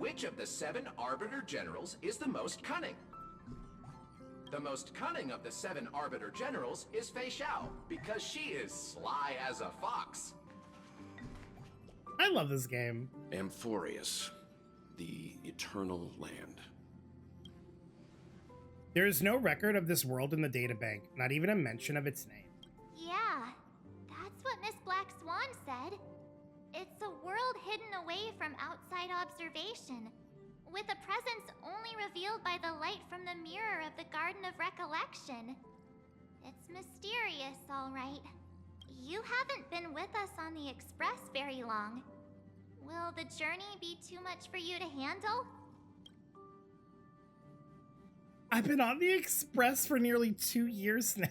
Which of the 7 Arbiter Generals is the most cunning? The most cunning of the 7 Arbiter Generals is Fei Xiao, because she is sly as a fox. I love this game. Amphoreus, the Eternal Land. There is no record of this world in the databank, not even a mention of its name. Yeah, that's what Miss Black Swan said. It's a world hidden away from outside observation, with a presence only revealed by the light from the mirror of the Garden of Recollection. It's mysterious, all right. You haven't been with us on the Express very long. Will the journey be too much for you to handle? I've been on the Express for nearly 2 years now.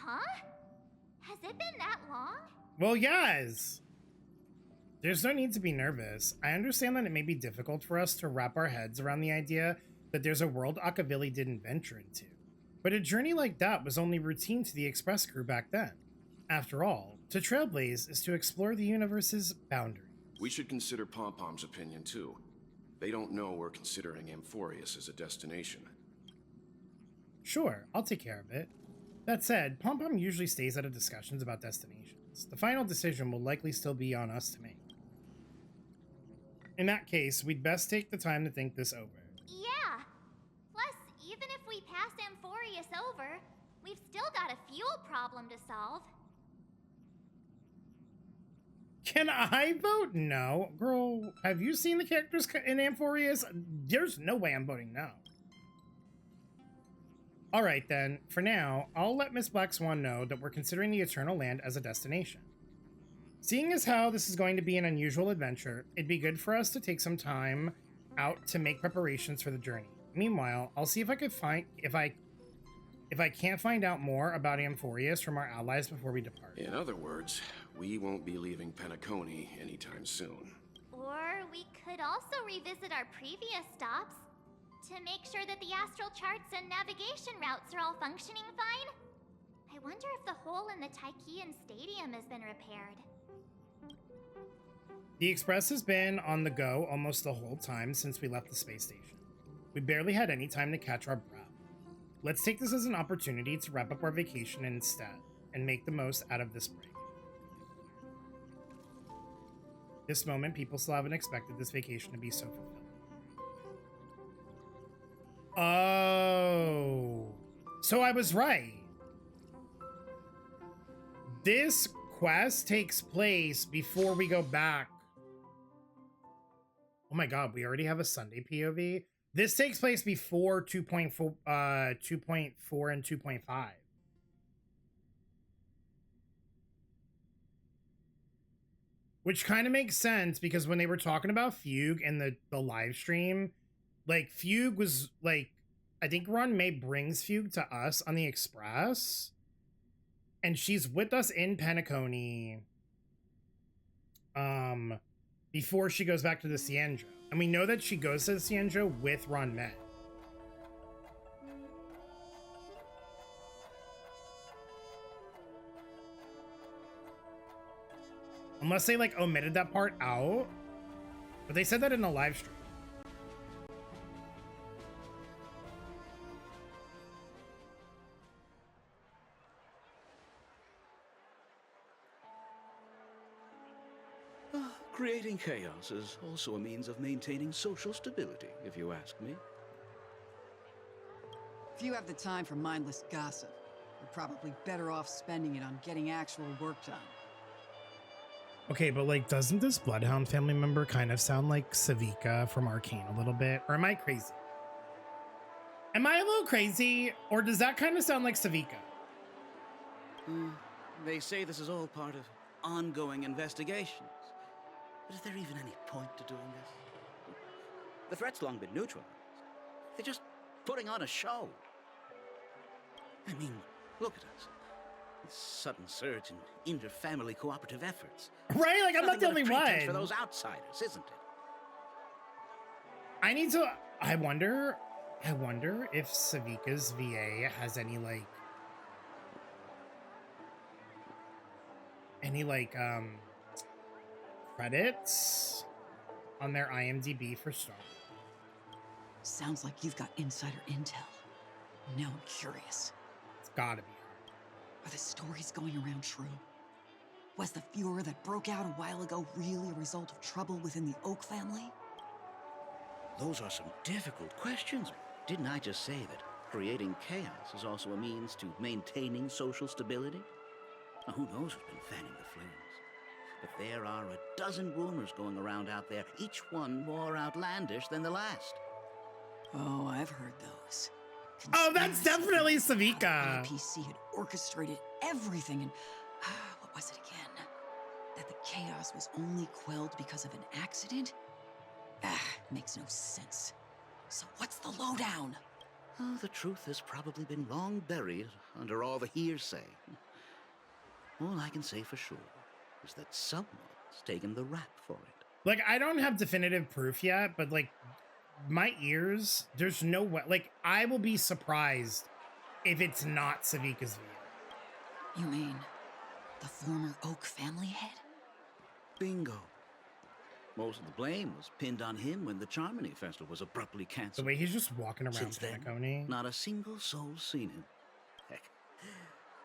Huh? Has it been that long? Well, yes. There's no need to be nervous. I understand that it may be difficult for us to wrap our heads around the idea that there's a world Akavili didn't venture into. But a journey like that was only routine to the Express crew back then. After all, to trailblaze is to explore the universe's boundaries. We should consider Pom-Pom's opinion too. They don't know we're considering Amphoreus as a destination. Sure, I'll take care of it. That said, Pom-Pom usually stays out of discussions about destinations. The final decision will likely still be on us to make. In that case, we'd best take the time to think this over. Yeah. Plus, even if we pass Amphoreus over, we've still got a fuel problem to solve. Can I vote no? Girl, have you seen the characters in Amphoreus? There's no way I'm voting no. Alright then, for now, I'll let Miss Black Swan know that we're considering the Eternal Land as a destination. Seeing as how this is going to be an unusual adventure, it'd be good for us to take some time out to make preparations for the journey. Meanwhile, I'll see if I could if I can't find out more about Amphoreus from our allies before we depart. In other words, we won't be leaving Penacony anytime soon. Or we could also revisit our previous stops to make sure that the astral charts and navigation routes are all functioning fine. I wonder if the hole in the Taikian Stadium has been repaired. The Express has been on the go almost the whole time since we left the space station. We barely had any time to catch our breath. Let's take this as an opportunity to wrap up our vacation instead and make the most out of this break. This moment, people still haven't expected this vacation to be so fulfilling. Oh, so I was right. This quest takes place before we go back. Oh my god, we already have a Sunday POV. This takes place before 2.4, 2.4 and 2.5. Which kind of makes sense because when they were talking about Fugue in the live stream, like Fugue was like, I think Ron May brings Fugue to us on the Express. And she's with us in Penacony before she goes back to the Cienjo. And we know that she goes to the Cienjo with Ron May. Unless they like omitted that part out. But they said that in a live stream. Creating chaos is also a means of maintaining social stability, if you ask me. If you have the time for mindless gossip, you're probably better off spending it on getting actual work done. Okay, but like, doesn't this Bloodhound family member kind of sound like Savika from Arcane a little bit? Or am I crazy? Am I a little crazy? Or does that kind of sound like Savika? They say this is all part of ongoing investigations. But is there even any point to doing this? The threat's long been neutralized. They're just putting on a show. I mean, look at us. This sudden surge in inter-family cooperative efforts. Right? Like, I'm not the only one. For those outsiders, isn't it? I need to... I wonder if Savika's VA has any, like... any like credits on their IMDb for Star Wars. Sounds like you've got insider intel. Now I'm curious. It's gotta be. Are the stories going around true? Was the furor that broke out a while ago really a result of trouble within the Oak family? Those are some difficult questions. Didn't I just say that creating chaos is also a means to maintaining social stability? Now, who knows who's been fanning the flames? But there are a dozen rumors going around out there, each one more outlandish than the last. Oh, I've heard those. Oh, that's definitely Savika. PC had orchestrated everything and what was it again? That the chaos was only quelled because of an accident? Makes no sense. So what's the lowdown? Oh, the truth has probably been long buried under all the hearsay. All I can say for sure is that someone's taken the rap for it. Like, I don't have definitive proof yet, but like my ears, there's no way. Like, I will be surprised if it's not Savika's view. You mean the former Oak family head? Bingo. Most of the blame was pinned on him when the Charmony Festival was abruptly The canceled. way he's just walking around Since then, Penacony. not a single soul's seen him. Heck,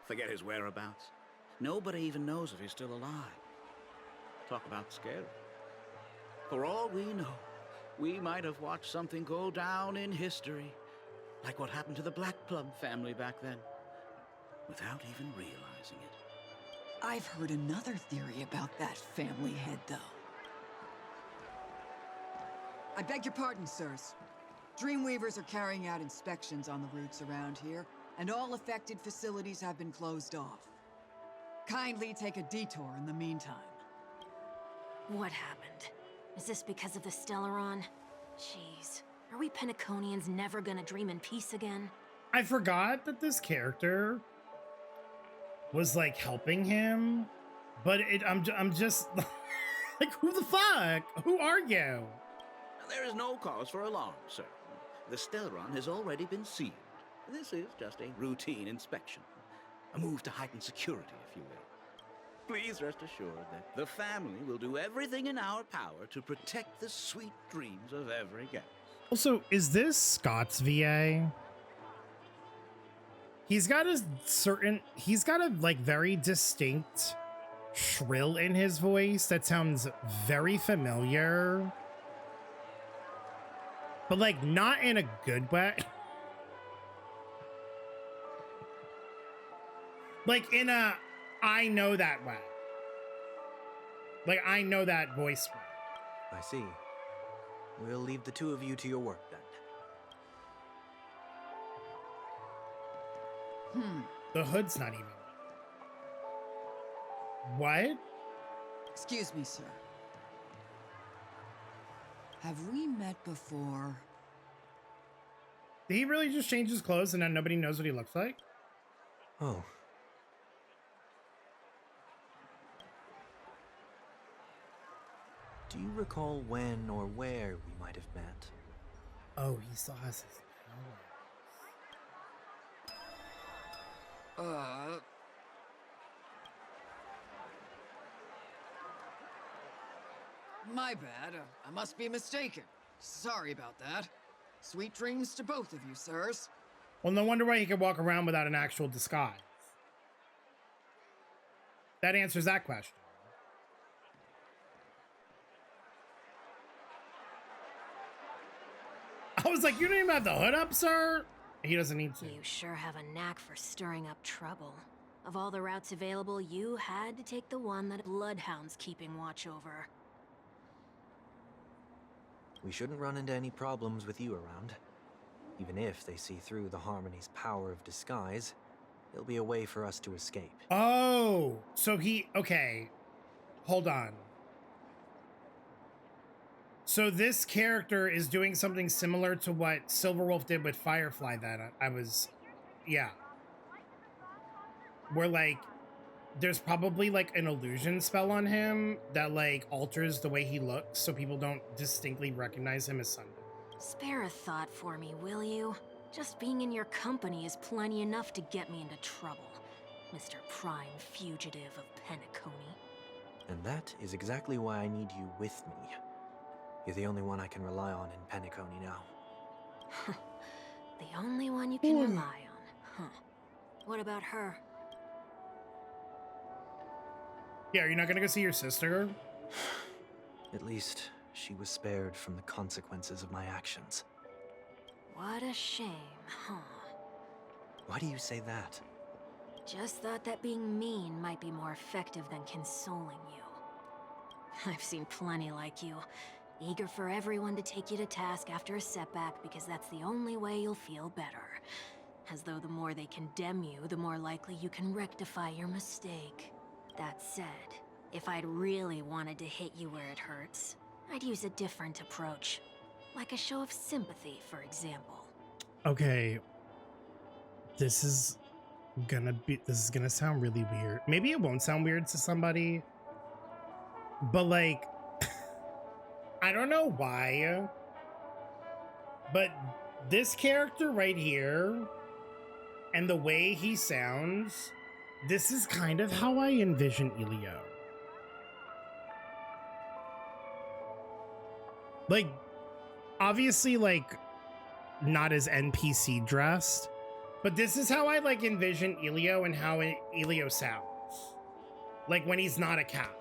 forget his whereabouts. Nobody even knows if he's still alive. Talk about scary. For all we know, we might have watched something go down in history, like what happened to the Black Plum family back then, without even realizing it. I've heard another theory about that family head, though. I beg your pardon, sirs. Dreamweavers are carrying out inspections on the routes around here, and all affected facilities have been closed off. Kindly take a detour in the meantime. What happened? Is this because of the Stellaron? Jeez. Are we Penaconians never gonna dream in peace again? I forgot that this character was like helping him, but I'm just like, who the fuck? Who are you? There is no cause for alarm, sir. The Stellaron has already been sealed. This is just a routine inspection. A move to heighten security, if you will. Please rest assured that the family will do everything in our power to protect the sweet dreams of every guest. Also, is this Scott's VA? He's got a like very distinct shrill in his voice that sounds very familiar. But like not in a good way. Like in a, I know that way. Like I know that voice way. I see. We'll leave the two of you to your work then. The hood's not even. What? Excuse me, sir. Have we met before? Did he really just change his clothes and then nobody knows what he looks like? Oh. Do you recall when or where we might have met? Oh, he still has his power. My bad. I must be mistaken. Sorry about that. Sweet dreams to both of you, sirs. Well, no wonder why he could walk around without an actual disguise. That answers that question. I was like, you don't even have the hood up, sir? He doesn't need to. You sure have a knack for stirring up trouble. Of all the routes available, you had to take the one that Bloodhound's keeping watch over. We shouldn't run into any problems with you around. Even if they see through the Harmony's power of disguise, there'll be a way for us to escape. Oh, so okay. Hold on. So this character is doing something similar to what Silverwolf did with Firefly that yeah. Where like, there's probably like an illusion spell on him that like alters the way he looks so people don't distinctly recognize him as Sunday. Spare a thought for me, will you? Just being in your company is plenty enough to get me into trouble. Mr. Prime Fugitive of Penacony. And that is exactly why I need you with me. You're the only one I can rely on in Penacony now. The only one you can rely on, huh? What about her? Yeah, you're not gonna go see your sister? At least she was spared from the consequences of my actions. What a shame, huh? Why do you say that? Just thought that being mean might be more effective than consoling you. I've seen plenty like you, eager for everyone to take you to task after a setback because that's the only way you'll feel better. As though the more they condemn you, the more likely you can rectify your mistake. That said, if I'd really wanted to hit you where it hurts, I'd use a different approach. Like a show of sympathy, for example. Okay. This is gonna sound really weird. Maybe it won't sound weird to somebody. But like, I don't know why, but this character right here and the way he sounds, this is kind of how I envision Elio. Like, obviously, like, not as NPC dressed, but this is how I, like, envision Elio and how Elio sounds. Like, when he's not a cat.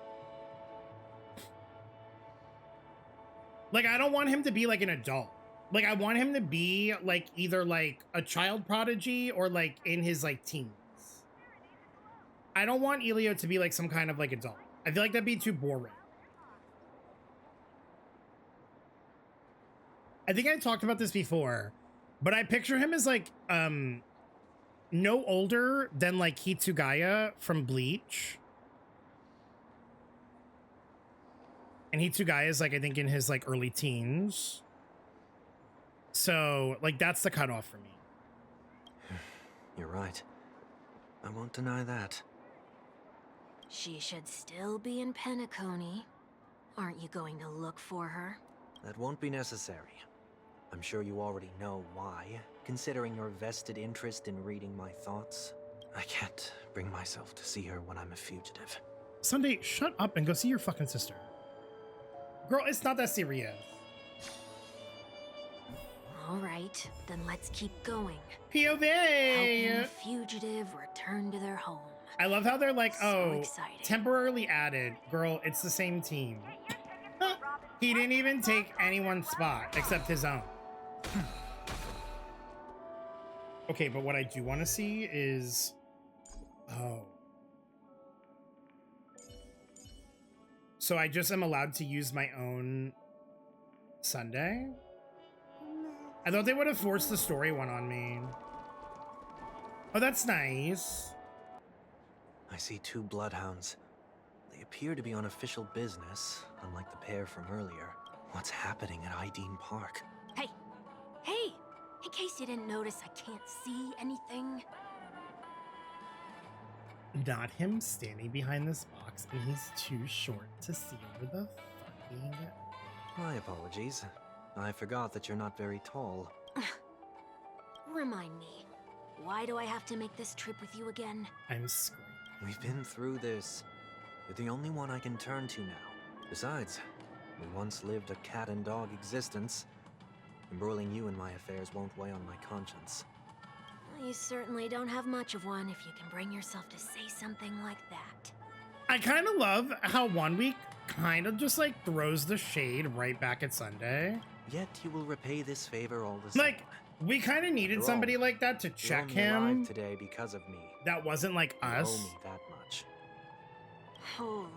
Like, I don't want him to be, like, an adult. Like, I want him to be, like, either, like, a child prodigy or, like, in his, like, teens. I don't want Elio to be, like, some kind of, like, adult. I feel like that'd be too boring. I think I talked about this before, but I picture him as, like, no older than, like, Hitsugaya from Bleach. And Hitsugaya is, like, I think in his, like, early teens. So, like, that's the cutoff for me. You're right. I won't deny that. She should still be in Penacony. Aren't you going to look for her? That won't be necessary. I'm sure you already know why, considering your vested interest in reading my thoughts. I can't bring myself to see her when I'm a fugitive. Sunday, shut up and go see your fucking sister. Girl, it's not that serious. All right, then let's keep going. POV! Helping the fugitive return to their home. I love how they're like, So oh, exciting. temporarily added. Girl, it's the same team. He didn't even take anyone's spot except his own. Okay, but what I do want to see is... Oh. So I just am allowed to use my own Sunday? I thought they would have forced the story one on me. Oh, that's nice. I see 2 bloodhounds. They appear to be on official business, unlike the pair from earlier. What's happening at Ideen Park? Hey! Hey! In case you didn't notice, I can't see anything. Not him standing behind this box and he's too short to see over the fucking... My apologies. I forgot that you're not very tall. Remind me, why do I have to make this trip with you again? I'm screaming. We've been through this. You're the only one I can turn to now. Besides, we once lived a cat and dog existence. Embroiling you in my affairs won't weigh on my conscience. Well, you certainly don't have much of one if you can bring yourself to say something like that. I kind of love how 1 week kind of just like throws the shade right back at Sunday. Yet you will repay this favor all the same. Like, we kind of needed After somebody all, like that to You're check only him. alive today because of me. That wasn't like You us. owe me that much. Holy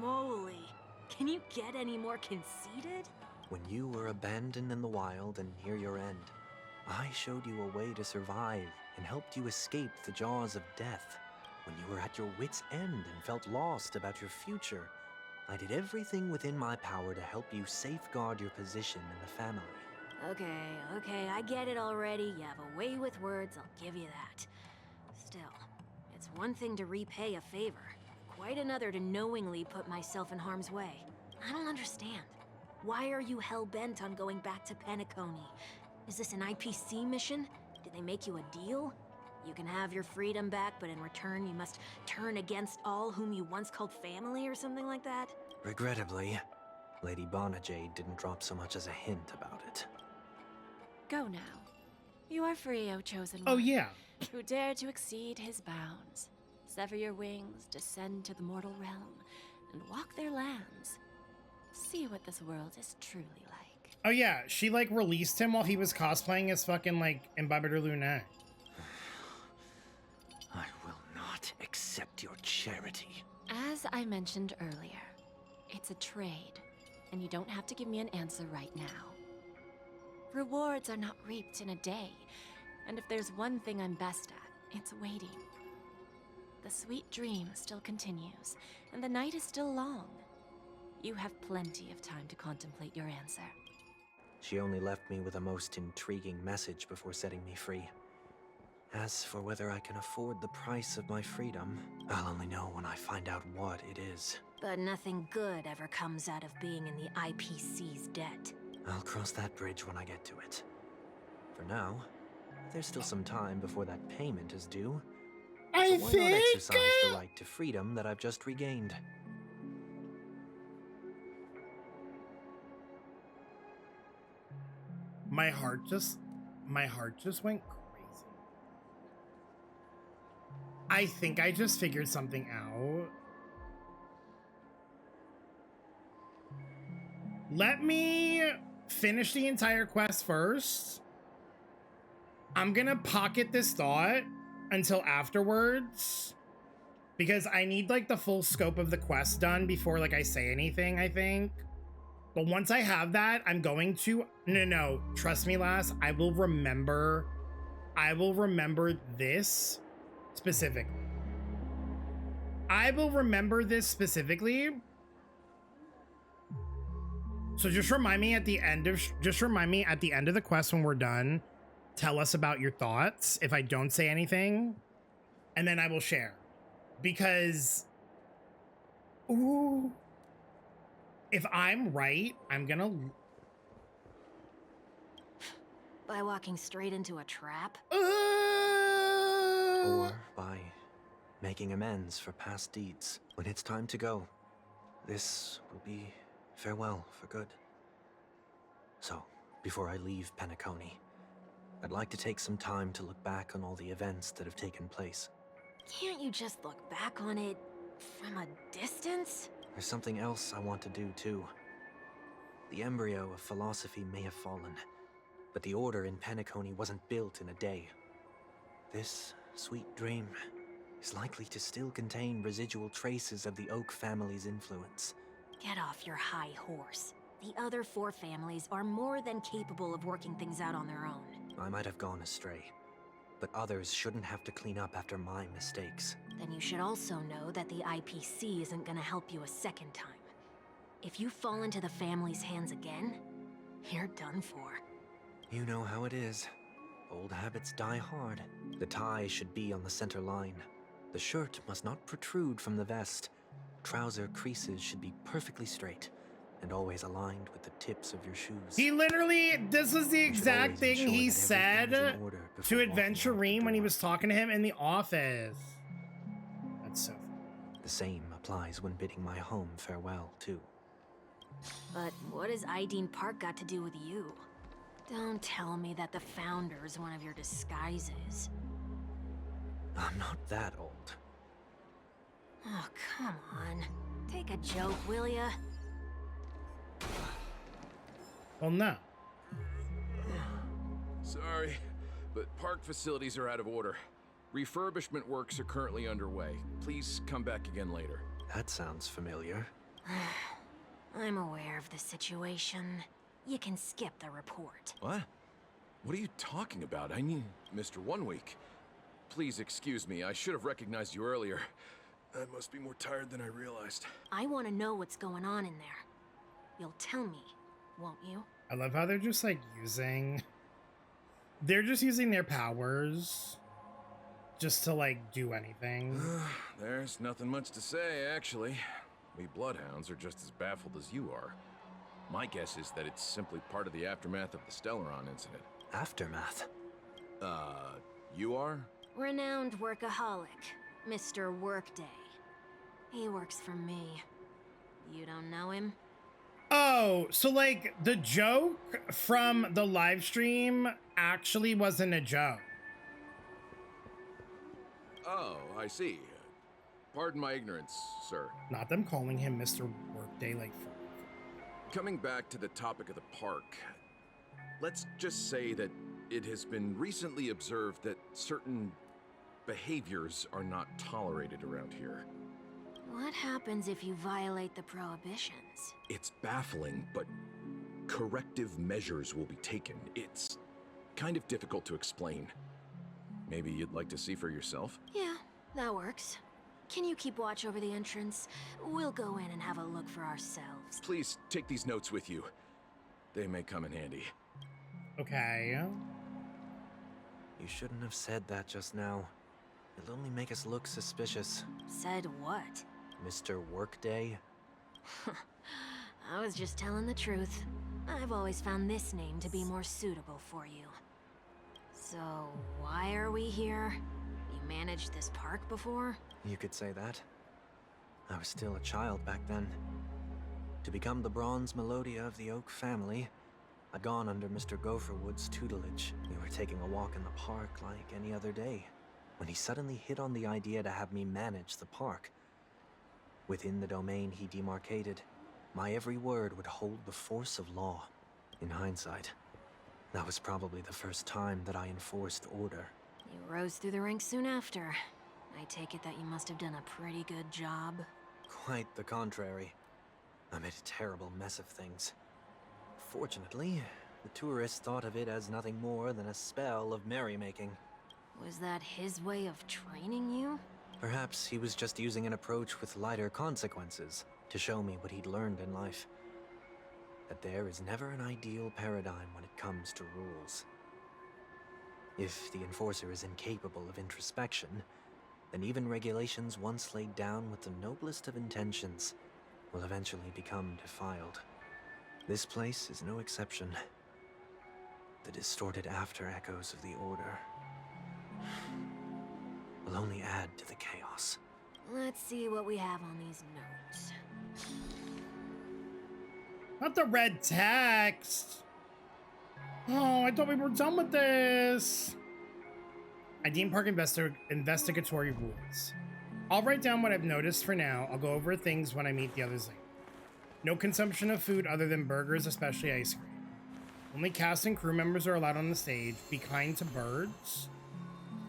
moly. Can you get any more conceited? When you were abandoned in the wild and near your end, I showed you a way to survive and helped you escape the jaws of death. When you were at your wit's end and felt lost about your future, I did everything within my power to help you safeguard your position in the family. Okay, I get it already. You have a way with words, I'll give you that. Still, it's one thing to repay a favor, quite another to knowingly put myself in harm's way. I don't understand. Why are you hell-bent on going back to Penacony? Is this an IPC mission? Did they make you a deal? You can have your freedom back, but in return you must turn against all whom you once called family or something like that? Regrettably, Lady Bonajade didn't drop so much as a hint about it. Go now. You are free, O chosen Oh, one. yeah. Who dare to exceed his bounds. Sever your wings, descend to the mortal realm, and walk their lands. See what this world is truly like. Oh, yeah. She, like, released him while he was cosplaying as fucking, like, Imbibitor Lunae. I will not accept your charity. As I mentioned earlier, it's a trade, and you don't have to give me an answer right now. Rewards are not reaped in a day, and if there's one thing I'm best at, it's waiting. The sweet dream still continues, and the night is still long. You have plenty of time to contemplate your answer. She only left me with a most intriguing message before setting me free. As for whether I can afford the price of my freedom, I'll only know when I find out what it is. But nothing good ever comes out of being in the IPC's debt. I'll cross that bridge when I get to it. For now, there's still some time before that payment is due. I So why not think exercise the right to freedom that I've just regained? my heart just went crazy. I think I just figured something out. Let me finish the entire quest first. I'm gonna pocket this thought until afterwards, because I need like the full scope of the quest done before like I say anything, I think. But once I have that, I'm going to no, trust me, lass, I will remember this specifically. I will remember this specifically. So just remind me at the end of the quest when we're done. Tell us about your thoughts if I don't say anything, and then I will share. Because, ooh, if I'm right, I'm gonna... By walking straight into a trap? Or by making amends for past deeds. When it's time to go, this will be farewell for good. So, before I leave Penacony, I'd like to take some time to look back on all the events that have taken place. Can't you just look back on it from a distance? There's something else I want to do too. The embryo of philosophy may have fallen, but the order in Penacony wasn't built in a day. This sweet dream is likely to still contain residual traces of the Oak family's influence. Get off your high horse. The other 4 families are more than capable of working things out on their own. I might have gone astray, but others shouldn't have to clean up after my mistakes. Then you should also know that the IPC isn't gonna help you a second time. If you fall into the family's hands again, you're done for. You know how it is. Old habits die hard. The tie should be on the center line. The shirt must not protrude from the vest. Trouser creases should be perfectly straight and always aligned with the tips of your shoes. He literally, this was the exact thing he said to Adventurine when he was talking to him in the office. That's so funny. The same applies when bidding my home farewell, too. But what has Ideen Park got to do with you? Don't tell me that the Founder's one of your disguises. I'm not that old. Oh, come on. Take a joke, will ya? Well, no. Sorry, but park facilities are out of order. Refurbishment works are currently underway. Please come back again later. That sounds familiar. I'm aware of the situation. You can skip the report. What? What are you talking about? I mean, Mr. 1 Week. Please excuse me, I should have recognized you earlier. I must be more tired than I realized. I want to know what's going on in there. You'll tell me, won't you? I love how they're just like using... They're just using their powers just to like do anything. There's nothing much to say, actually. We Bloodhounds are just as baffled as you are. My guess is that it's simply part of the aftermath of the Stellaron incident. Aftermath? You are? Renowned workaholic, Mr. Workday. He works for me. You don't know him? Oh, so like the joke from the live stream actually wasn't a joke. Oh, I see. Pardon my ignorance, sir. Not them calling him Mr. Workday like Coming back to the topic of the park, let's just say that it has been recently observed that certain behaviors are not tolerated around here. What happens if you violate the prohibitions? It's baffling, but corrective measures will be taken. It's kind of difficult to explain. Maybe you'd like to see for yourself? Yeah, that works. Can you keep watch over the entrance? We'll go in and have a look for ourselves. Please take these notes with you. They may come in handy. Okay. You shouldn't have said that just now. It'll only make us look suspicious. Said what? Mr. Workday? I was just telling the truth. I've always found this name to be more suitable for you. So, why are we here? You managed this park before? You could say that. I was still a child back then. To become the bronze Melodia of the Oak family, I'd gone under Mr. Gopherwood's tutelage. We were taking a walk in the park like any other day, when he suddenly hit on the idea to have me manage the park. Within the domain he demarcated, my every word would hold the force of law. In hindsight, that was probably the first time that I enforced order. You rose through the ranks soon after. I take it that you must have done a pretty good job. Quite the contrary. I made a terrible mess of things. Fortunately, the tourists thought of it as nothing more than a spell of merrymaking. Was that his way of training you? Perhaps he was just using an approach with lighter consequences to show me what he'd learned in life. That there is never an ideal paradigm when it comes to rules. If the enforcer is incapable of introspection, then even regulations once laid down with the noblest of intentions will eventually become defiled. This place is no exception. The distorted after-echoes of the Order will only add to the chaos. Let's see what we have on these notes. Not the red text. Oh, I thought we were done with this. I deem park investigatory rules. I'll write down what I've noticed for now. I'll go over things when I meet the others later. No consumption of food other than burgers, especially ice cream. Only cast and crew members are allowed on the stage. Be kind to birds.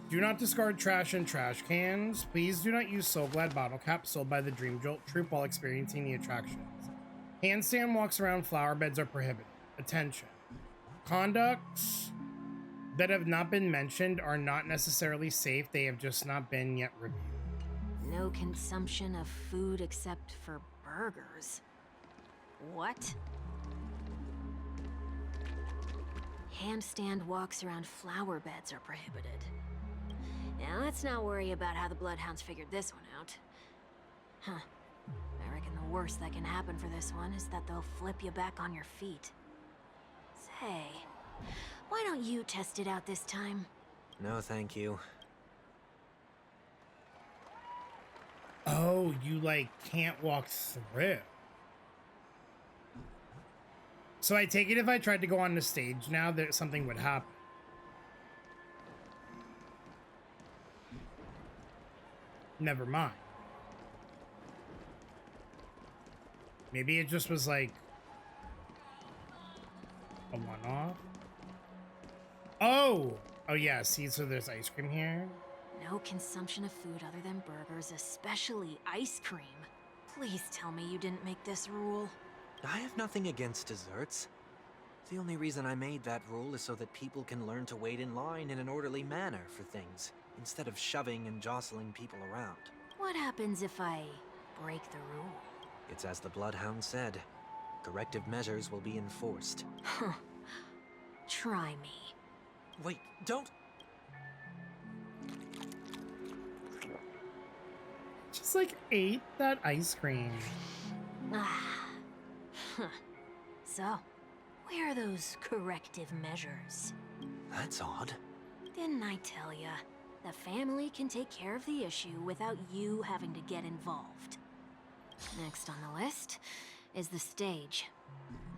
Do not discard trash in trash cans. Please do not use So Glad bottle caps sold by the Dream Jolt troupe while experiencing the attractions. Handstand walks around flower beds are prohibited. Attention. Conducts that have not been mentioned are not necessarily safe. They have just not been yet reviewed. No consumption of food except for burgers. What? Handstand walks around flower beds are prohibited. Now let's not worry about how the Bloodhounds figured this one out. Huh. I reckon the worst that can happen for this one is that they'll flip you back on your feet. Say, why don't you test it out this time? No, thank you. Oh, you like can't walk through. So I take it if I tried to go on the stage now that something would happen. Never mind. Maybe it just was like a one-off. Oh! Oh yeah, see, so there's ice cream here. No consumption of food other than burgers, especially ice cream. Please tell me you didn't make this rule. I have nothing against desserts. The only reason I made that rule is so that people can learn to wait in line in an orderly manner for things, instead of shoving and jostling people around. What happens if I break the rule? It's as the Bloodhound said. Corrective measures will be enforced. Huh. Try me. Wait, don't... Just like ate that ice cream. Ah. Huh. So, where are those corrective measures? That's odd. Didn't I tell ya? the family can take care of the issue without you having to get involved. Next on the list is the stage.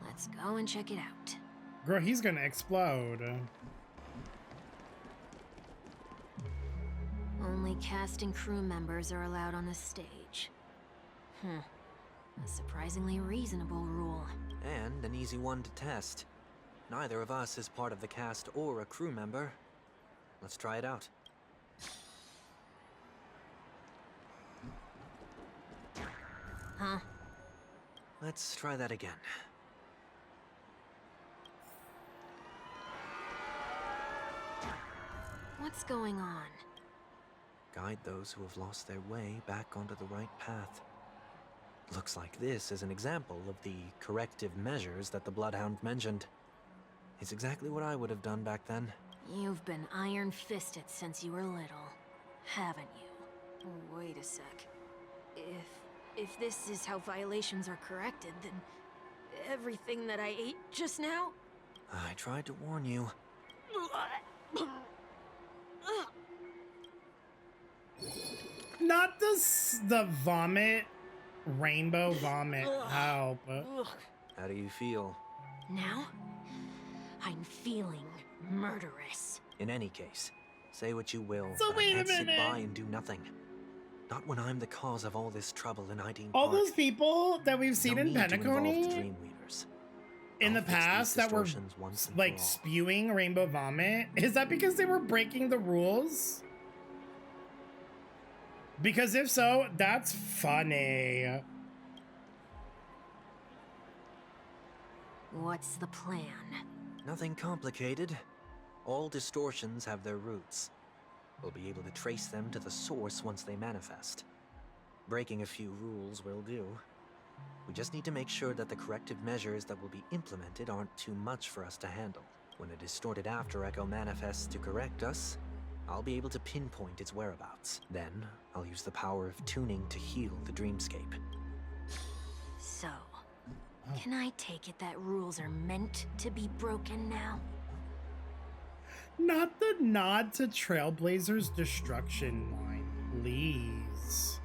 Let's go and check it out. Girl, he's gonna explode. Only cast and crew members are allowed on the stage. A surprisingly reasonable rule. And an easy one to test. Neither of us is part of the cast or a crew member. Let's try it out. Huh? Let's try that again. What's going on? Guide those who have lost their way back onto the right path. Looks like this is an example of the corrective measures that the Bloodhound mentioned. It's exactly what I would have done back then. You've been iron-fisted since you were little, haven't you? Wait a sec. If this is how violations are corrected, then everything that I ate just now? I tried to warn you. Not the vomit, rainbow vomit. Help. How do you feel? Now, I'm feeling murderous. In any case, say what you will, So but I wait a can't sit minute. by and do nothing. Not when I'm the cause of all this trouble in Ideen All Park. those people that we've seen No in need to involve the Penacony Dreamweavers. in the I'll fix these past that were distortions once and like for all. spewing rainbow vomit, is that because they were breaking the rules? Because if so, that's funny. What's the plan? Nothing complicated. All distortions have their roots. We'll be able to trace them to the source once they manifest. Breaking a few rules will do. We just need to make sure that the corrective measures that will be implemented aren't too much for us to handle. When a distorted after echo manifests to correct us, I'll be able to pinpoint its whereabouts. Then, I'll use the power of tuning to heal the dreamscape. So, can I take it that rules are meant to be broken now? Not the nod to Trailblazer's destruction line, please.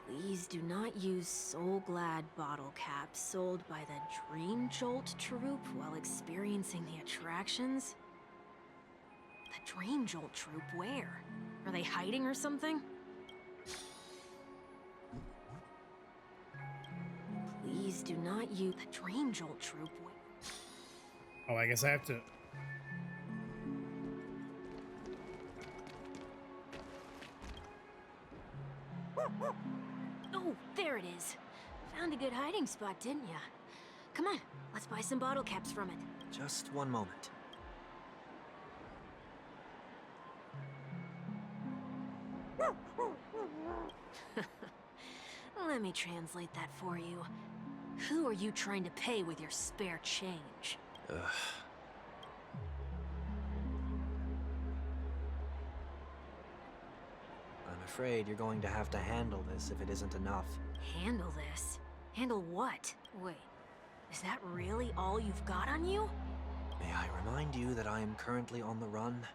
Please do not use Soul Glad bottle caps sold by the Dream Jolt troupe while experiencing the attractions. The Dream Jolt troupe, where? Are they hiding or something? Please do not use the Dream Jolt troupe. Oh, I guess I have to... Oh, there it is. Found a good hiding spot, didn't ya? Come on, let's buy some bottle caps from it. Just one moment. Let me translate that for you. Who are you trying to pay with your spare change? Ugh. I'm afraid you're going to have to handle this if it isn't enough. Handle this? Handle what? Wait, is that really all you've got on you? May I remind you that I am currently on the run?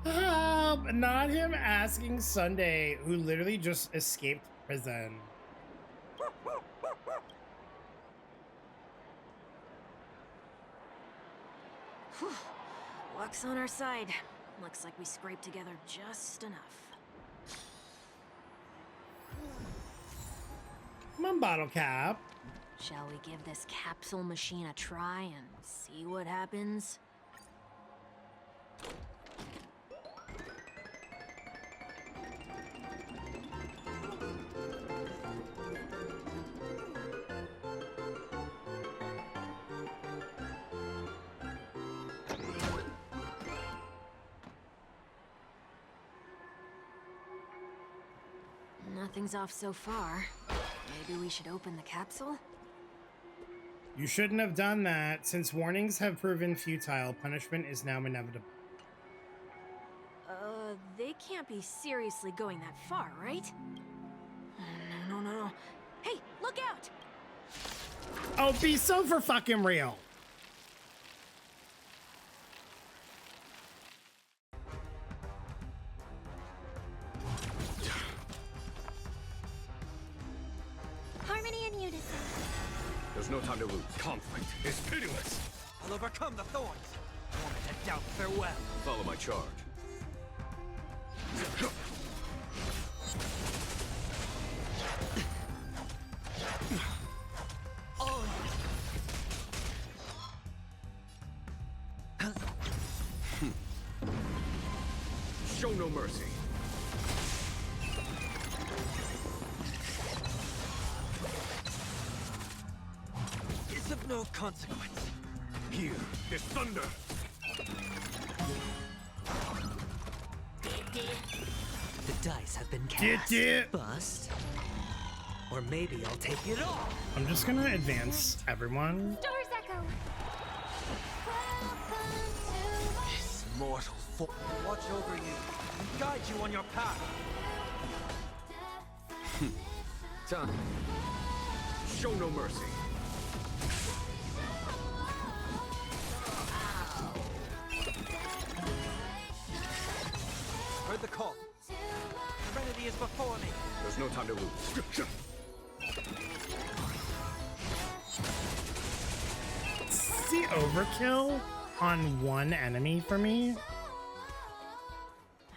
Not him asking Sunday, who literally just escaped prison. Whew. Luck's on our side. Looks like we scraped together just enough. Come on, bottle cap. Shall we give this capsule machine a try and see what happens? Nothing's off so far. Maybe we should open the capsule? You shouldn't have done that. Since warnings have proven futile, punishment is now inevitable. They can't be seriously going that far, right? No. Hey, look out! Oh, be so for fucking real. There's no time to lose. Conflict is pitiless. I'll overcome the thorns. Moment and doubt farewell. Follow my charge. Show no mercy. It's of no consequence. Here is thunder. The dice have been cast. Bust. Or maybe I'll take it all. I'm just gonna advance everyone. Doors echo. This mortal foe watch over you and guide you on your path. Time. Show no mercy. Heard the call. Serenity is before me. There's no time to lose. See overkill on one enemy for me?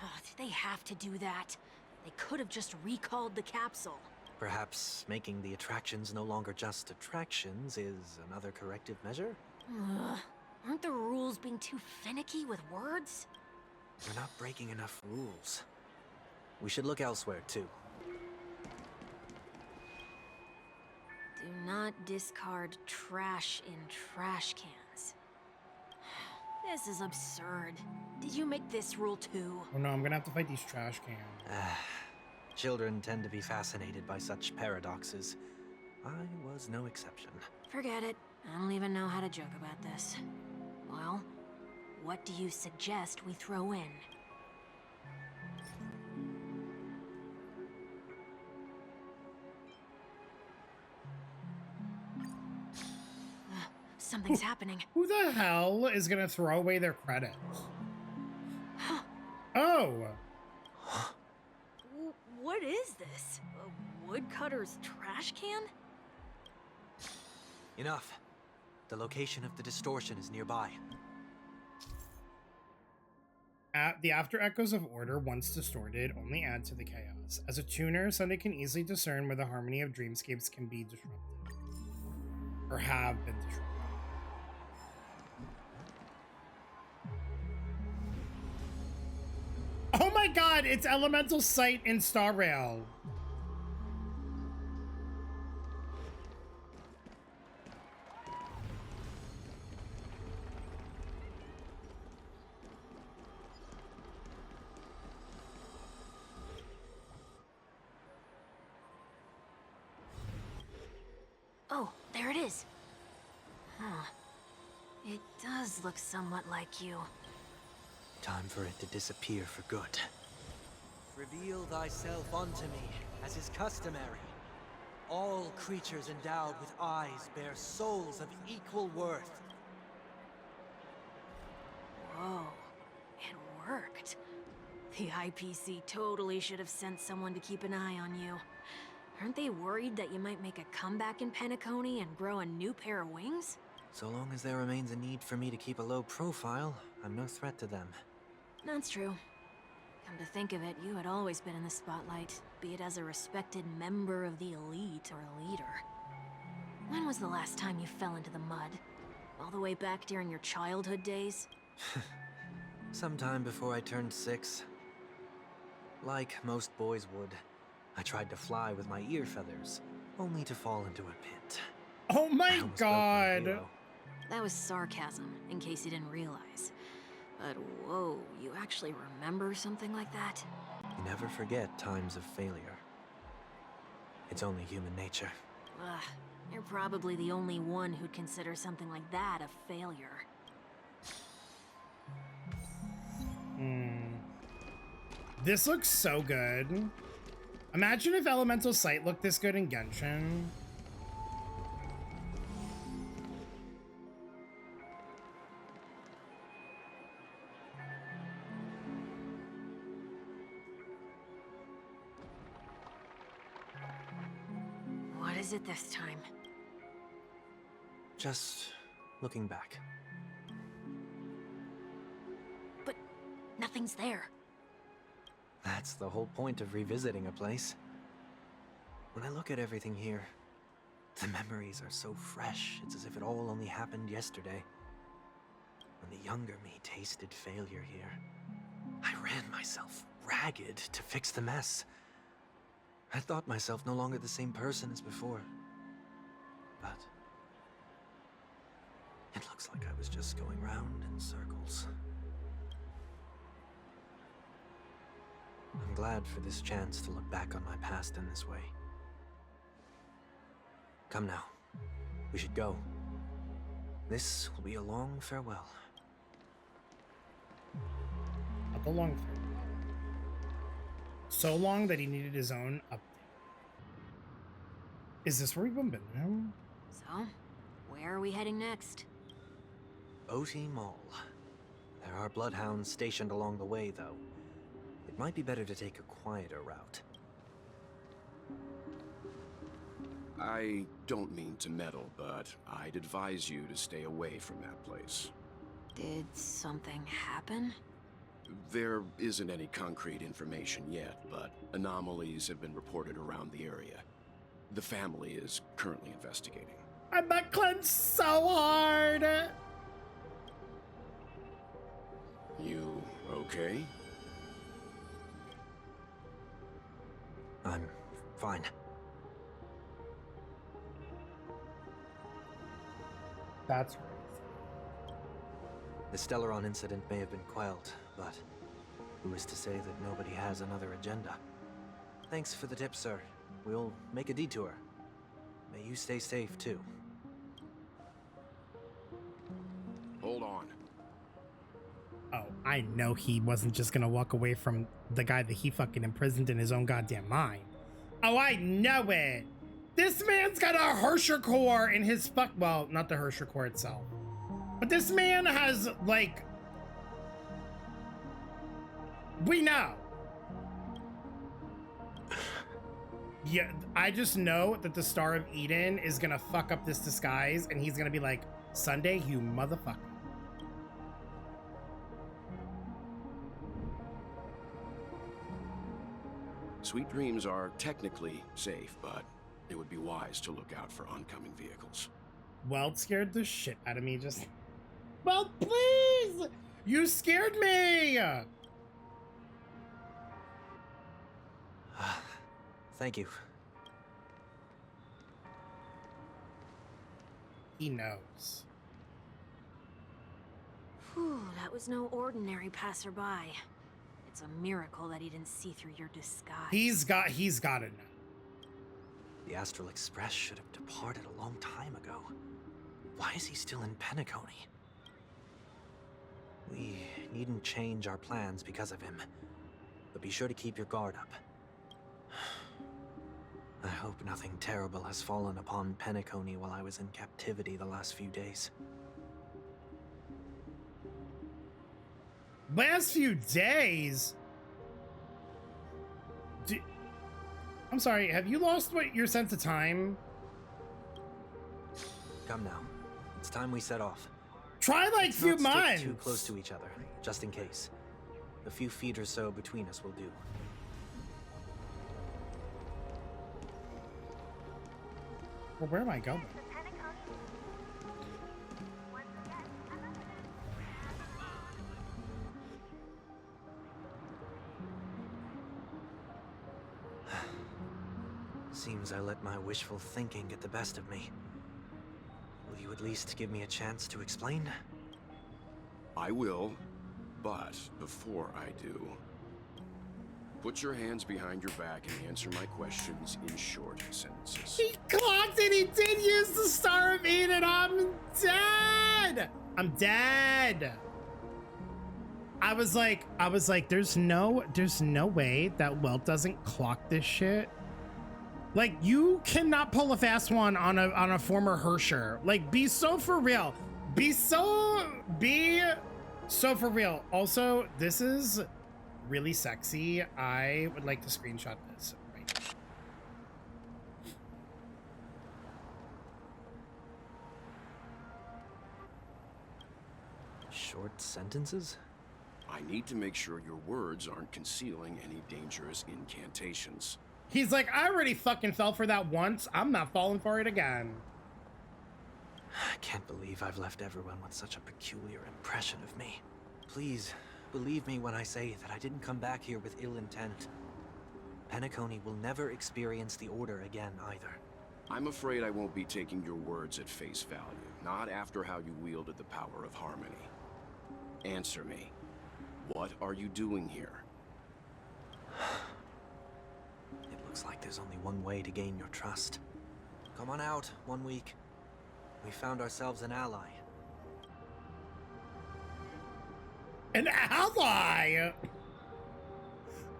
Oh, did they have to do that? They could have just recalled the capsule. Perhaps making the attractions no longer just attractions is another corrective measure? Ugh. Aren't the rules being too finicky with words? You're not breaking enough rules. We should look elsewhere, too. Do not discard trash in trash cans. This is absurd. Did you make this rule too? Oh no, I'm gonna have to fight these trash cans. Children tend to be fascinated by such paradoxes. I was no exception. Forget it. I don't even know how to joke about this. Well, what do you suggest we throw in? Something's happening. Who the hell is gonna throw away their credits? Oh! What is this? A woodcutter's trash can? Enough. The location of the distortion is nearby. The after echoes of order, once distorted, only add to the chaos. As a tuner, Sunday can easily discern where the harmony of dreamscapes can be disrupted. Or have been disrupted. Oh my god, it's Elemental Sight in Star Rail. Oh, there it is. Huh. It does look somewhat like you. Time for it to disappear for good. Reveal thyself unto me, as is customary. All creatures endowed with eyes bear souls of equal worth. Whoa, it worked. The IPC totally should have sent someone to keep an eye on you. Aren't they worried that you might make a comeback in Penacony and grow a new pair of wings? So long as there remains a need for me to keep a low profile, I'm no threat to them. That's true. Come to think of it, you had always been in the spotlight, be it as a respected member of the elite or a leader. When was the last time you fell into the mud? All the way back during your childhood days? Sometime before I turned 6. Like most boys would, I tried to fly with my ear feathers, only to fall into a pit. Oh my god! That was sarcasm, in case you didn't realize. But whoa, you actually remember something like that? You never forget times of failure. It's only human nature. Ugh, you're probably the only one who'd consider something like that a failure. This looks so good. Imagine if Elemental Sight looked this good in Genshin. What is it this time? Just looking back. But nothing's there. That's the whole point of revisiting a place. When I look at everything here, the memories are so fresh, it's as if it all only happened yesterday. When the younger me tasted failure here, I ran myself ragged to fix the mess. I thought myself no longer the same person as before. But it looks like I was just going round in circles. I'm glad for this chance to look back on my past in this way. Come now. We should go. This will be a long farewell. A long farewell. So long that he needed his own update. Is this where we've been now? So, where are we heading next? Oti Mall. There are bloodhounds stationed along the way, though. It might be better to take a quieter route. I don't mean to meddle, but I'd advise you to stay away from that place. Did something happen? There isn't any concrete information yet, but anomalies have been reported around the area. The family is currently investigating. I'm not clenched so hard. You okay? I'm fine. That's right. The Stellaron incident may have been quelled, but who is to say that nobody has another agenda? Thanks for the tip, sir. We'll make a detour. May you stay safe, too. Hold on. Oh, I know he wasn't just gonna walk away from the guy that he fucking imprisoned in his own goddamn mind. Oh, I know it! This man's got a Hershey core in his well, not the Hershey core itself. But this man has, like... We know! Yeah, I just know that the Star of Eden is gonna fuck up this disguise, and he's gonna be like, Sunday, you motherfucker. Sweet Dreams are technically safe, but it would be wise to look out for oncoming vehicles. Weld scared the shit out of me just... Well, please! You scared me! Thank you. He knows. Whew, that was no ordinary passerby. It's a miracle that he didn't see through your disguise. He's got it now. The Astral Express should have departed a long time ago. Why is he still in Penacony? We needn't change our plans because of him, but be sure to keep your guard up. I hope nothing terrible has fallen upon Penacony while I was in captivity the last few days. Last few days? I'm sorry, have you lost your sense of time? Come now. It's time we set off. Try like Let's few not stick months. too close to each other, just in case. A few feet or so between us will do. Well, where am I going? Seems I let my wishful thinking get the best of me. Will you at least give me a chance to explain? I will, but before I do, put your hands behind your back and answer my questions in short sentences. He clocked it! He did use the Star of Eden! I'm dead! I'm dead! I was like, there's no way that Welt doesn't clock this shit. Like, you cannot pull a fast one on a former Hersher. Like, be so for real. Be so for real. Also, this is really sexy. I would like to screenshot this right now. short sentences? I need to make sure your words aren't concealing any dangerous incantations. He's like, I already fucking fell for that once. I'm not falling for it again. I can't believe I've left everyone with such a peculiar impression of me. Please, believe me when I say that I didn't come back here with ill intent. Penacony will never experience the Order again, either. I'm afraid I won't be taking your words at face value, not after how you wielded the power of harmony. Answer me. What are you doing here? It looks like there's only one way to gain your trust. Come on out, 1 week. We found ourselves an ally. An ally?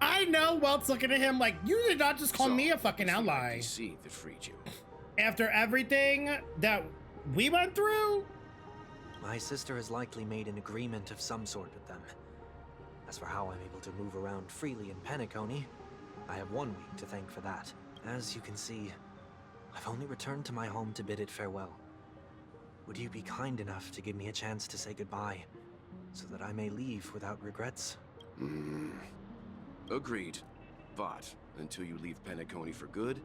I know Welt's looking at him like, you did not just call me a fucking ally. Deceit that freed you. After everything that we went through? My sister has likely made an agreement of some sort with them. As for how I'm able to move around freely in Penacony, I have 1 week to thank for that. As you can see, I've only returned to my home to bid it farewell. Would you be kind enough to give me a chance to say goodbye, so that I may leave without regrets? Agreed. But until you leave Penacony for good,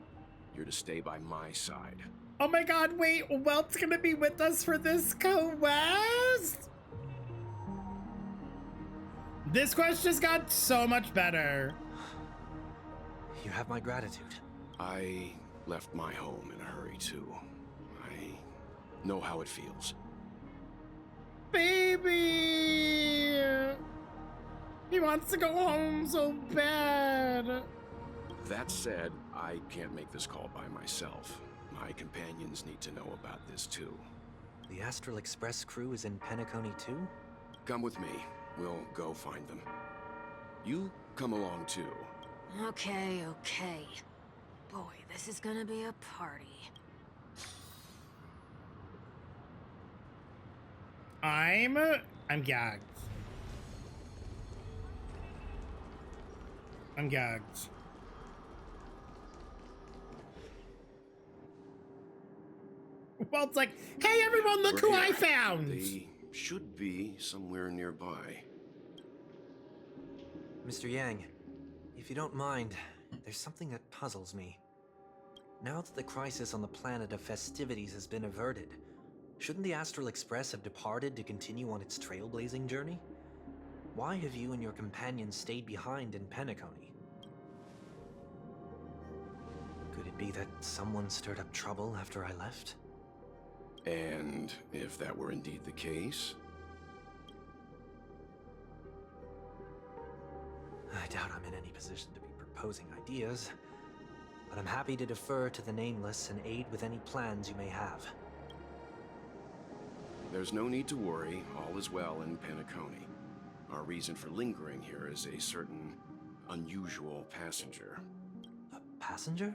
you're to stay by my side. Oh my god, wait, Welt's gonna be with us for this quest? This quest just got so much better. You have my gratitude. I left my home in a hurry too. I know how it feels. Baby! He wants to go home so bad. That said, I can't make this call by myself. My companions need to know about this too. The Astral Express crew is in Penacony too? Come with me. We'll go find them. You come along too. Okay, okay. Boy, this is gonna be a party. I'm gagged. I'm gagged. Well, it's like, hey everyone, look who I found! They should be somewhere nearby. Mr. Yang, if you don't mind, there's something that puzzles me. Now that the crisis on the planet of festivities has been averted, shouldn't the Astral Express have departed to continue on its trailblazing journey? Why have you and your companions stayed behind in Penacony? Could it be that someone stirred up trouble after I left? And if that were indeed the case? I doubt I'm in any position to be proposing ideas, but I'm happy to defer to the Nameless and aid with any plans you may have. There's no need to worry. All is well in Penacony. Our reason for lingering here is a certain unusual passenger. A passenger?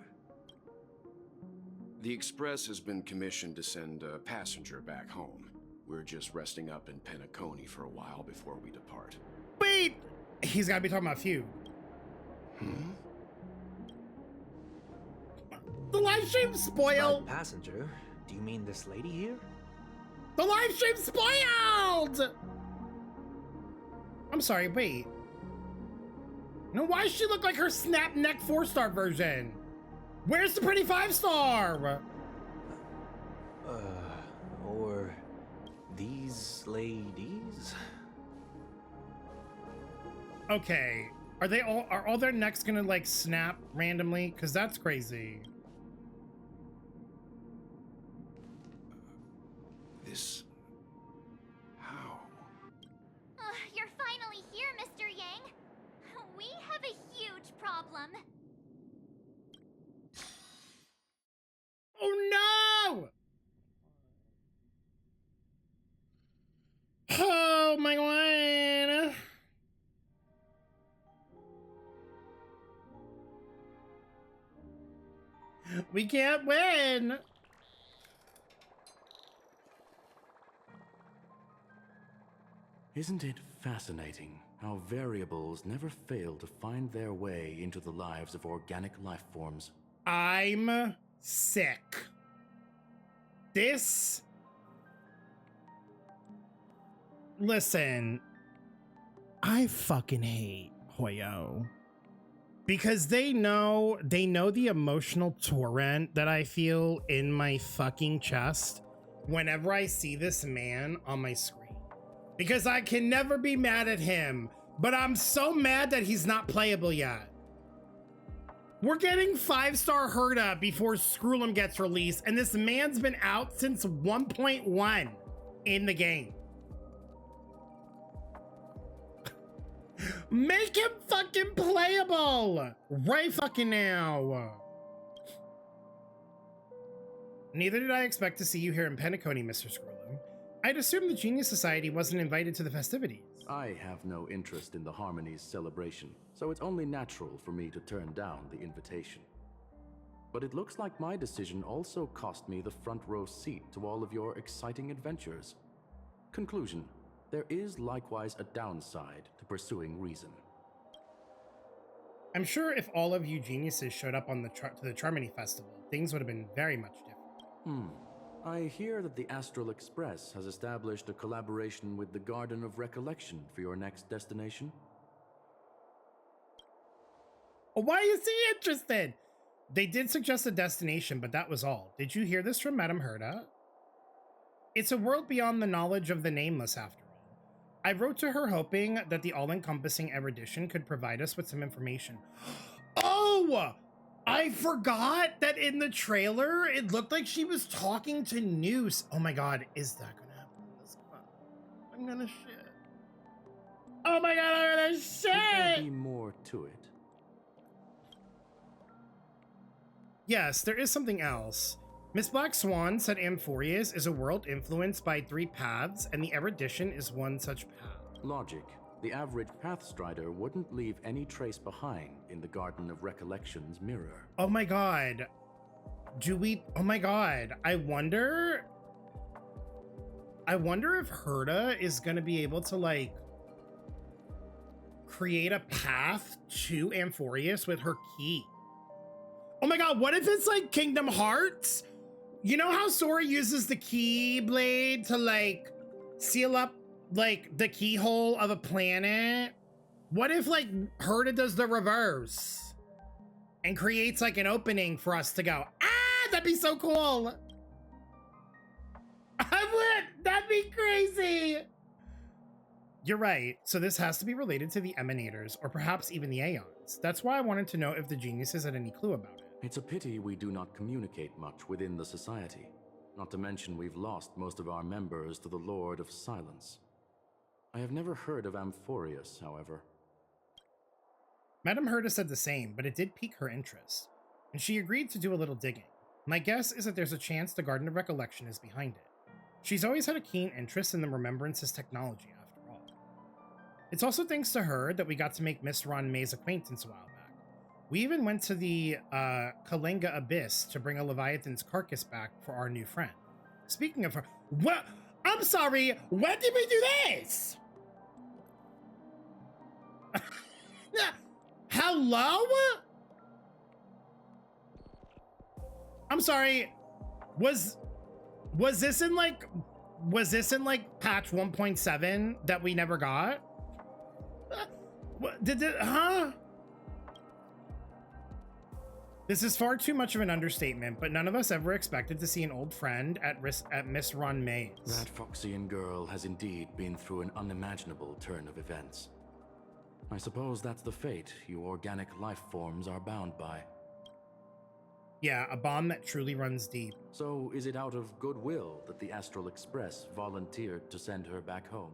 The Express has been commissioned to send a passenger back home. We're just resting up in Penacony for a while before we depart. Wait! He's gotta be talking about Few. The live stream spoiled! By passenger, do you mean this lady here? The live stream spoiled! I'm sorry, wait. No, why does she look like her snap neck 4-star version? Where's the pretty 5-star? Or these ladies? Okay, are all their necks gonna like snap randomly? Cause that's crazy. This... how? You're finally here, Mr. Yang. We have a huge problem. Oh no! Oh my god! We can't win! Isn't it fascinating how variables never fail to find their way into the lives of organic life forms? I'm sick. listen, I fucking hate Hoyo. Because they know the emotional torrent that I feel in my fucking chest whenever I see this man on my screen. Because I can never be mad at him, but I'm so mad that he's not playable yet. We're getting 5-star Herta before Scroolum gets released, and this man's been out since 1.1 in the game. Make him fucking playable right fucking now. Neither did I expect to see you here in Penacony, Mr. Scroolum. I'd assumed the Genius Society wasn't invited to the festivities. I have no interest in the Harmony's celebration, so it's only natural for me to turn down the invitation. But it looks like my decision also cost me the front row seat to all of your exciting adventures. Conclusion: there is likewise a downside to pursuing reason. I'm sure if all of you geniuses showed up on to the Charmony Festival, things would have been very much different. I hear that the Astral Express has established a collaboration with the Garden of Recollection for your next destination. Why is he interested? They did suggest a destination, but that was all. Did you hear this from Madame Herta? It's a world beyond the knowledge of the nameless, after all. I wrote to her hoping that the all-encompassing erudition could provide us with some information. Oh! I forgot that in the trailer, it looked like she was talking to NOUS. Oh my god, is that gonna happen in this one? I'm gonna shit. Oh my god, I'm gonna shit! Could there be more to it? Yes, there is something else. Miss Black Swan said Amphoreus is a world influenced by 3 paths, and the erudition is one such path. Logic. The average Pathstrider wouldn't leave any trace behind in the Garden of Recollection's mirror. Oh my god. Oh my god. I wonder if Herta is gonna be able to, like, create a path to Amphoreus with her key. Oh my god, what if it's like Kingdom Hearts? You know how Sora uses the Keyblade to, like, seal up, like, the keyhole of a planet? What if, like, Herta does the reverse and creates, like, an opening for us to go, ah, that'd be so cool. I would, that'd be crazy. You're right, so this has to be related to the Emanators, or perhaps even the Aeons. That's why I wanted to know if the geniuses had any clue about it. It's a pity we do not communicate much within the society. Not to mention we've lost most of our members to the Lord of Silence. I have never heard of Amphoreus, however. Madame Herta said the same, but it did pique her interest, and she agreed to do a little digging. My guess is that there's a chance the Garden of Recollection is behind it. She's always had a keen interest in the Remembrance's technology, after all. It's also thanks to her that we got to make Miss Ron May's acquaintance a while back. We even went to the Kalenga Abyss to bring a Leviathan's carcass back for our new friend. Speaking of her, what? I'm sorry, when did we do this? Hello? I'm sorry, was this in like patch 1.7 that we never got? Huh? This is far too much of an understatement, but none of us ever expected to see an old friend at Miss Ron May's. That Foxian girl has indeed been through an unimaginable turn of events. I suppose that's the fate you organic life forms are bound by. Yeah, a bond that truly runs deep. So is it out of goodwill that the Astral Express volunteered to send her back home?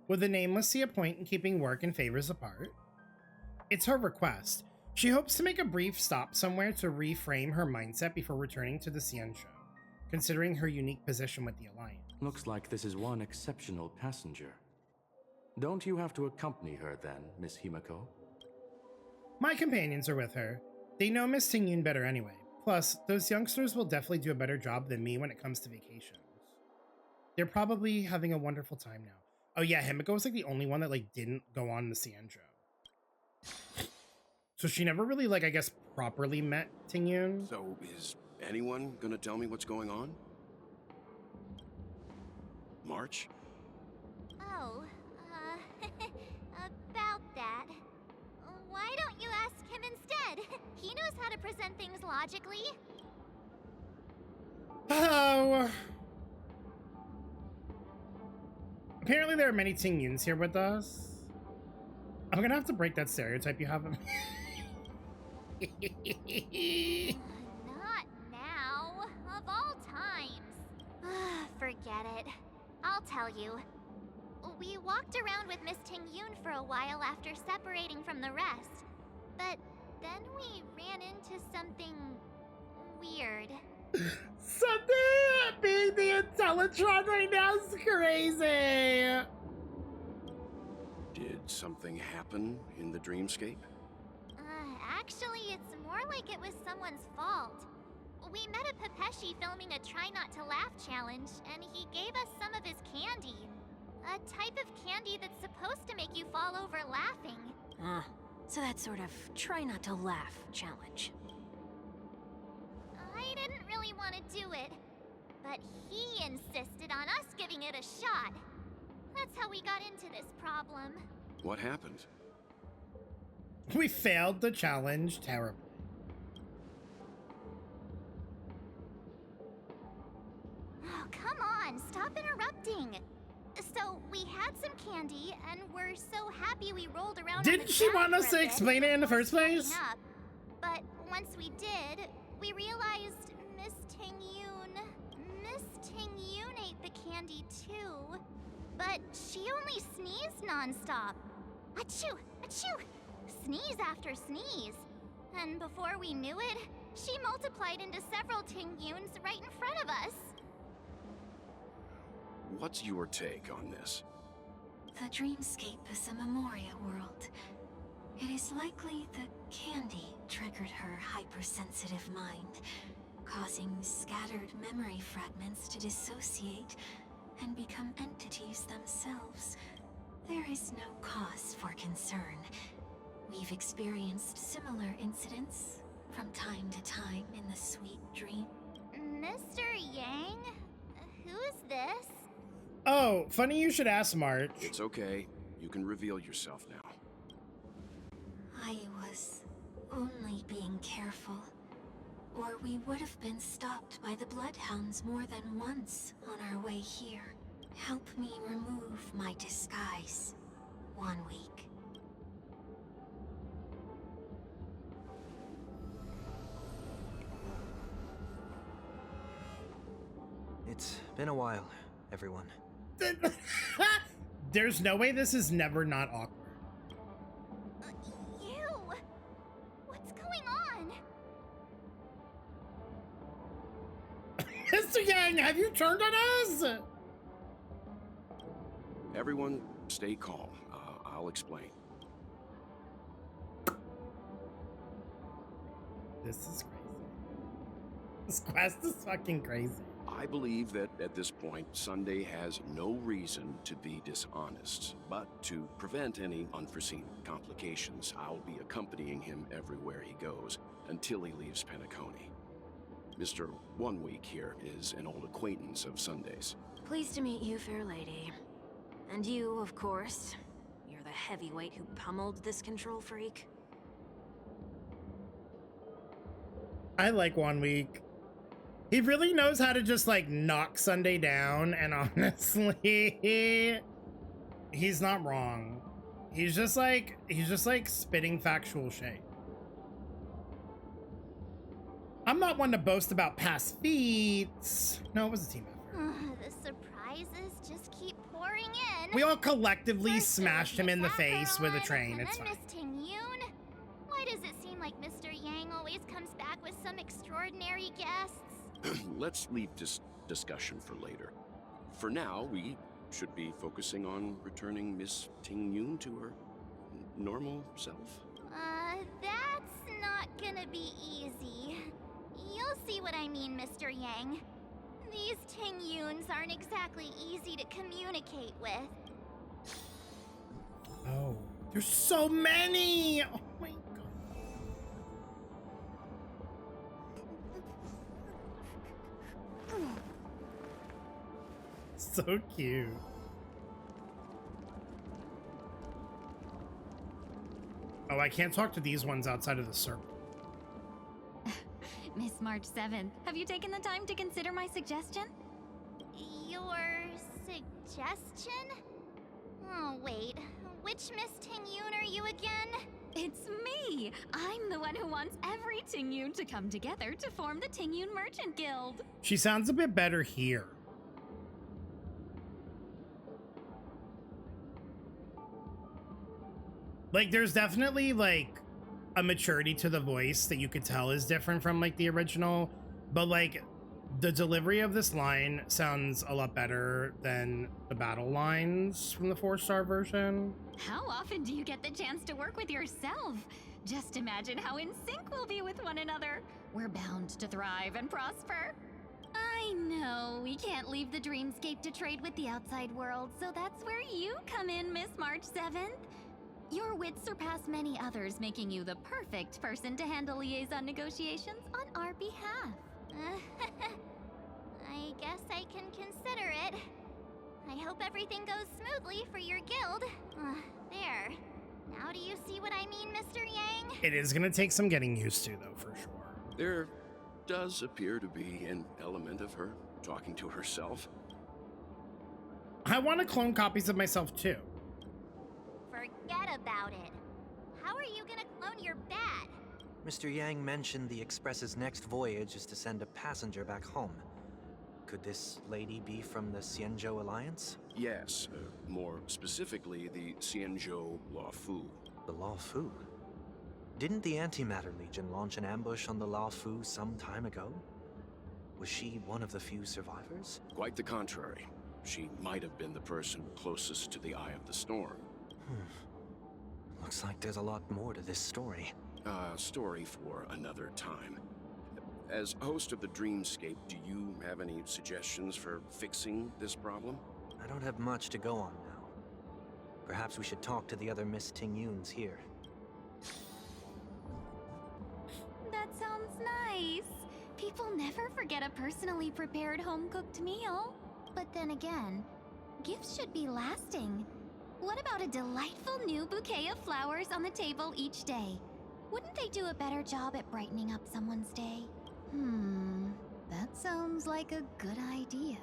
Would the Nameless see a point in keeping work and favors apart? It's her request. She hopes to make a brief stop somewhere to reframe her mindset before returning to the Xian show, considering her unique position with the Alliance. Looks like this is one exceptional passenger. Don't you have to accompany her then, Miss Himiko? My companions are with her. They know Miss Tingyun better anyway. Plus, those youngsters will definitely do a better job than me when it comes to vacations. They're probably having a wonderful time now. Oh yeah, Himiko was like the only one that like didn't go on the Xian show. So she never really, like, I guess, properly met Tingyun. So is anyone gonna tell me what's going on? March? Oh, about that. Why don't you ask him instead? He knows how to present things logically. Oh. Apparently there are many Tingyuns here with us. I'm gonna have to break that stereotype you have of me. Not now. Of all times. Forget it. I'll tell you. We walked around with Miss Tingyun for a while after separating from the rest. But then we ran into something weird. Something being the Intellatron right now is crazy. Did something happen in the dreamscape? Actually, it's more like it was someone's fault. We met a Pepeshi filming a Try Not to Laugh challenge, and he gave us some of his candy. A type of candy that's supposed to make you fall over laughing. So that sort of try not to laugh challenge. I didn't really want to do it, but he insisted on us giving it a shot. That's how we got into this problem. What happened? We failed the challenge terribly. Oh, come on, stop interrupting. So, we had some candy, and we're so happy we rolled around. Didn't she want us to explain it in the first place? But once we did, we realized Miss Tingyun ate the candy too. But she only sneezed nonstop. Achoo! Achoo! Sneeze after sneeze. And before we knew it, she multiplied into several Tingyuns right in front of us. What's your take on this? The dreamscape is a Memoria world. It is likely the candy triggered her hypersensitive mind, causing scattered memory fragments to dissociate and become entities themselves. There is no cause for concern. We've experienced similar incidents from time to time in the sweet dream. Mr. Yang? Who's this? Oh, funny you should ask, March. It's okay. You can reveal yourself now. I was only being careful, or we would have been stopped by the Bloodhounds more than once on our way here. Help me remove my disguise. 1 week. It's been a while, everyone. There's no way this is never not awkward. You! What's going on? Mr. Yang, have you turned on us? Everyone, stay calm. I'll explain. This is crazy. This quest is fucking crazy. I believe that at this point, Sunday has no reason to be dishonest, but to prevent any unforeseen complications, I'll be accompanying him everywhere he goes until he leaves Penacony. Mr. 1 Week here is an old acquaintance of Sunday's. Pleased to meet you, fair lady. And you, of course. You're the heavyweight who pummeled this control freak. I like 1 Week. He really knows how to just like knock Sunday down, and honestly, he's not wrong. He's just like spitting factual shade. I'm not one to boast about past feats. No, it was a team effort. The surprises just keep pouring in. We all collectively First smashed him in the face with a train. And It's then fine. Miss Tingyun. Why does it seem like Mr. Yang always comes back with some extraordinary guests? Let's leave this discussion for later. For now, we should be focusing on returning Miss Tingyun to her normal self. That's not gonna be easy. You'll see what I mean, Mr. Yang. These Tingyuns aren't exactly easy to communicate with. Oh, there's so many. Oh my god. So cute. Oh, I can't talk to these ones outside of the circle. Miss March 7th, have you taken the time to consider my suggestion? Your suggestion? Oh, wait. Which Miss Tingyun are you again? It's me! I'm the one who wants every Tingyun to come together to form the Tingyun Merchant Guild. She sounds a bit better here. Like, there's definitely, like, a maturity to the voice that you could tell is different from, like, the original. But, like, the delivery of this line sounds a lot better than the battle lines from the 4-star version. How often do you get the chance to work with yourself? Just imagine how in sync we'll be with one another. We're bound to thrive and prosper. I know, we can't leave the dreamscape to trade with the outside world, so that's where you come in, Miss March 7th. Your wits surpass many others, making you the perfect person to handle liaison negotiations on our behalf. I guess I can consider it. I hope everything goes smoothly for your guild. There. Now do you see what I mean, Mr. Yang? It is going to take some getting used to, though, for sure. There does appear to be an element of her talking to herself. I want to clone copies of myself, too. Forget about it. How are you gonna clone your bat? Mr. Yang mentioned the Express's next voyage is to send a passenger back home. Could this lady be from the Xianzhou Alliance? Yes, more specifically, the Xianzhou Luofu. The Luofu? Didn't the Antimatter Legion launch an ambush on the Luofu some time ago? Was she one of the few survivors? Quite the contrary. She might have been the person closest to the eye of the storm. Looks like there's a lot more to this story. Story for another time. As host of the Dreamscape, do you have any suggestions for fixing this problem? I don't have much to go on now. Perhaps we should talk to the other Miss Tingyuns here. That sounds nice. People never forget a personally prepared home-cooked meal. But then again, gifts should be lasting. What about a delightful new bouquet of flowers on the table each day? Wouldn't they do a better job at brightening up someone's day? That sounds like a good idea.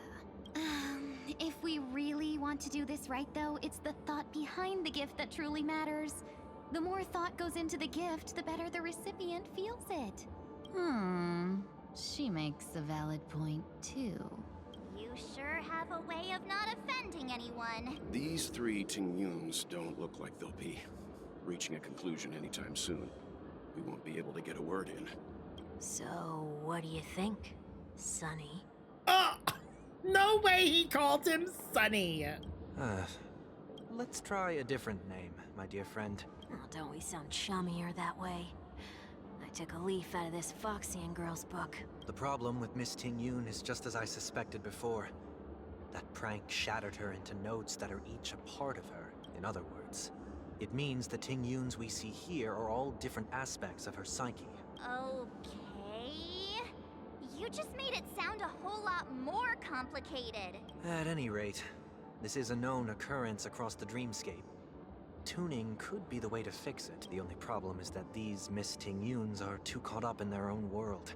If we really want to do this right, though, it's the thought behind the gift that truly matters. The more thought goes into the gift, the better the recipient feels it. She makes a valid point, too. You sure have a way of not offending anyone. These 3 Tingyuns don't look like they'll be reaching a conclusion anytime soon. We won't be able to get a word in. So, what do you think, Sonny? No way he called him Sonny! Let's try a different name, my dear friend. Oh, don't we sound chummier that way? I took a leaf out of this Foxian girl's book. The problem with Miss Tingyun is just as I suspected before. That prank shattered her into notes that are each a part of her. In other words, it means the Tingyuns we see here are all different aspects of her psyche. Okay. You just made it sound a whole lot more complicated. At any rate, this is a known occurrence across the dreamscape. Tuning could be the way to fix it. The only problem is that these Miss Tingyuns are too caught up in their own world.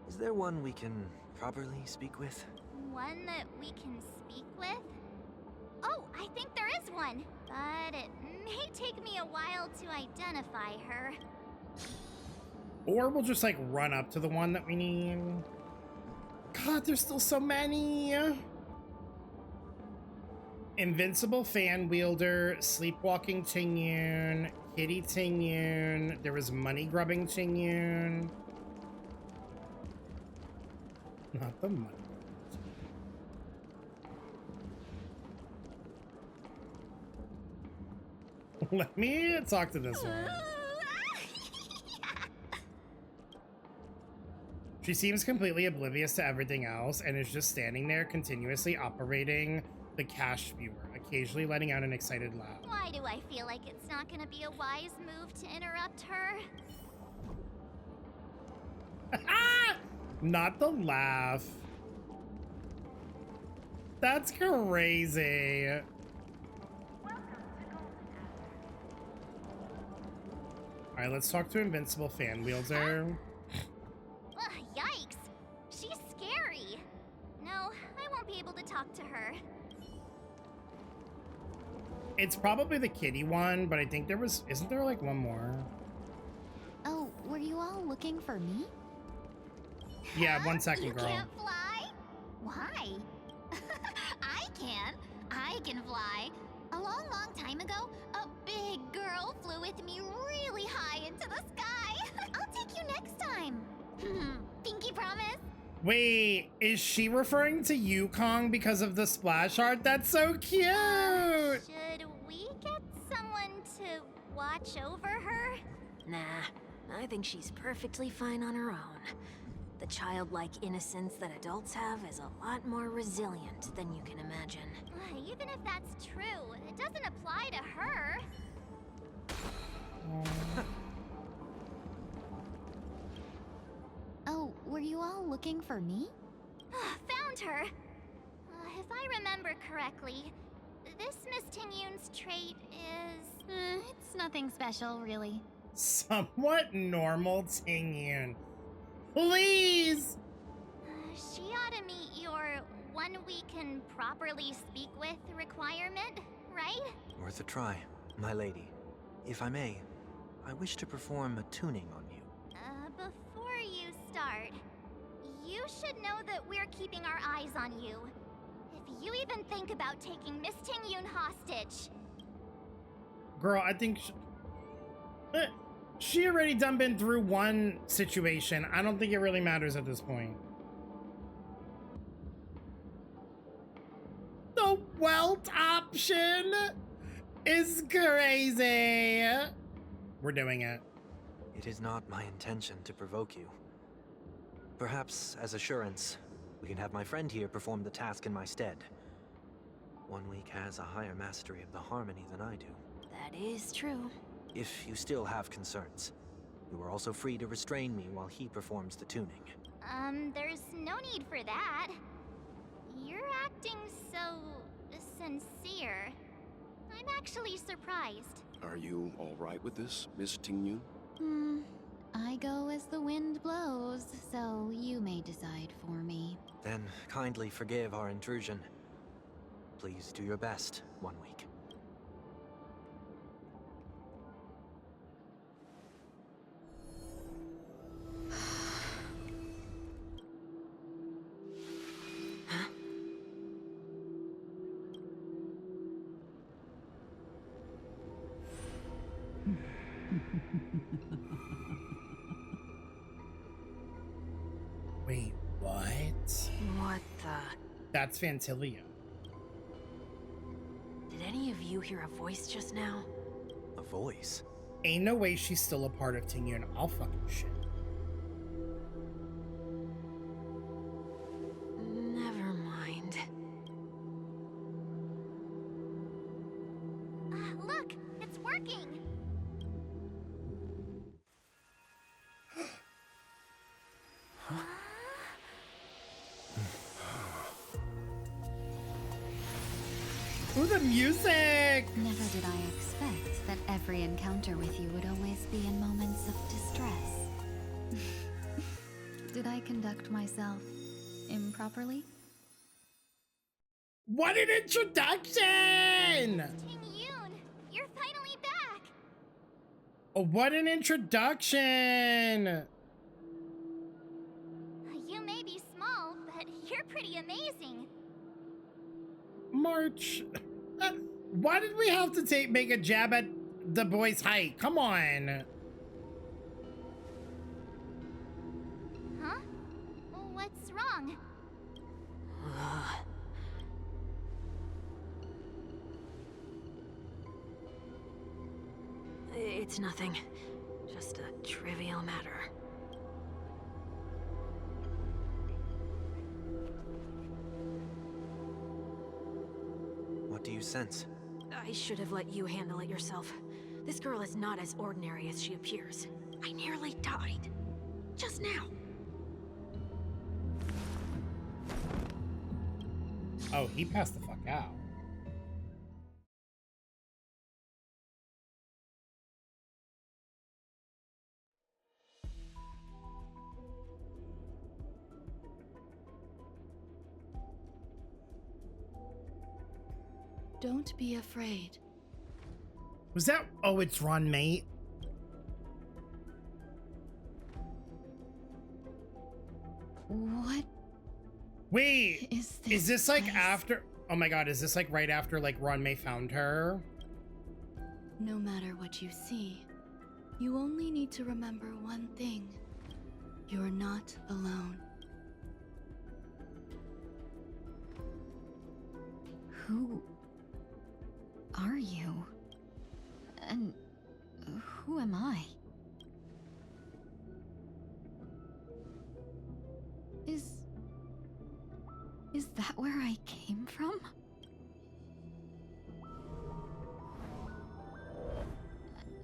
Is there one we can properly speak with? One that we can speak with? Oh, I think there is one. But it may take me a while to identify her. Or we'll just, like, run up to the one that we need. God, there's still so many! Invincible Fan Wielder, Sleepwalking Tingyun, Kitty Tingyun, there was Money Grubbing Tingyun. Not the money. Let me talk to this one. She seems completely oblivious to everything else and is just standing there continuously operating the cash viewer, occasionally letting out an excited laugh. Why do I feel like it's not gonna be a wise move to interrupt her? Not the laugh. That's crazy. Alright, let's talk to Invincible Fan Wielder. Ugh, yikes! She's scary. No, I won't be able to talk to her. It's probably the kitty one, but I think there was... Isn't there like one more? Oh, were you all looking for me? Yeah, 1 second, You girl. can't fly? Why? I can. I can fly. A long, long time ago, a big girl flew with me really high into the sky. I'll take you next time. Pinky promise? Wait, is she referring to Yukong because of the splash art? That's so cute! Should we get someone to watch over her? Nah, I think she's perfectly fine on her own. The childlike innocence that adults have is a lot more resilient than you can imagine. Even if that's true, it doesn't apply to her. Oh, were you all looking for me? Found her! If I remember correctly, this Miss Tingyun's trait is... It's nothing special, really. Somewhat normal Tingyun. Please! She ought to meet your one we can properly speak with requirement, right? Worth a try, my lady. If I may, I wish to perform a tuning on you. Before you start, you should know that we're keeping our eyes on you. If you even think about taking Miss Tingyun hostage... Girl, I think... She already done been through one situation. I don't think it really matters at this point. The welt option is crazy. We're doing it. It is not my intention to provoke you. Perhaps, as assurance, we can have my friend here perform the task in my stead. 1 week has a higher mastery of the harmony than I do. That is true. If you still have concerns, you are also free to restrain me while he performs the tuning. There's no need for that. You're acting so... sincere. I'm actually surprised. Are you all right with this, Miss Tingyun? I go as the wind blows, so you may decide for me. Then kindly forgive our intrusion. Please do your best, 1 week. Wait, what? What the... That's Fantilia. Did any of you hear a voice just now? A voice? Ain't no way she's still a part of Tingyun. I'll fucking shit. Never mind. Look! It's working! Ooh, the music! Never did I expect that every encounter with you would always be in moments of distress. Did I conduct myself improperly? What an introduction! Tingyun, you're finally back! Oh, what an introduction! You may be small, but you're pretty amazing. March. Why did we have to make a jab at the boy's height? Come on. Huh? What's wrong? It's nothing. Just a trivial matter. What do you sense? I should have let you handle it yourself. This girl is not as ordinary as she appears. I nearly died. Just now. Oh, he passed the fuck out. Don't be afraid. Was that? Oh, it's Ron, mate. What? Wait, is this like place? after? Oh my god, is this like right after like Ron May found her? No matter what you see, you only need to remember one thing. You're not alone. Who are you? And who am I? Is that where I came from?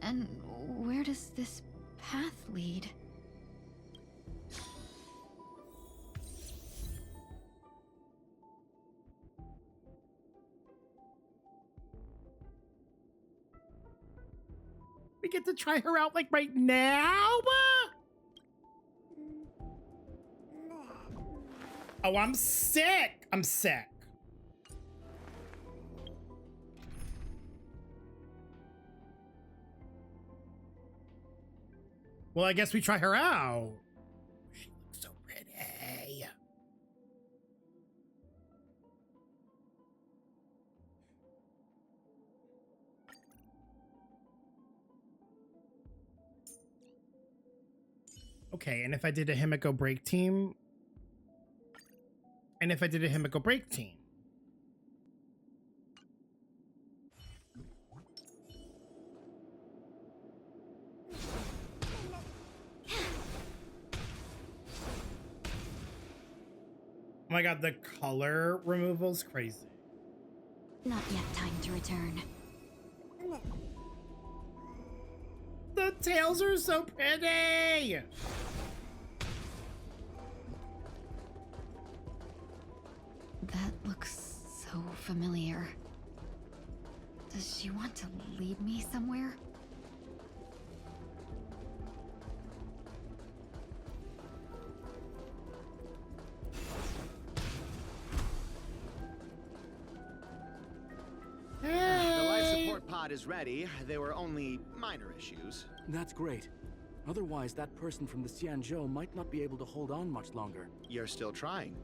And where does this path lead? We get to try her out like right now? Oh, I'm sick. I'm sick. Well, I guess we try her out. She looks so pretty. Okay, and if I did a Himiko break team? And if I did a Himiko break team? Oh my god, the color removal's crazy. Not yet time to return. The tails are so pretty! That looks so familiar. Does she want to lead me somewhere? The life support pod is ready. There were only minor issues. That's great. Otherwise, that person from the Xianzhou might not be able to hold on much longer. You're still trying.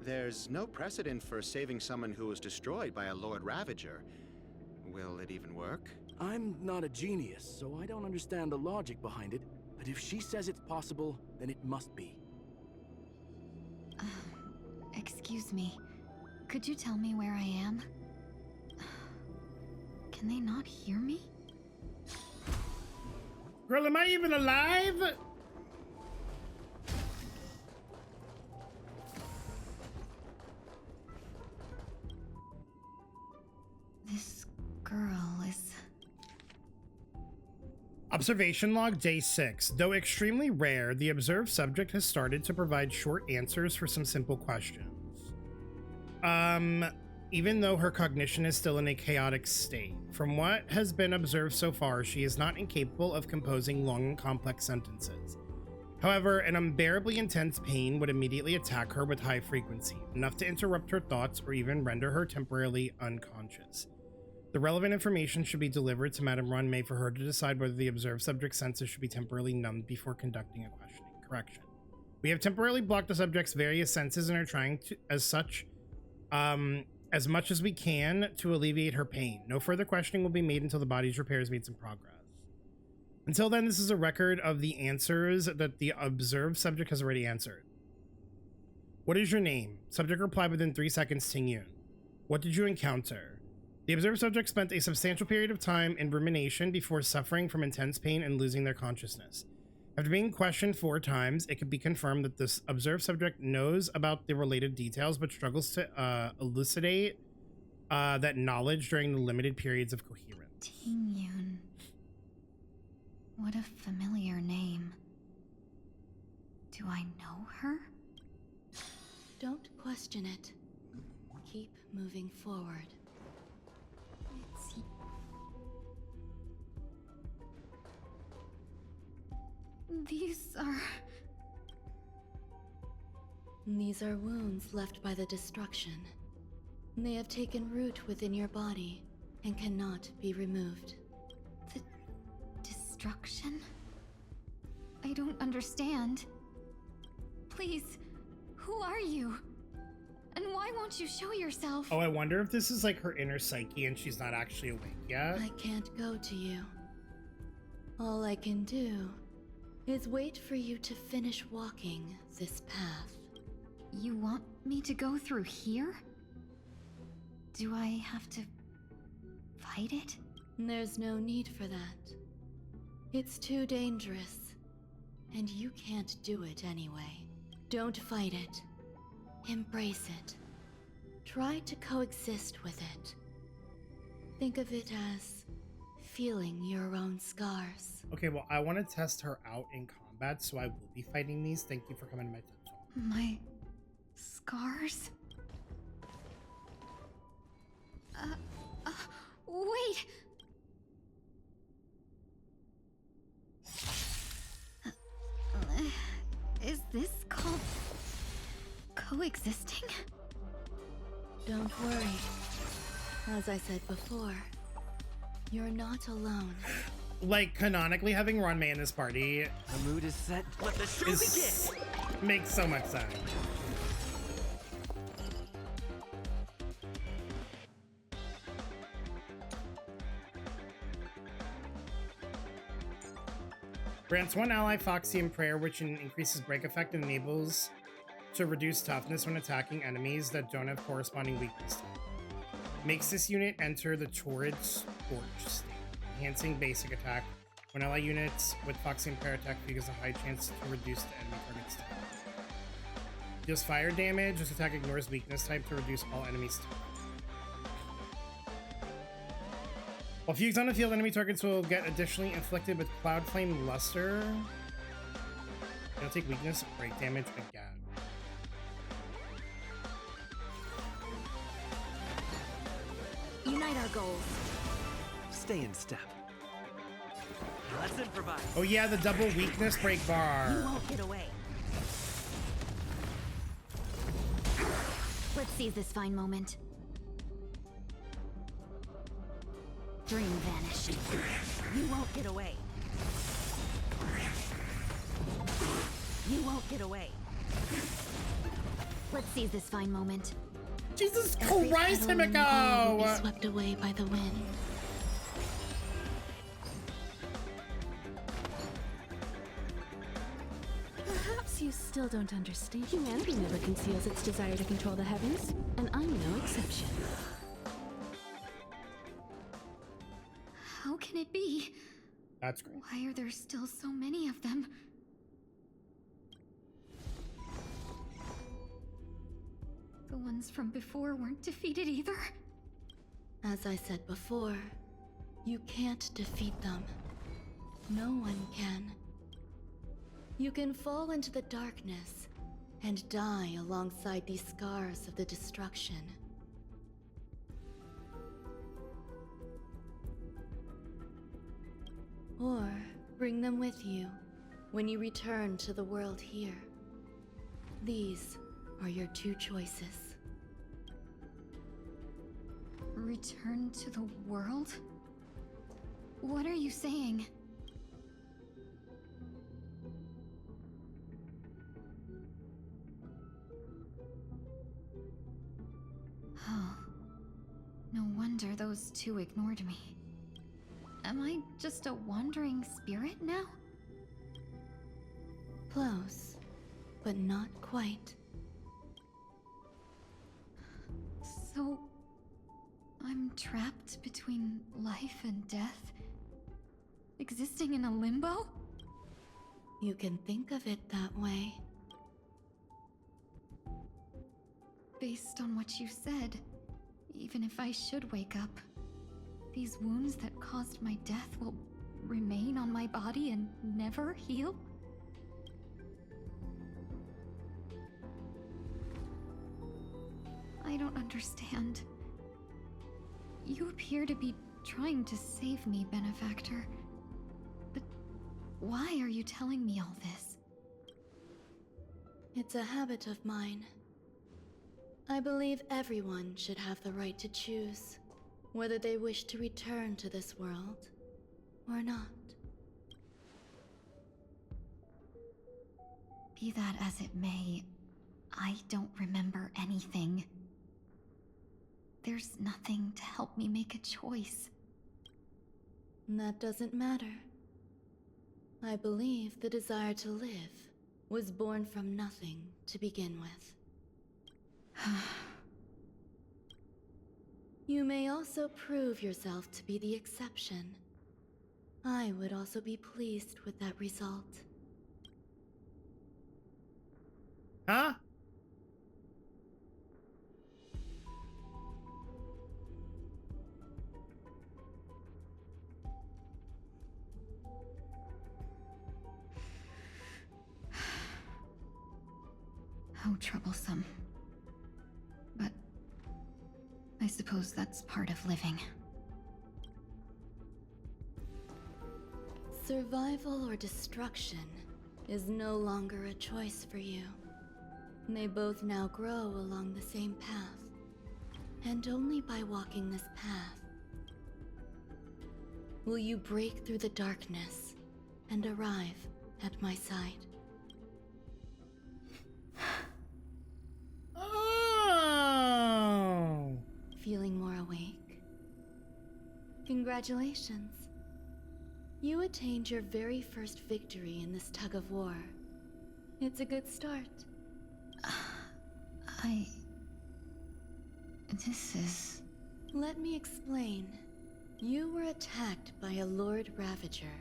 There's no precedent for saving someone who was destroyed by a Lord Ravager. Will it even work? I'm not a genius, so I don't understand the logic behind it. But if she says it's possible, then it must be. Excuse me. Could you tell me where I am? Can they not hear me? Girl, am I even alive? This girl is... Observation log day 6. Though extremely rare, the observed subject has started to provide short answers for some simple questions. Even though her cognition is still in a chaotic state. From what has been observed so far, she is not incapable of composing long and complex sentences. However, an unbearably intense pain would immediately attack her with high frequency, enough to interrupt her thoughts or even render her temporarily unconscious. The relevant information should be delivered to Madame Ron May for her to decide whether the observed subject's senses should be temporarily numbed before conducting a questioning. Correction. We have temporarily blocked the subject's various senses and are trying to, as much as we can to alleviate her pain. No further questioning will be made until the body's repair has made some progress. Until then, this is a record of the answers that the observed subject has already answered. What is your name? Subject replied within 3 seconds, Tingyun. What did you encounter? The observed subject spent a substantial period of time in rumination before suffering from intense pain and losing their consciousness. After being questioned 4 times, it could be confirmed that this observed subject knows about the related details but struggles to elucidate that knowledge during the limited periods of coherence. Tingyun. What a familiar name. Do I know her? Don't question it. Keep moving forward. These are wounds left by the destruction. They have taken root within your body and cannot be removed. The destruction? I don't understand. Please, who are you? And why won't you show yourself? Oh, I wonder if this is like her inner psyche and she's not actually awake yet. I can't go to you. All I can do is wait for you to finish walking this path. You want me to go through here? Do I have to fight it? There's no need for that. It's too dangerous, and you can't do it anyway. Don't fight it. Embrace it. Try to coexist with it. Think of it as feeling your own scars. Okay, well, I want to test her out in combat, so I will be fighting these. Thank you for coming to my temple. My scars? Wait! Is this called coexisting? Don't worry. As I said before, you're not alone. Like, canonically having Ranmei in this party The mood is set. Let the show begin! Makes so much sense. Grants one ally Foxy in prayer, which increases break effect and enables to reduce toughness when attacking enemies that don't have corresponding weakness. Makes this unit enter the torrid scorch state, enhancing basic attack. When ally units with Foxy in prayer attack figures a high chance to reduce the enemy target's type. Deals fire damage. This attack ignores weakness type to reduce all enemies' type. While fused on the field, enemy targets will get additionally inflicted with Cloud Flame Luster. They'll take weakness, break damage again. Unite our goals. Stay in step. Let's improvise. Oh yeah, the double weakness break bar. You won't get away. Let's seize this fine moment. Dream vanished. You won't get away. You won't get away. Let's seize this fine moment. Jesus Every Christ, petal in the ball will be Himiko! swept away by the wind. Perhaps you still don't understand. Humanity never conceals its desire to control the heavens, and I'm no exception. How can it be? That's great. Why are there still so many of them? The ones from before weren't defeated either? As I said before, you can't defeat them. No one can. You can fall into the darkness and die alongside these scars of the destruction. Or bring them with you when you return to the world here. These are your two choices. Return to the world? What are you saying? Oh, no wonder those two ignored me. Am I just a wandering spirit now? Close, but not quite. So, I'm trapped between life and death? Existing in a limbo? You can think of it that way. Based on what you said, even if I should wake up, these wounds that caused my death will remain on my body and never heal? I don't understand. You appear to be trying to save me, Benefactor. But why are you telling me all this? It's a habit of mine. I believe everyone should have the right to choose whether they wish to return to this world or not. Be that as it may, I don't remember anything. There's nothing to help me make a choice. That doesn't matter. I believe the desire to live was born from nothing to begin with. You may also prove yourself to be the exception. I would also be pleased with that result. Huh? How troublesome. But I suppose that's part of living. Survival or destruction is no longer a choice for you. They both now grow along the same path, and only by walking this path will you break through the darkness and arrive at my side. Oh! Feeling more awake? Congratulations. You attained your very first victory in this tug of war. It's a good start. This is... Let me explain. You were attacked by a Lord Ravager.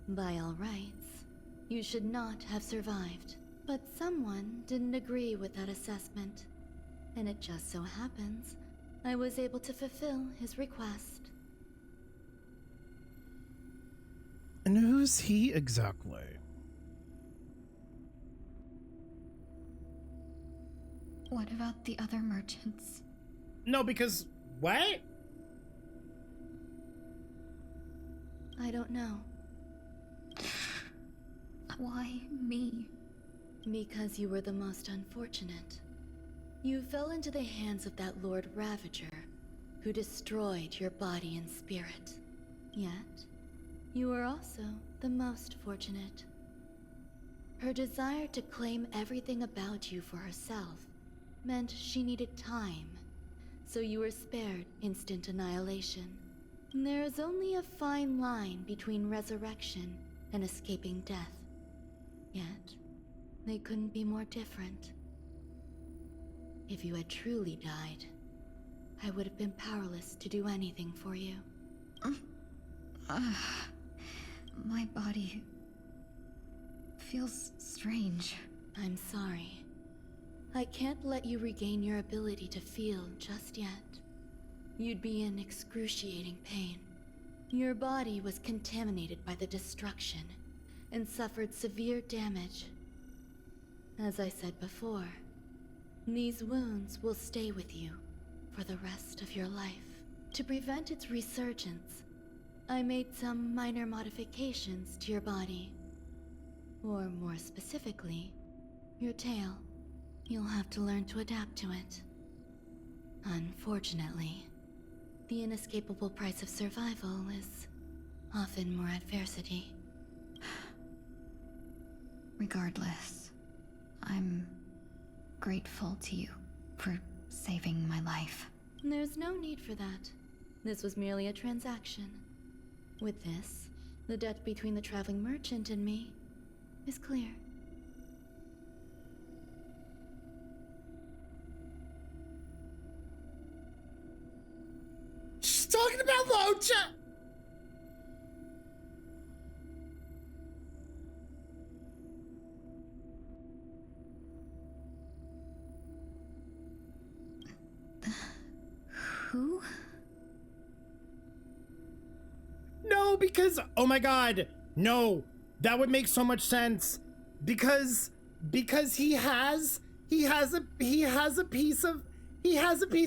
By all rights, you should not have survived. But someone didn't agree with that assessment. And it just so happens, I was able to fulfill his request. And who's he exactly? What about the other merchants? No, because... what? I don't know. Why me? Because you were the most unfortunate. You fell into the hands of that Lord Ravager, who destroyed your body and spirit. Yet, you were also the most fortunate. Her desire to claim everything about you for herself meant she needed time, so you were spared instant annihilation. There is only a fine line between resurrection and escaping death. Yet, they couldn't be more different. If you had truly died, I would have been powerless to do anything for you. My body feels strange. I'm sorry. I can't let you regain your ability to feel just yet. You'd be in excruciating pain. Your body was contaminated by the destruction and suffered severe damage. As I said before, these wounds will stay with you for the rest of your life. To prevent its resurgence, I made some minor modifications to your body. Or more specifically, your tail. You'll have to learn to adapt to it. Unfortunately, the inescapable price of survival is often more adversity. Regardless, I'm grateful to you for saving my life. There's no need for that. This was merely a transaction. With this, the debt between the traveling merchant and me is clear. She's talking about Locha! Who? No, because... oh my god. No. That would make so much sense. Because he has a piece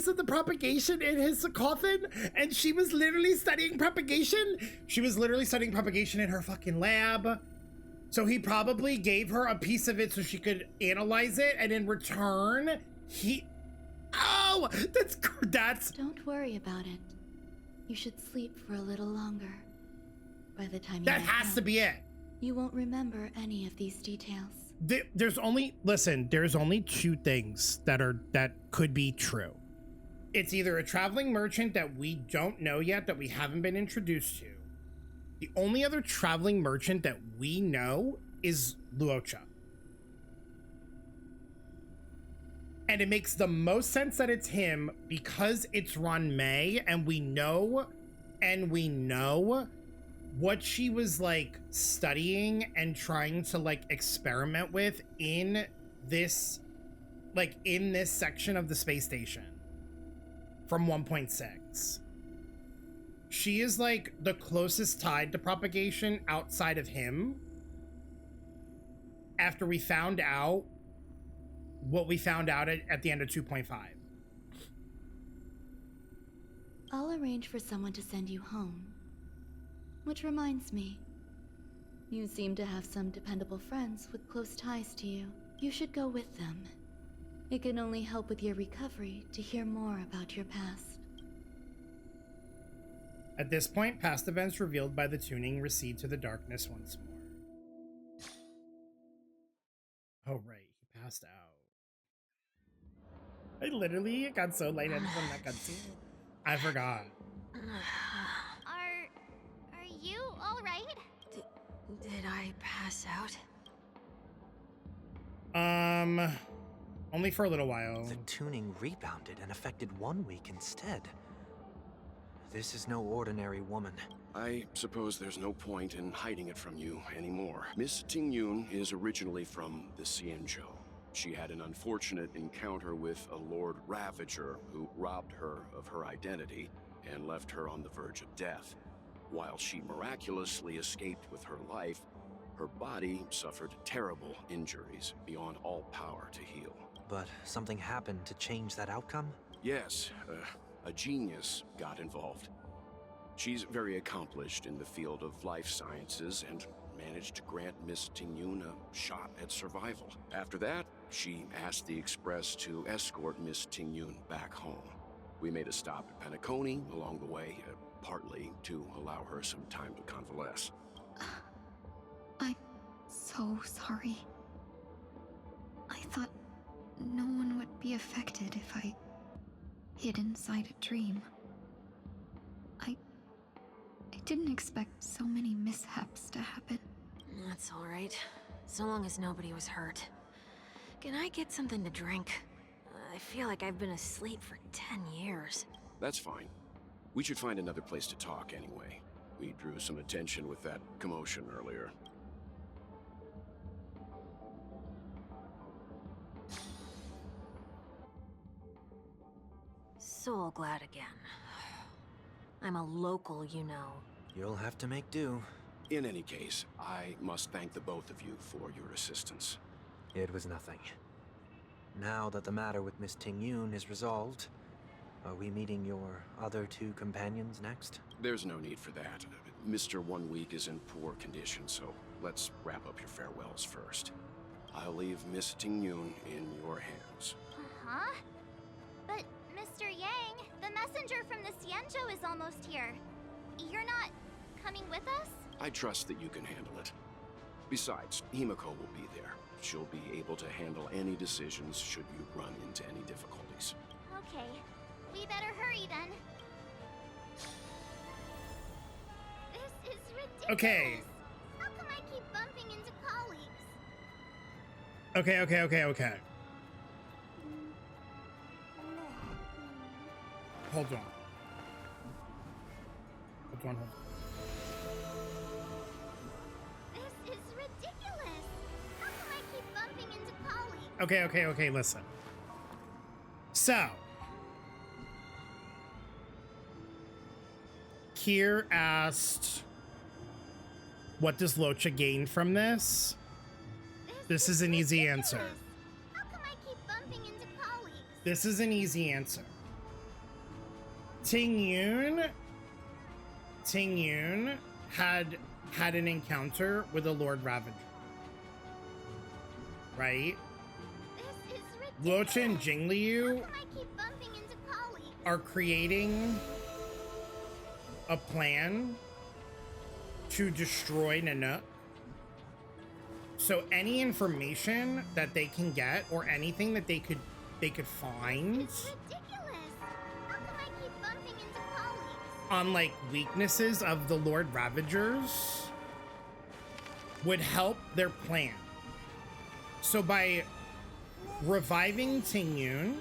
of the propagation in his sarcophagus, and she was literally studying propagation. She was literally studying propagation in her fucking lab. So he probably gave her a piece of it so she could analyze it, and in return, no! That's... Don't worry about it. You should sleep for a little longer. By the time That has to be it. You won't remember any of these details. There's only 2 things that could be true. It's either a traveling merchant that we don't know yet, that we haven't been introduced to. The only other traveling merchant that we know is Luocha. And it makes the most sense that it's him because it's Ron May, and we know what she was like studying and trying to like experiment with in this section of the space station from 1.6. She is like the closest tied to propagation outside of him after we found out what we found out at the end of 2.5. I'll arrange for someone to send you home. Which reminds me, you seem to have some dependable friends with close ties to you. You should go with them. It can only help with your recovery to hear more about your past. At this point, past events revealed by the tuning recede to the darkness once more. Oh right, he passed out. I literally got so lightheaded from that cutscene. I forgot. Are you all right? Did I pass out? Only for a little while. The tuning rebounded and affected 1 week instead. This is no ordinary woman. I suppose there's no point in hiding it from you anymore. Miss Tingyun is originally from the Xianzhou. She had an unfortunate encounter with a Lord Ravager who robbed her of her identity and left her on the verge of death. While she miraculously escaped with her life, her body suffered terrible injuries beyond all power to heal. But something happened to change that outcome? Yes, a genius got involved. She's very accomplished in the field of life sciences and managed to grant Miss Tingyun a shot at survival. After that, she asked the Express to escort Miss Tingyun back home. We made a stop at Penacony along the way, partly to allow her some time to convalesce. I'm so sorry. I thought no one would be affected if I hid inside a dream. I didn't expect so many mishaps to happen. That's all right. So long as nobody was hurt. Can I get something to drink? I feel like I've been asleep for 10 years. That's fine. We should find another place to talk anyway. We drew some attention with that commotion earlier. Soul glad again. I'm a local, you know. You'll have to make do. In any case, I must thank the both of you for your assistance. It was nothing. Now that the matter with Miss Tingyun is resolved, are we meeting your other 2 companions next? There's no need for that. Mr. 1 Week is in poor condition, so let's wrap up your farewells first. I'll leave Miss Tingyun in your hands. Uh-huh. But, Mr. Yang, the messenger from the Xianzhou is almost here. You're not coming with us? I trust that you can handle it. Besides, Himiko will be there. She'll be able to handle any decisions should you run into any difficulties. Okay. We better hurry then. This is ridiculous. Okay. How come I keep bumping into colleagues? Okay. Hold on. This is ridiculous. How come I keep bumping into colleagues? Okay, listen. So, Kier asked, what does Luocha gain from this? This is an easy answer. How come I keep bumping into colleagues? This is an easy answer. Tingyun had an encounter with a Lord Ravager. Right? This is ridiculous. Luocha and Jingliu How come I keep bumping into colleagues? are creating a plan to destroy Nanook. So any information that they can get or anything that they could find It's ridiculous. How come I keep bumping into colleagues? on like weaknesses of the Lord Ravagers would help their plan. So by reviving Tingyun,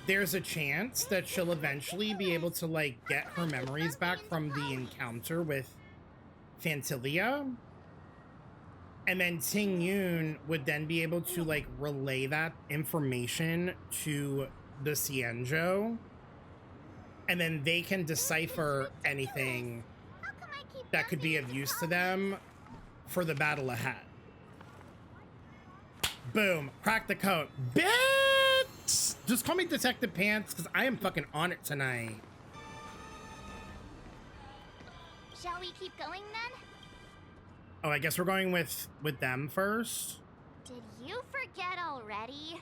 there's a chance that she'll eventually be able to like get her memories back from the encounter with Phantilia. And then Tingyun would then be able to like relay that information to the Xianzhou. And then they can decipher anything that could be of use to them for the battle ahead. Boom. Crack the code. Bitch! Just call me Detective Pants because I am fucking on it tonight. Shall we keep going then? Oh, I guess we're going with them first. Did you forget already?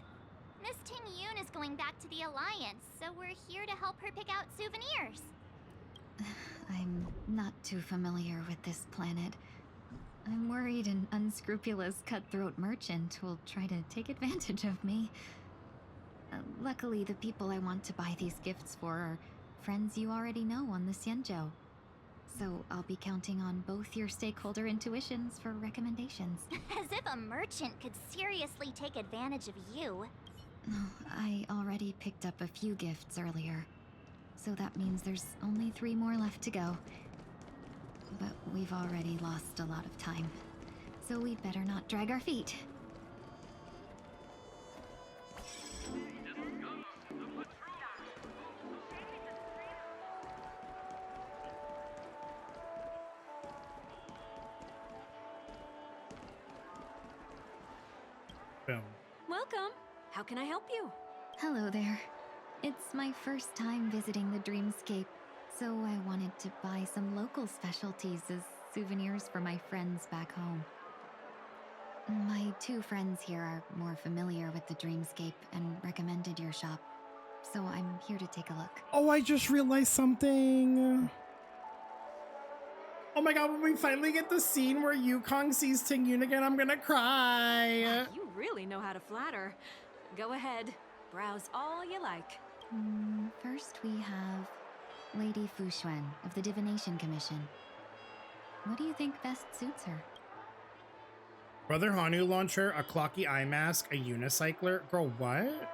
Miss Tingyun is going back to the Alliance, so we're here to help her pick out souvenirs. I'm not too familiar with this planet. I'm worried an unscrupulous cutthroat merchant will try to take advantage of me. Luckily, the people I want to buy these gifts for are friends you already know on the Xianzhou. So I'll be counting on both your stakeholder intuitions for recommendations. As if a merchant could seriously take advantage of you. I already picked up a few gifts earlier, so that means there's only 3 more left to go. But we've already lost a lot of time, so we'd better not drag our feet. Boom. Welcome. How can I help you? Hello there. It's my first time visiting the Dreamscape, so I wanted to buy some local specialties as souvenirs for my friends back home. My 2 friends here are more familiar with the Dreamscape and recommended your shop, so I'm here to take a look. Oh, I just realized something. Oh my god, when we finally get the scene where Yukong sees Tingyun again, I'm gonna cry. You really know how to flatter. Go ahead. Browse all you like. First we have Lady Fuxuan of the Divination Commission. What do you think best suits her? Brother Hanu launcher, a clocky eye mask, a unicycler. Girl, what?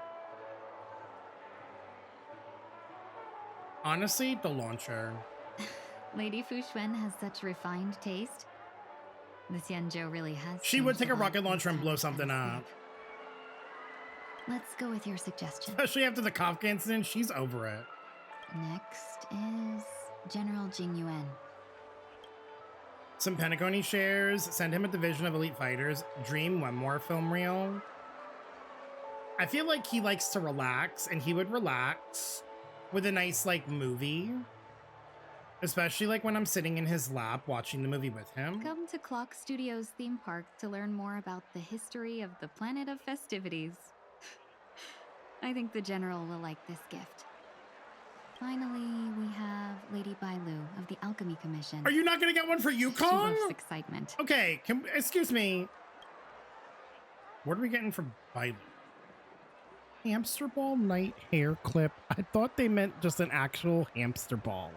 Honestly, the launcher. Lady Fuxuan has such refined taste. The Xianzhou really has. She would changed take a lot rocket launcher and since blow I something fell up. asleep. Let's go with your suggestion. Especially after the Kafka incident, she's over it. Next is General Jingyuan. Some Penacony shares, send him a division of elite fighters, dream one more film reel. I feel like he likes to relax, and he would relax with a nice, like, movie. Especially, like, when I'm sitting in his lap watching the movie with him. Come to Clock Studios theme park to learn more about the history of the planet of festivities. I think the General will like this gift. Finally, we have Lady Bailu of the Alchemy Commission. Are you not gonna get one for She Yukong? loves excitement. Okay, excuse me. What are we getting for Bailu? Hamster ball night hair clip. I thought they meant just an actual hamster ball.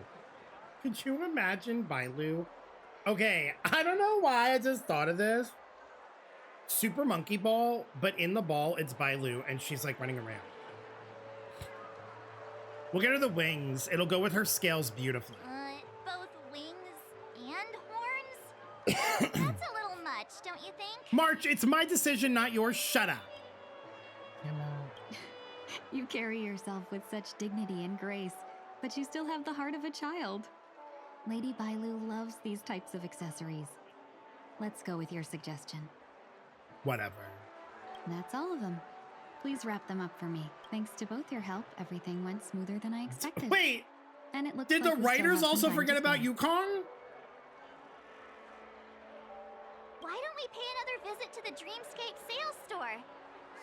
Could you imagine Bailu? Okay, I don't know why I just thought of this. Super monkey ball, but in the ball it's Bailu and she's like running around. We'll get her the wings. It'll go with her scales beautifully. Both wings and horns? That's a little much, don't you think? March, it's my decision, not yours. Shut up. You carry yourself with such dignity and grace, but you still have the heart of a child. Lady Bailu loves these types of accessories. Let's go with your suggestion. Whatever. That's all of them. Please wrap them up for me. Thanks to both your help, everything went smoother than I expected. Wait! And it looks Did like the we still writers have some also time forget to about spare. Yukong? Why don't we pay another visit to the Dreamscape sales store?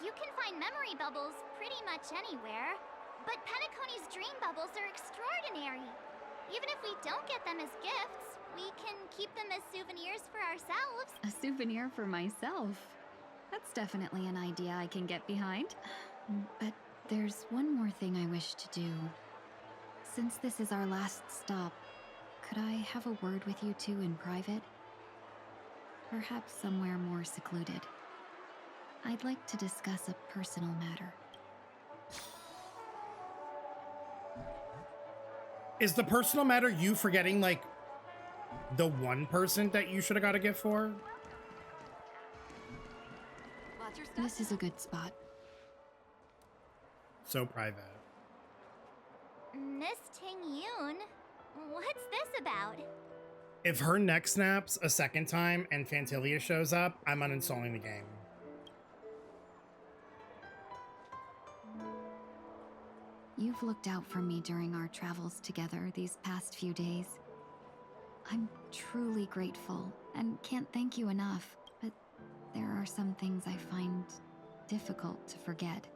You can find memory bubbles pretty much anywhere, but Penacony's dream bubbles are extraordinary. Even if we don't get them as gifts, we can keep them as souvenirs for ourselves. A souvenir for myself. That's definitely an idea I can get behind. But there's one more thing I wish to do. Since this is our last stop, could I have a word with you two in private? Perhaps somewhere more secluded. I'd like to discuss a personal matter. Is the personal matter you forgetting, like, the one person that you should have got a gift for? This is a good spot. So private. Miss Tingyun, what's this about? If her neck snaps a second time and Phantilia shows up, I'm uninstalling the game. You've looked out for me during our travels together these past few days. I'm truly grateful and can't thank you enough, but there are some things I find difficult to forget.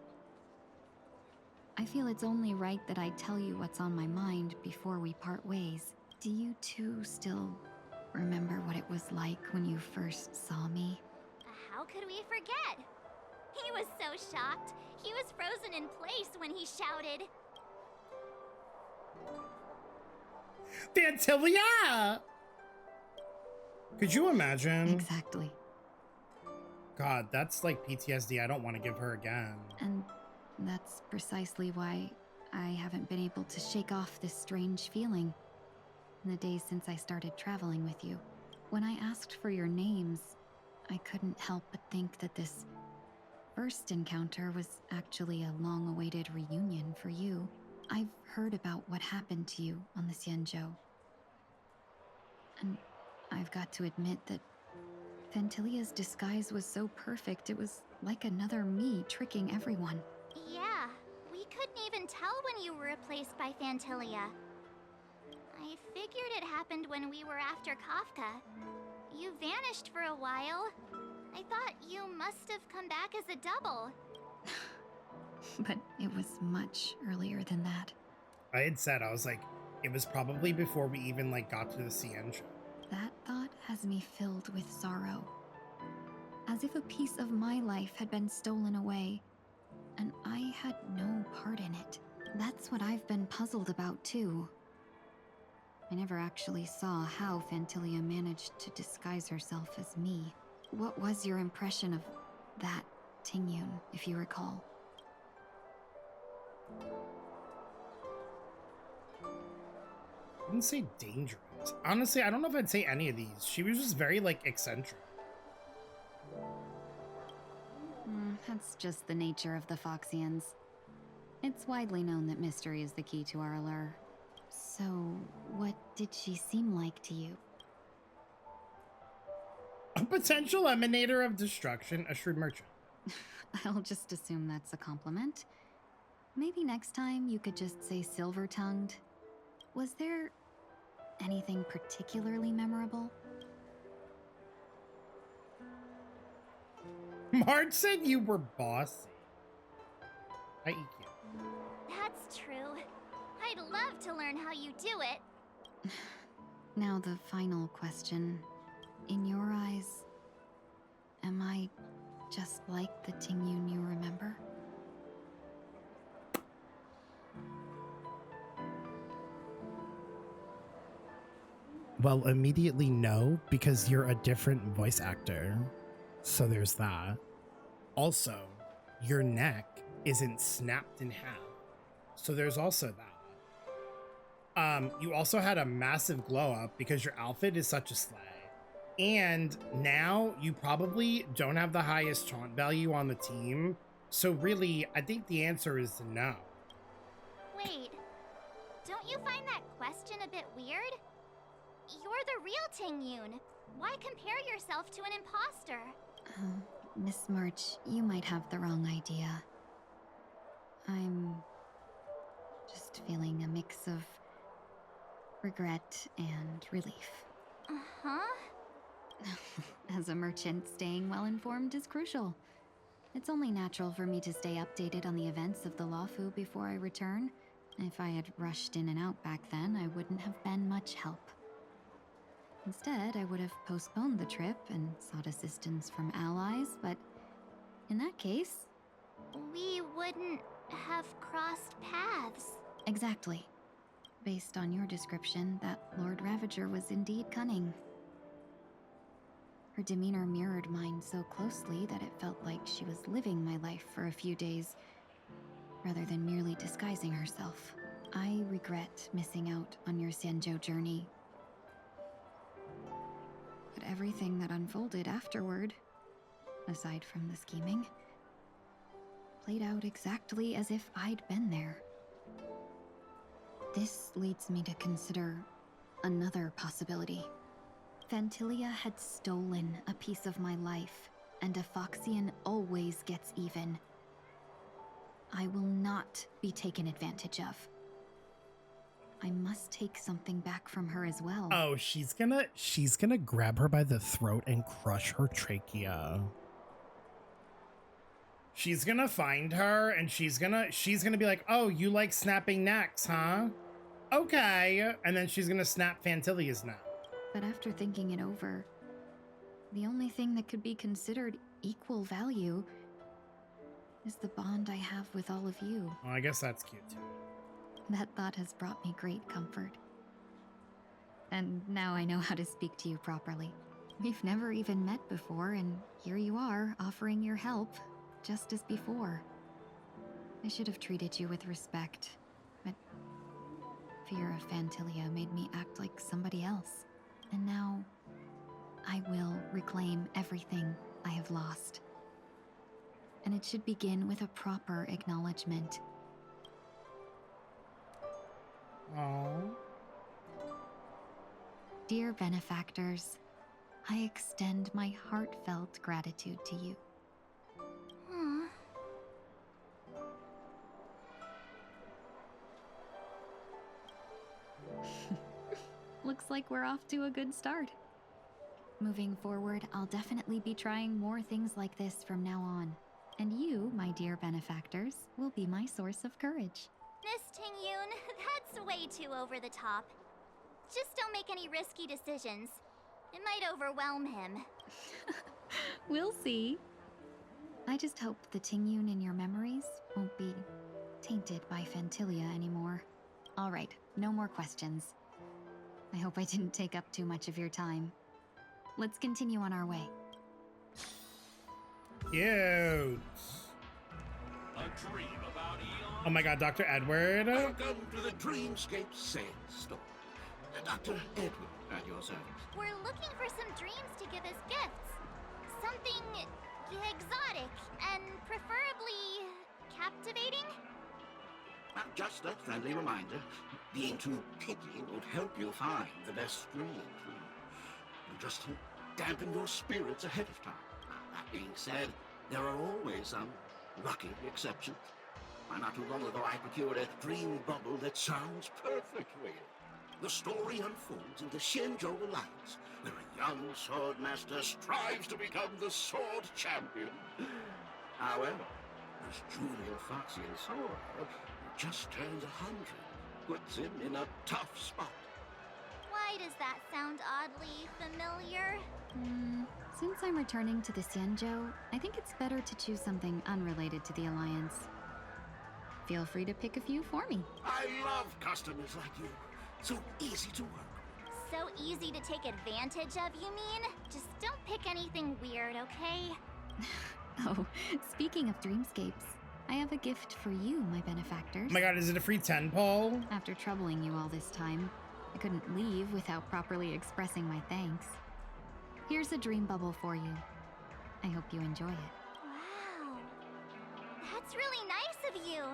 I feel it's only right that I tell you what's on my mind before we part ways. Do you two still remember what it was like when you first saw me? How could we forget? He was so shocked. He was frozen in place when he shouted. Phantilia! Could you imagine? Exactly. God, that's like PTSD I don't want to give her again. And that's precisely why I haven't been able to shake off this strange feeling in the days since I started traveling with you. When I asked for your names, I couldn't help but think that this first encounter was actually a long-awaited reunion for you. I've heard about what happened to you on the Xianzhou. And I've got to admit that Phantilia's disguise was so perfect, it was like another me tricking everyone. Yeah, we couldn't even tell when you were replaced by Phantilia. I figured it happened when we were after Kafka. You vanished for a while. I thought you must have come back as a double. But it was much earlier than that. I had said, I was like, it was probably before we even like got to the Xianzhou. That thought has me filled with sorrow. As if a piece of my life had been stolen away, and I had no part in it. That's what I've been puzzled about too. I never actually saw how Phantilia managed to disguise herself as me. What was your impression of that Tingyun, if you recall? I wouldn't say dangerous. Honestly, I don't know if I'd say any of these. She was just very, like, eccentric. That's just the nature of the Foxians. It's widely known that mystery is the key to our allure. So, what did she seem like to you? A potential emanator of destruction, a shrewd merchant. I'll just assume that's a compliment. Maybe next time you could just say silver-tongued. Was there anything particularly memorable? Marge said you were bossy. I eat you. That's true. I'd love to learn how you do it. Now the final question. In your eyes, am I just like the Tingyun you remember? Well, immediately no, because you're a different voice actor. So there's that. Also, your neck isn't snapped in half. So there's also that. You also had a massive glow up because your outfit is such a slay. And now you probably don't have the highest chaunt value on the team. So really, I think the answer is no. Wait, don't you find that question a bit weird? You're the real Tingyun. Why compare yourself to an imposter? Miss March, you might have the wrong idea. I'm just feeling a mix of regret and relief. Uh-huh. As a merchant, staying well informed is crucial. It's only natural for me to stay updated on the events of the Lawfu before I return. If I had rushed in and out back then, I wouldn't have been much help. Instead, I would have postponed the trip and sought assistance from allies, but in that case... We wouldn't have crossed paths. Exactly. Based on your description, that Lord Ravager was indeed cunning. Her demeanor mirrored mine so closely that it felt like she was living my life for a few days, rather than merely disguising herself. I regret missing out on your Senjo journey. But everything that unfolded afterward, aside from the scheming, played out exactly as if I'd been there. This leads me to consider another possibility. Phantilia had stolen a piece of my life, and a Foxian always gets even. I will not be taken advantage of. I must take something back from her as well. Oh, she's gonna grab her by the throat and crush her trachea. She's gonna find her and she's gonna be like, "Oh, you like snapping necks, huh? Okay." And then she's gonna snap Phantilia's neck. But after thinking it over, the only thing that could be considered equal value is the bond I have with all of you. Well, I guess that's cute too. That thought has brought me great comfort. And now I know how to speak to you properly. We've never even met before, and here you are, offering your help, just as before. I should have treated you with respect, but fear of Phantilia made me act like somebody else. And now, I will reclaim everything I have lost. And it should begin with a proper acknowledgement. Aww. Dear benefactors, I extend my heartfelt gratitude to you. Aww. Looks like we're off to a good start. Moving forward, I'll definitely be trying more things like this from now on. And you, my dear benefactors, will be my source of courage. Miss Tingyun, that's way too over the top. Just don't make any risky decisions. It might overwhelm him. We'll see. I just hope the Tingyun in your memories won't be tainted by Phantilia anymore. All right, no more questions. I hope I didn't take up too much of your time. Let's continue on our way. Cute. Oh my god, Dr. Edward. Welcome to the Dreamscape sales store. Dr. Edward at your service. We're looking for some dreams to give as gifts. Something exotic and preferably captivating. Just a friendly reminder, being too picky won't help you find the best dreams. Just to dampen your spirits ahead of time. That being said, there are always some lucky exceptions. Not too long ago, I procured a dream bubble that sounds perfect for you. The story unfolds in the Shenzhou Alliance, where a young swordmaster strives to become the sword champion. However, this Junior Foxian sword, who just turned 100, puts him in a tough spot. Why does that sound oddly familiar? Since I'm returning to the Senjo, I think it's better to choose something unrelated to the Alliance. Feel free to pick a few for me. I love customers like you. So easy to work. So easy to take advantage of, you mean? Just don't pick anything weird, okay? Oh, speaking of dreamscapes, I have a gift for you, my benefactors. Oh my god, is it a free 10 poll? After troubling you all this time, I couldn't leave without properly expressing my thanks. Here's a dream bubble for you. I hope you enjoy it. Wow. That's really nice of you.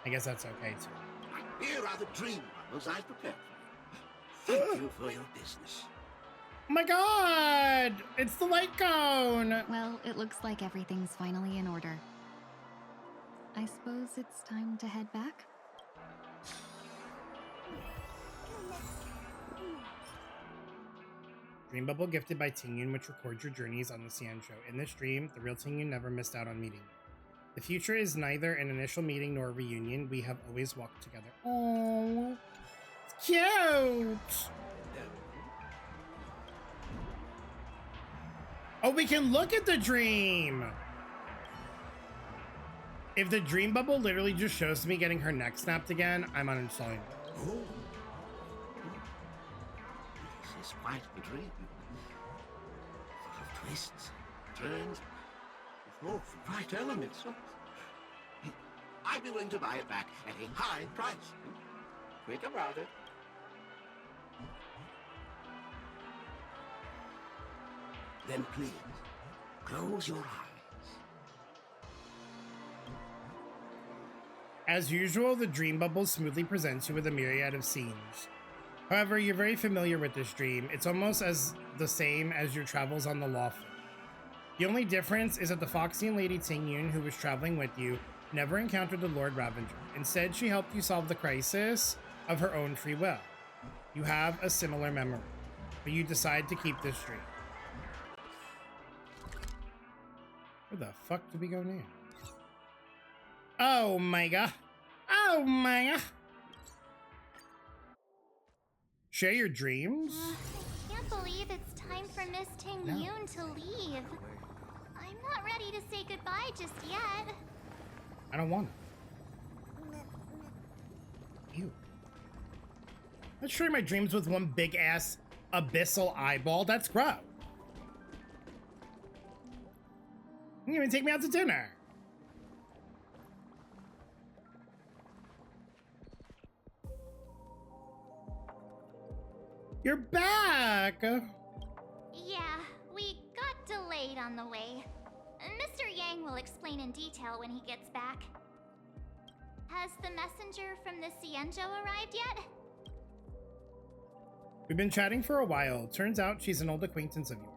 I guess that's okay too. Here are the dream bubbles I've prepared for you. Thank you for your business. Oh my god! It's the light cone! Well, it looks like everything's finally in order. I suppose it's time to head back? Dream bubble gifted by Tingyun, which records your journeys on the Xianzhou. In this dream, the real Tingyun never missed out on meeting you. The future is neither an initial meeting nor a reunion. We have always walked together. Oh, cute! Oh, we can look at the dream! If the dream bubble literally just shows me getting her neck snapped again, I'm uninstalling. Oh. This is quite a dream. Full of twists, turns, full of bright elements. I'm willing to buy it back at a high price. Quick about it. Then please, close your eyes. As usual, the dream bubble smoothly presents you with a myriad of scenes. However, you're very familiar with this dream. It's almost as the same as your travels on the lawful. The only difference is that the Foxian lady Tingyun, who was traveling with you, never encountered the Lord Ravager. Instead, she helped you solve the crisis of her own free will. You have a similar memory, but you decide to keep this dream. Where the fuck did we go now? Oh my god. Oh my god. Share your dreams? I can't believe it's time for Miss Tingyun to leave. I'm not ready to say goodbye just yet. I don't want to. Ew. Let's share my dreams with one big ass abyssal eyeball. That's gross. You didn't even take me out to dinner. You're back! Yeah, we got delayed on the way. Mr. Yang will explain in detail when he gets back. Has the messenger from the Xianzhou arrived yet? We've been chatting for a while. Turns out she's an old acquaintance of yours.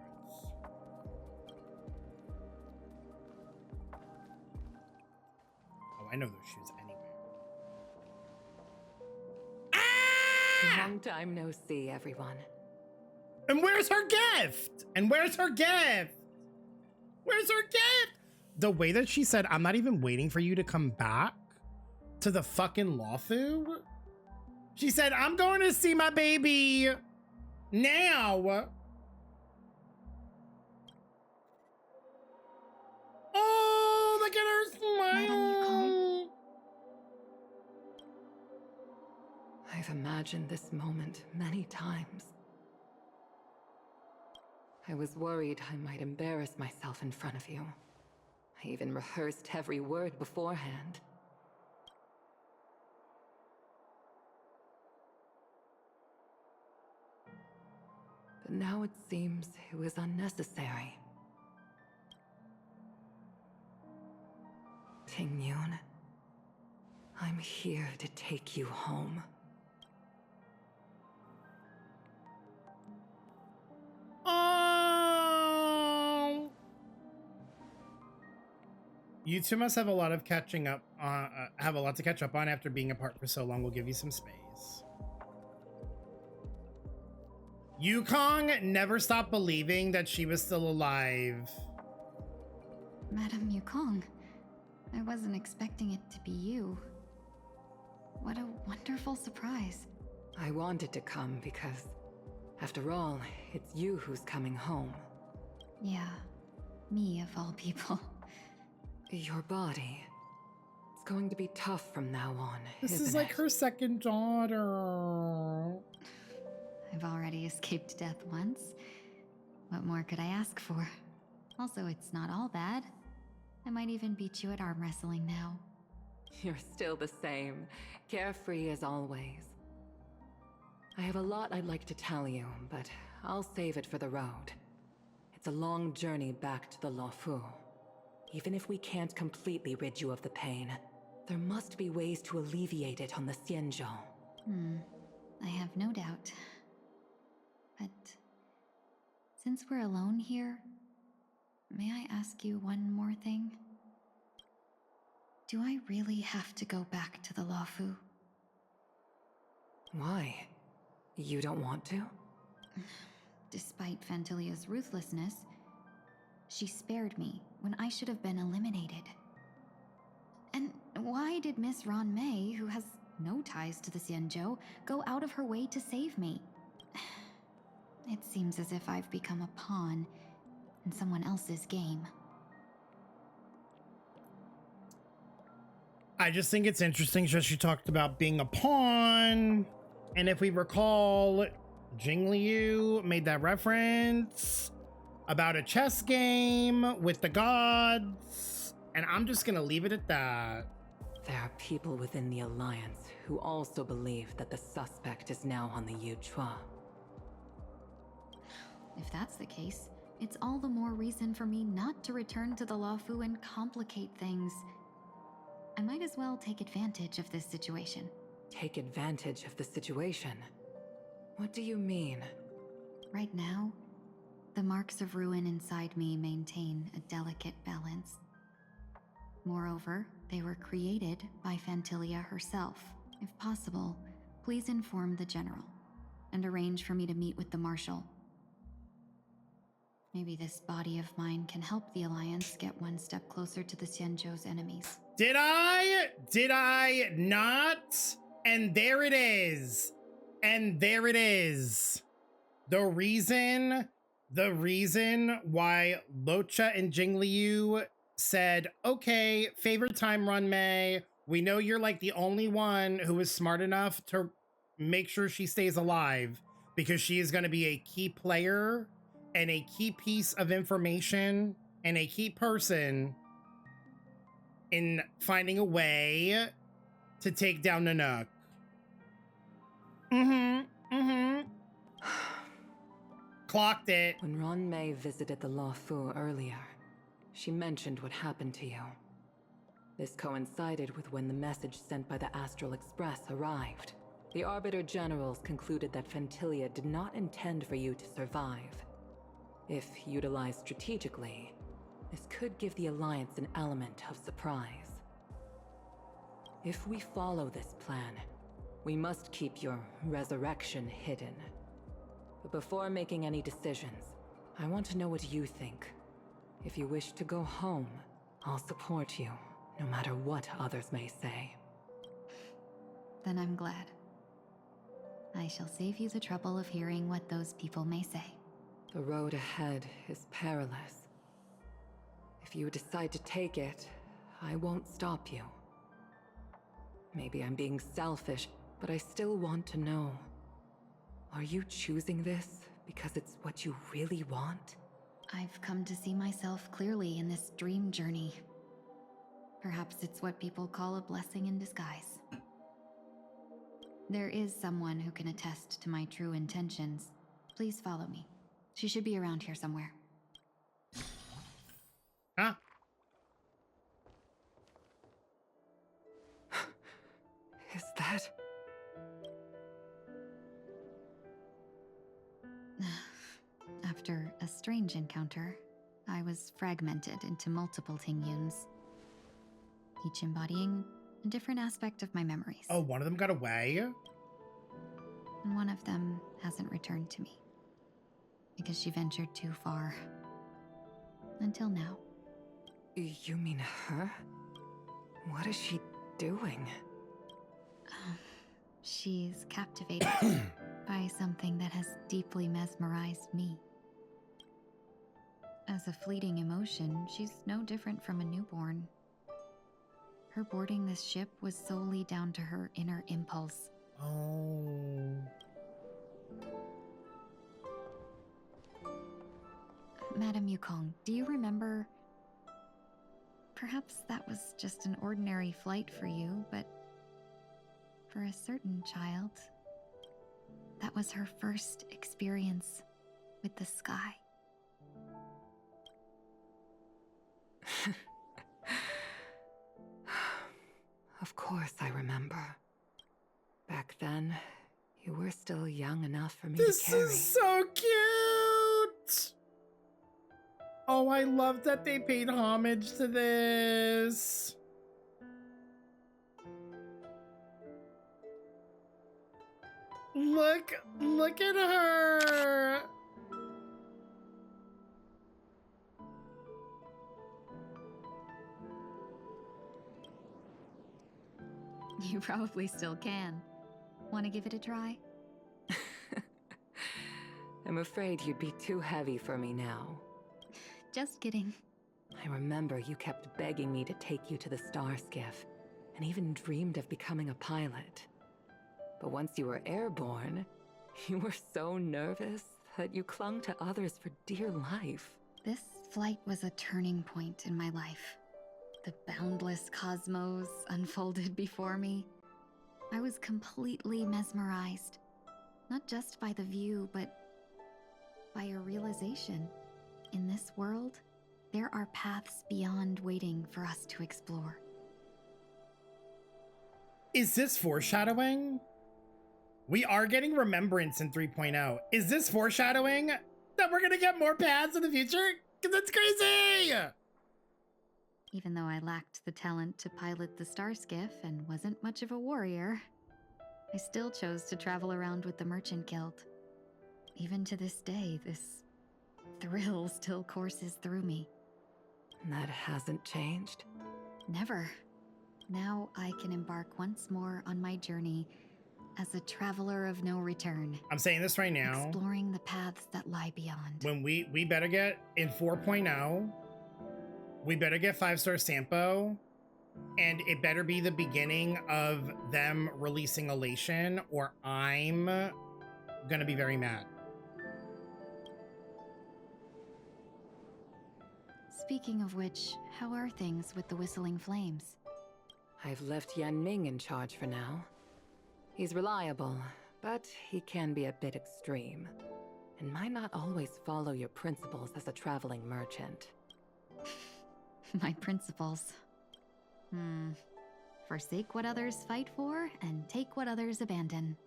Oh, I know those shoes anywhere. Long time no see, everyone. And where's her gift? And where's her gift? Where's her gift? The way that she said, I'm not even waiting for you to come back to the fucking lawfu. She said, I'm going to see my baby now. Oh, look at her smile. I've imagined this moment many times. I was worried I might embarrass myself in front of you. I even rehearsed every word beforehand. But now it seems it was unnecessary. Tingyun, I'm here to take you home. Oh, you two must have a lot of catching up. Have a lot to catch up on after being apart for so long. We'll give you some space. Yukong never stopped believing that she was still alive. Madame Yukong, I wasn't expecting it to be you. What a wonderful surprise. I wanted to come because, after all, it's you who's coming home. Yeah, me of all people. Your body. It's going to be tough from now on, This isn't is like it? her second daughter. I've already escaped death once. What more could I ask for? Also, it's not all bad. I might even beat you at arm wrestling now. You're still the same, carefree as always. I have a lot I'd like to tell you, but I'll save it for the road. It's a long journey back to the Luofu. Even if we can't completely rid you of the pain, there must be ways to alleviate it on the Xianzhou. I have no doubt. But since we're alone here, may I ask you one more thing? Do I really have to go back to the Luofu? Why? You don't want to? despite Phantilia's ruthlessness, she spared me when I should have been eliminated. And why did Miss Ron May, who has no ties to the Xianzhou, go out of her way to save me? It seems as if I've become a pawn in someone else's game. I just think it's interesting that she talked about being a pawn. And if we recall, Jingliu made that reference about a chess game with the gods. And I'm just gonna leave it at that. There are people within the Alliance who also believe that the suspect is now on the Yuchua. If that's the case, it's all the more reason for me not to return to the Luofu and complicate things. I might as well take advantage of this situation. Take advantage of the situation? What do you mean? Right now, the marks of ruin inside me maintain a delicate balance. Moreover, they were created by Phantilia herself. If possible, please inform the General and arrange for me to meet with the Marshal. Maybe this body of mine can help the Alliance get one step closer to the Xianzhou's enemies. Did I not? And there it is. And there it is. The reason why Locha and Jingliu said, okay, favorite time run May. We know you're like the only one who is smart enough to make sure she stays alive because she is going to be a key player and a key piece of information and a key person in finding a way to take down Nanook. Clocked it. When Ron May visited the Luofu earlier, she mentioned what happened to you. This coincided with when the message sent by the Astral Express arrived. The Arbiter Generals concluded that Phantilia did not intend for you to survive. If utilized strategically, this could give the Alliance an element of surprise. If we follow this plan, we must keep your resurrection hidden. But before making any decisions, I want to know what you think. If you wish to go home, I'll support you, no matter what others may say. Then I'm glad. I shall save you the trouble of hearing what those people may say. The road ahead is perilous. If you decide to take it, I won't stop you. Maybe I'm being selfish, but I still want to know. Are you choosing this because it's what you really want? I've come to see myself clearly in this dream journey. Perhaps it's what people call a blessing in disguise. There is someone who can attest to my true intentions. Please follow me. She should be around here somewhere. Huh? Is that... After a strange encounter, I was fragmented into multiple Tingyuns, each embodying a different aspect of my memories. Oh, one of them got away? And one of them hasn't returned to me, because she ventured too far. Until now. You mean her? What is she doing? She's captivated by something that has deeply mesmerized me. As a fleeting emotion, she's no different from a newborn. Her boarding this ship was solely down to her inner impulse. Oh. Madame Yukong, do you remember? Perhaps that was just an ordinary flight for you, but for a certain child, that was her first experience with the sky. Of course I remember. Back then, you were still young enough for me to carry. This is so cute! Oh, I love that they paid homage to this. Look at her. You probably still can. Want to give it a try? I'm afraid you'd be too heavy for me now. Just kidding. I remember you kept begging me to take you to the star skiff, and even dreamed of becoming a pilot. But once you were airborne, you were so nervous that you clung to others for dear life. This flight was a turning point in my life. The boundless cosmos unfolded before me. I was completely mesmerized, not just by the view, but by a realization. In this world, there are paths beyond waiting for us to explore. Is this foreshadowing? We are getting Remembrance in 3.0. Is this foreshadowing that we're gonna get more paths in the future? Because that's crazy! Even though I lacked the talent to pilot the star skiff and wasn't much of a warrior, I still chose to travel around with the Merchant Guild. Even to this day, this thrill still courses through me. That hasn't changed? Never. Now I can embark once more on my journey as a traveler of no return. I'm saying this right now. Exploring the paths that lie beyond. When we better get in 4.0, we better get 5-star Sampo, and it better be the beginning of them releasing Elation, or I'm gonna be very mad. Speaking of which, how are things with the Whistling Flames? I've left Yan Ming in charge for now. He's reliable, but he can be a bit extreme, and might not always follow your principles as a traveling merchant. My principles. Forsake what others fight for, and take what others abandon.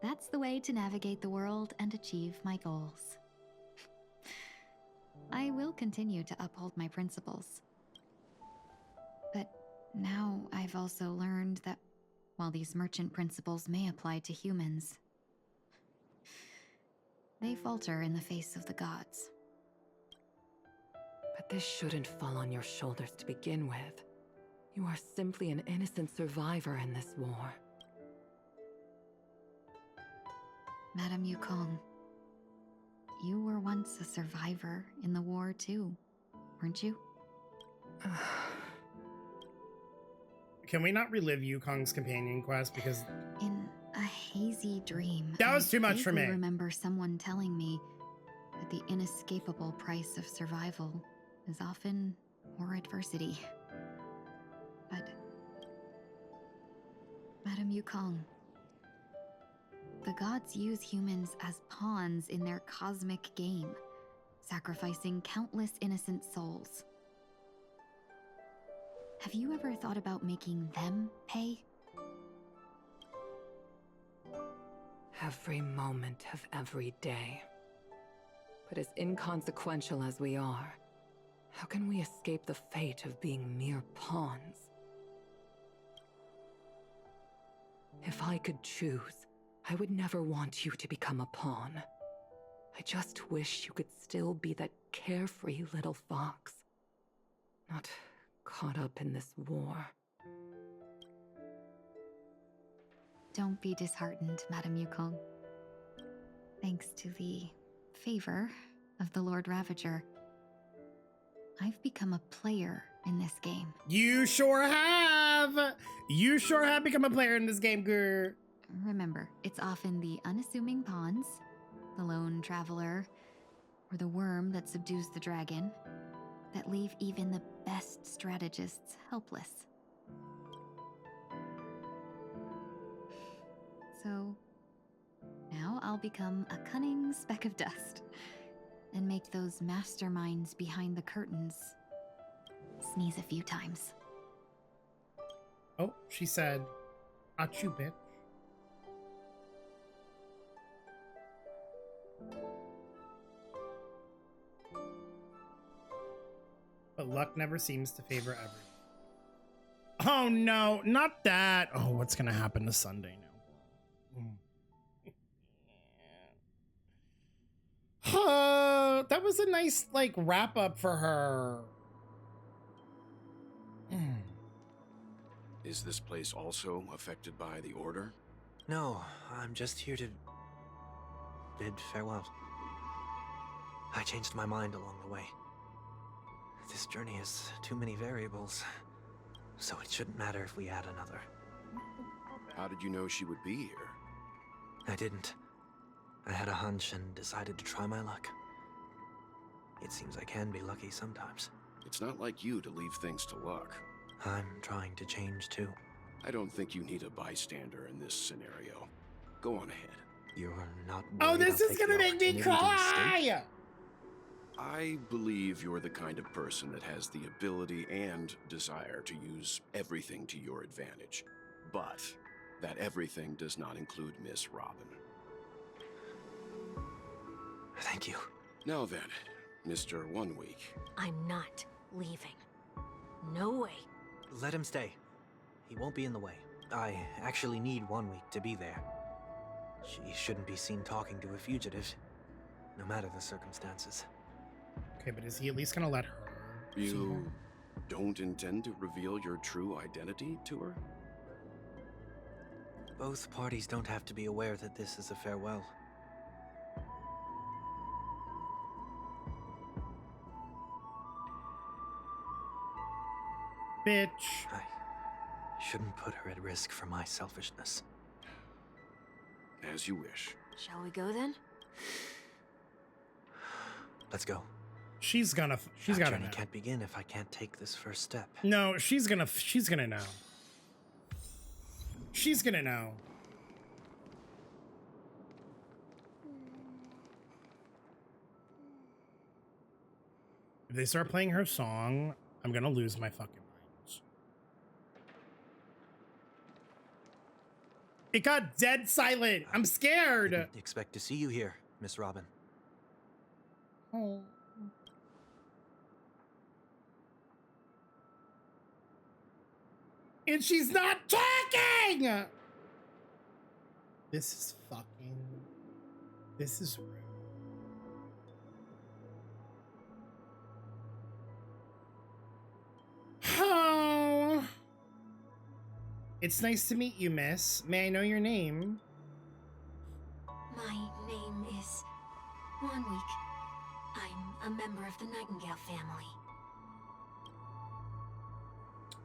That's the way to navigate the world and achieve my goals. I will continue to uphold my principles. But now I've also learned that while these merchant principles may apply to humans, they falter in the face of the gods. But this shouldn't fall on your shoulders to begin with. You are simply an innocent survivor in this war. Madame Yukong, you were once a survivor in the war too, weren't you? Can we not relive Yukong's companion quest? Because in a hazy dream, that was too much for me. I remember someone telling me that the inescapable price of survival is often more adversity. But Madame Yukong, the gods use humans as pawns in their cosmic game, sacrificing countless innocent souls. Have you ever thought about making them pay? Every moment of every day. But as inconsequential as we are, how can we escape the fate of being mere pawns? If I could choose, I would never want you to become a pawn. I just wish you could still be that carefree little fox. Not caught up in this war. Don't be disheartened, Madame Yukong. Thanks to the favor of the Lord Ravager, I've become a player in this game. You sure have! You sure have become a player in this game, girl. Remember, it's often the unassuming pawns, the lone traveler, or the worm that subdues the dragon, that leave even the best strategists helpless. So, now I'll become a cunning speck of dust, and make those masterminds behind the curtains sneeze a few times. Oh, she said, "Achoo, bitch." But luck never seems to favor everyone. Oh no, not that. Oh, what's gonna happen to Sunday now? That was a nice, like, wrap up for her. Is this place also affected by the Order? No, I'm just here to bid farewell. I changed my mind along the way. This journey has too many variables, so it shouldn't matter if we add another. How did you know she would be here? I didn't. I had a hunch and decided to try my luck. It seems I can be lucky sometimes. It's not like you to leave things to luck. I'm trying to change too. I don't think you need a bystander in this scenario. Go on ahead. You're not Oh, worried this I'll is take gonna the make me opportunity to escape? cry! I believe you're the kind of person that has the ability and desire to use everything to your advantage. But that everything does not include Miss Robin. Thank you. Now then, Mr. 1 Week. I'm not leaving. No way. Let him stay. He won't be in the way. I actually need 1 week to be there. She shouldn't be seen talking to a fugitive, no matter the circumstances. Okay, but is he at least gonna let her see her? You don't intend to reveal your true identity to her? Both parties don't have to be aware that this is a farewell. Bitch. I shouldn't put her at risk for my selfishness. As you wish. Shall we go then? Let's go. She's gotta journey know. can't begin if I can't take this first step. No, she's gonna know. She's gonna know. If they start playing her song, I'm gonna lose my fucking mind. It got dead silent. I'm scared. Didn't expect to see you here, Miss Robin. Oh. And she's not talking! This is rude. Oh. It's nice to meet you, miss. May I know your name? My name is 1 Week. I'm a member of the Nightingale family.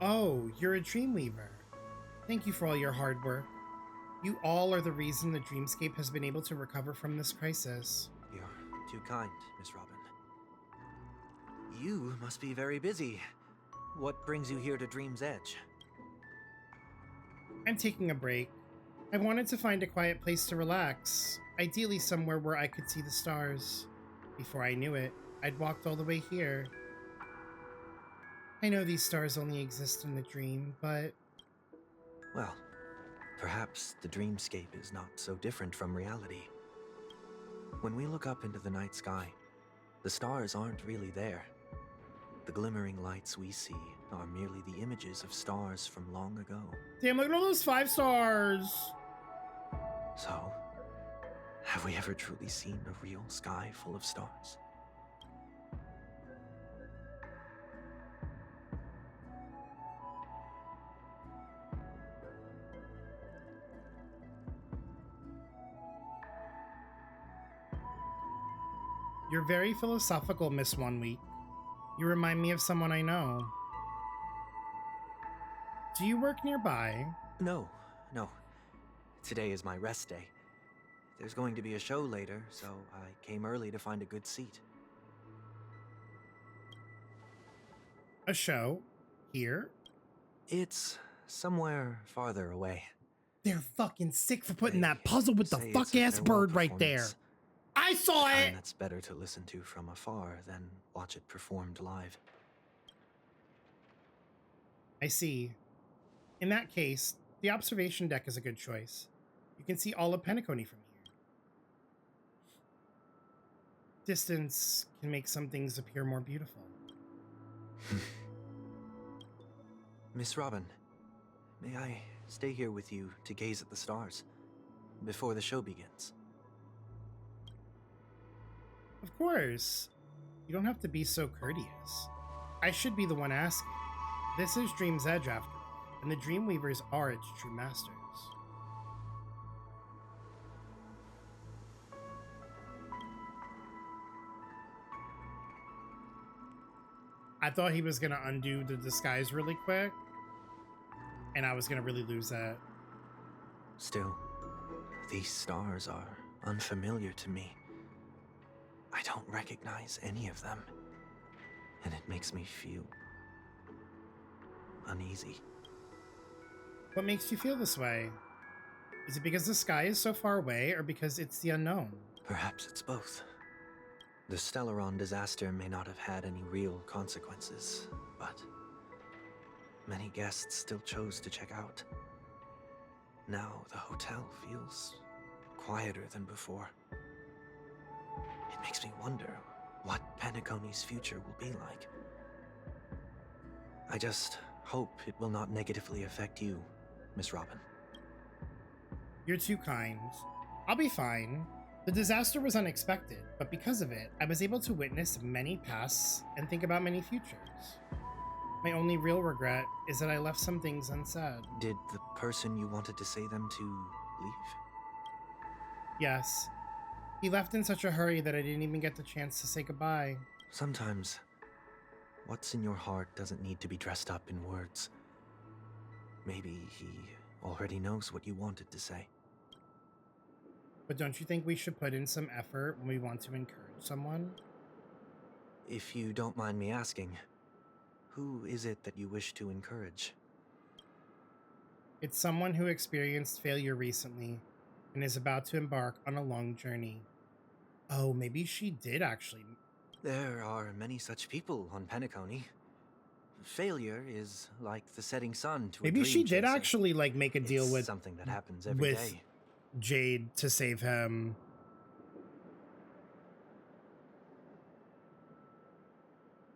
Oh, you're a Dreamweaver. Thank you for all your hard work. You all are the reason the Dreamscape has been able to recover from this crisis. You're too kind, Miss Robin. You must be very busy. What brings you here to Dream's Edge? I'm taking a break. I wanted to find a quiet place to relax, ideally somewhere where I could see the stars. Before I knew it, I'd walked all the way here. I know these stars only exist in the dream, but... Well, perhaps the dreamscape is not so different from reality. When we look up into the night sky, the stars aren't really there. The glimmering lights we see are merely the images of stars from long ago. Damn, look at all those 5 stars! So, have we ever truly seen a real sky full of stars? You're very philosophical, Miss 1 Week. You remind me of someone I know. Do you work nearby? No. Today is my rest day. There's going to be a show later, so I came early to find a good seat. A show? Here? It's somewhere farther away. They're fucking sick for putting that puzzle with the Say it's a fuck-ass farewell bird right there. performance. I saw it! And that's better to listen to from afar than watch it performed live. I see. In that case, the observation deck is a good choice. You can see all of Penacony from here. Distance can make some things appear more beautiful. Miss Robin, may I stay here with you to gaze at the stars before the show begins? Of course. You don't have to be so courteous. I should be the one asking. This is Dream's Edge, after all. and the Dreamweavers are its true masters. I thought he was gonna undo the disguise really quick, and I was gonna really lose that. Still, these stars are unfamiliar to me. I don't recognize any of them, and it makes me feel uneasy. What makes you feel this way? Is it because the sky is so far away, or because it's the unknown? Perhaps it's both. The Stellaron disaster may not have had any real consequences, but many guests still chose to check out. Now the hotel feels quieter than before. It makes me wonder what Penacony's future will be like. I just hope it will not negatively affect you, Miss Robin. You're too kind. I'll be fine. The disaster was unexpected, but because of it, I was able to witness many pasts and think about many futures. My only real regret is that I left some things unsaid. Did the person you wanted to say them to leave? Yes. He left in such a hurry that I didn't even get the chance to say goodbye. Sometimes, what's in your heart doesn't need to be dressed up in words. Maybe he already knows what you wanted to say. But don't you think we should put in some effort when we want to encourage someone? If you don't mind me asking, who is it that you wish to encourage? It's someone who experienced failure recently and is about to embark on a long journey. Oh, maybe she did actually. There are many such people on Penacony. Failure is like the setting sun to a Maybe dream she did chaser. actually like make a deal It's with something that happens every day. Jade to save him.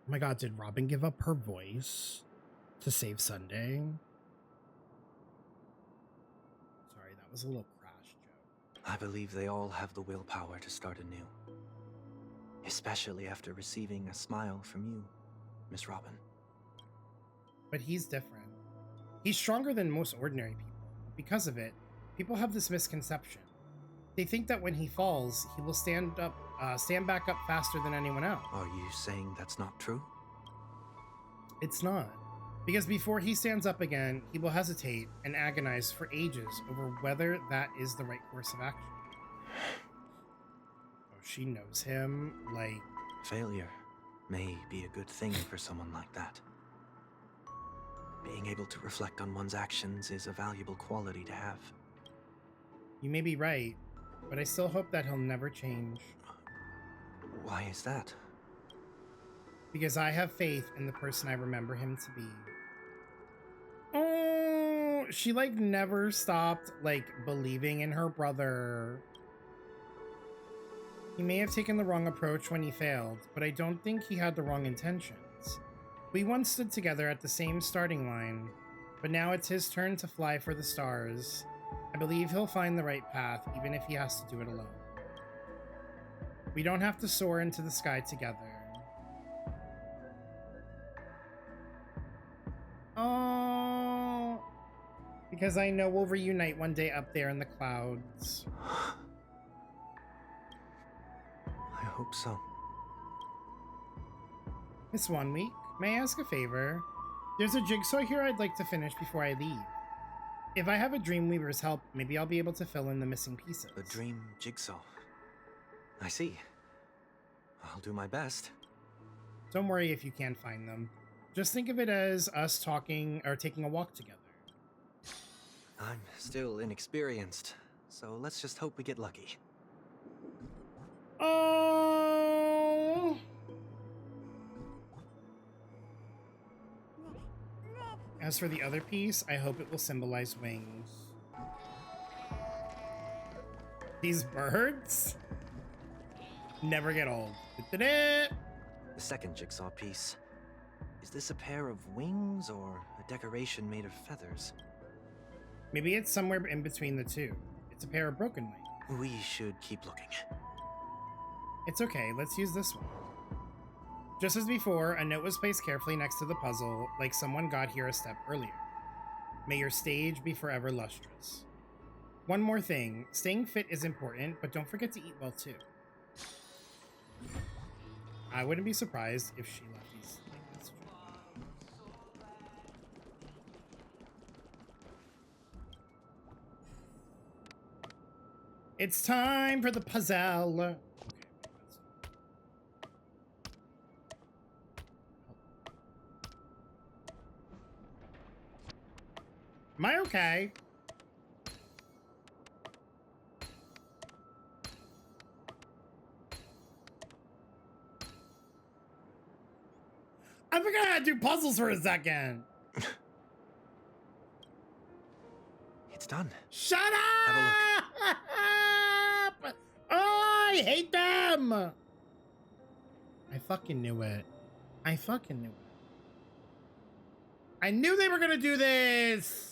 Oh my god, did Robin give up her voice to save Sunday? Sorry, that was a little crash joke. I believe they all have the willpower to start anew. Especially after receiving a smile from you, Miss Robin. But he's different. He's stronger than most ordinary people. Because of it, people have this misconception. They think that when he falls, he will stand back up faster than anyone else. Are you saying that's not true? It's not. Because before he stands up again, he will hesitate and agonize for ages over whether that is the right course of action. Oh, she knows him, like... Failure may be a good thing for someone like that. Being able to reflect on one's actions is a valuable quality to have. You may be right, but I still hope that he'll never change. Why is that? Because I have faith in the person I remember him to be. Oh, she like never stopped like believing in her brother. He may have taken the wrong approach when he failed, but I don't think he had the wrong intentions. We once stood together at the same starting line, but now it's his turn to fly for the stars. I believe he'll find the right path, even if he has to do it alone. We don't have to soar into the sky together. Oh, because I know we'll reunite one day up there in the clouds. I hope so. Miss 1 Week, may I ask a favor? There's a jigsaw here I'd like to finish before I leave. If I have a Dreamweaver's help, maybe I'll be able to fill in the missing pieces. The dream jigsaw. I see. I'll do my best. Don't worry if you can't find them. Just think of it as us talking or taking a walk together. I'm still inexperienced, so let's just hope we get lucky. Oh! As for the other piece, I hope it will symbolize wings. These birds never get old. The second jigsaw piece. Is this a pair of wings or a decoration made of feathers? Maybe it's somewhere in between the two. It's a pair of broken wings. We should keep looking. It's okay, let's use this one. Just as before, a note was placed carefully next to the puzzle, like someone got here a step earlier. May your stage be forever lustrous. One more thing, staying fit is important, but don't forget to eat well too. I wouldn't be surprised if she left these things. It's time for the puzzle. Am I okay? I forgot how to do puzzles for a second. It's done. Shut up! Have a look. Oh, I hate them! I fucking knew it. I fucking knew it. I knew they were gonna do this!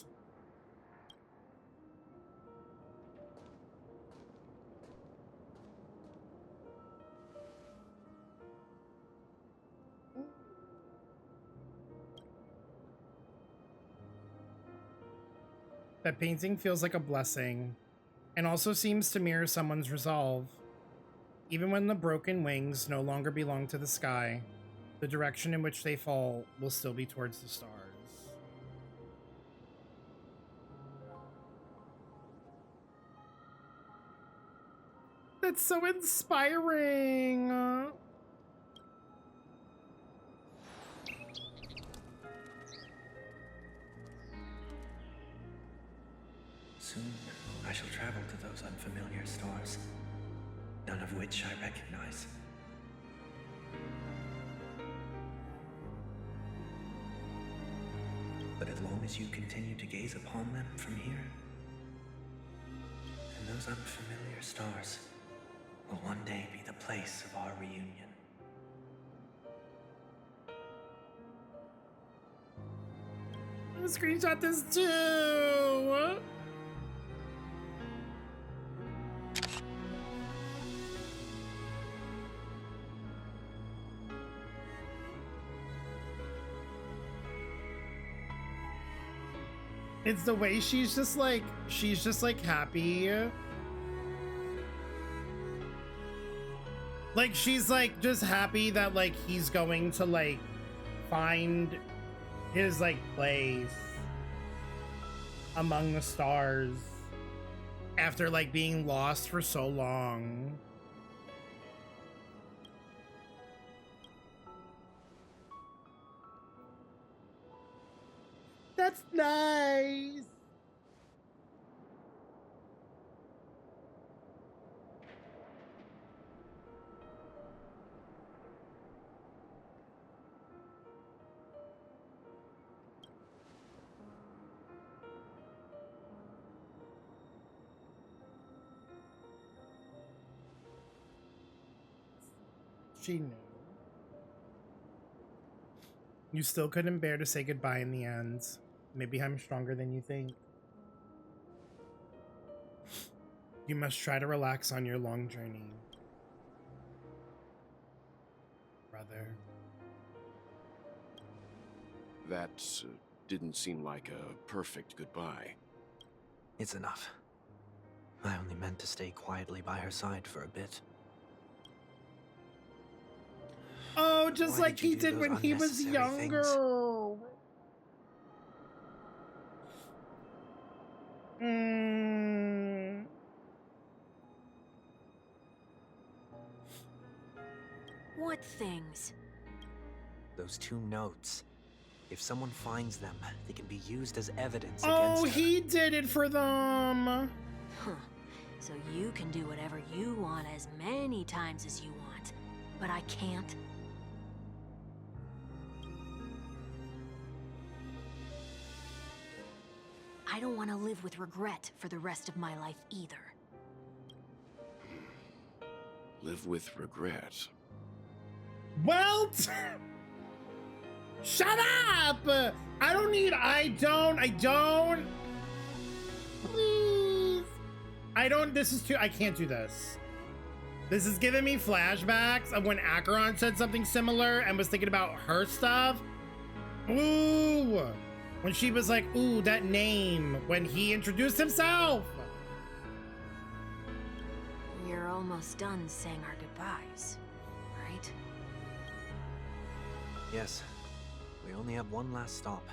That painting feels like a blessing, and also seems to mirror someone's resolve. Even when the broken wings no longer belong to the sky, the direction in which they fall will still be towards the stars. That's so inspiring! Soon, I shall travel to those unfamiliar stars, none of which I recognize. But as long as you continue to gaze upon them from here, and those unfamiliar stars will one day be the place of our reunion. I'm gonna screenshot this too! It's the way she's just like happy. Like she's like just happy that like he's going to like find his like place among the stars after like being lost for so long. That's nice. She knew. You still couldn't bear to say goodbye in the end. Maybe I'm stronger than you think. You must try to relax on your long journey, brother. That didn't seem like a perfect goodbye. It's enough. I only meant to stay quietly by her side for a bit. Oh, just Why like did you he do did those when he was unnecessary younger. things? What things? Those 2 notes. If someone finds them, they can be used as evidence Oh, against her. he did it for them. Huh. So you can do whatever you want as many times as you want, but I can't? I don't want to live with regret for the rest of my life either. Live with regret. Well, shut up! I don't. Please. I can't do this. This is giving me flashbacks of when Acheron said something similar and was thinking about her stuff. Ooh. When she was like, ooh, that name, when he introduced himself. You're almost done saying our goodbyes, right? Yes. We only have one last stop.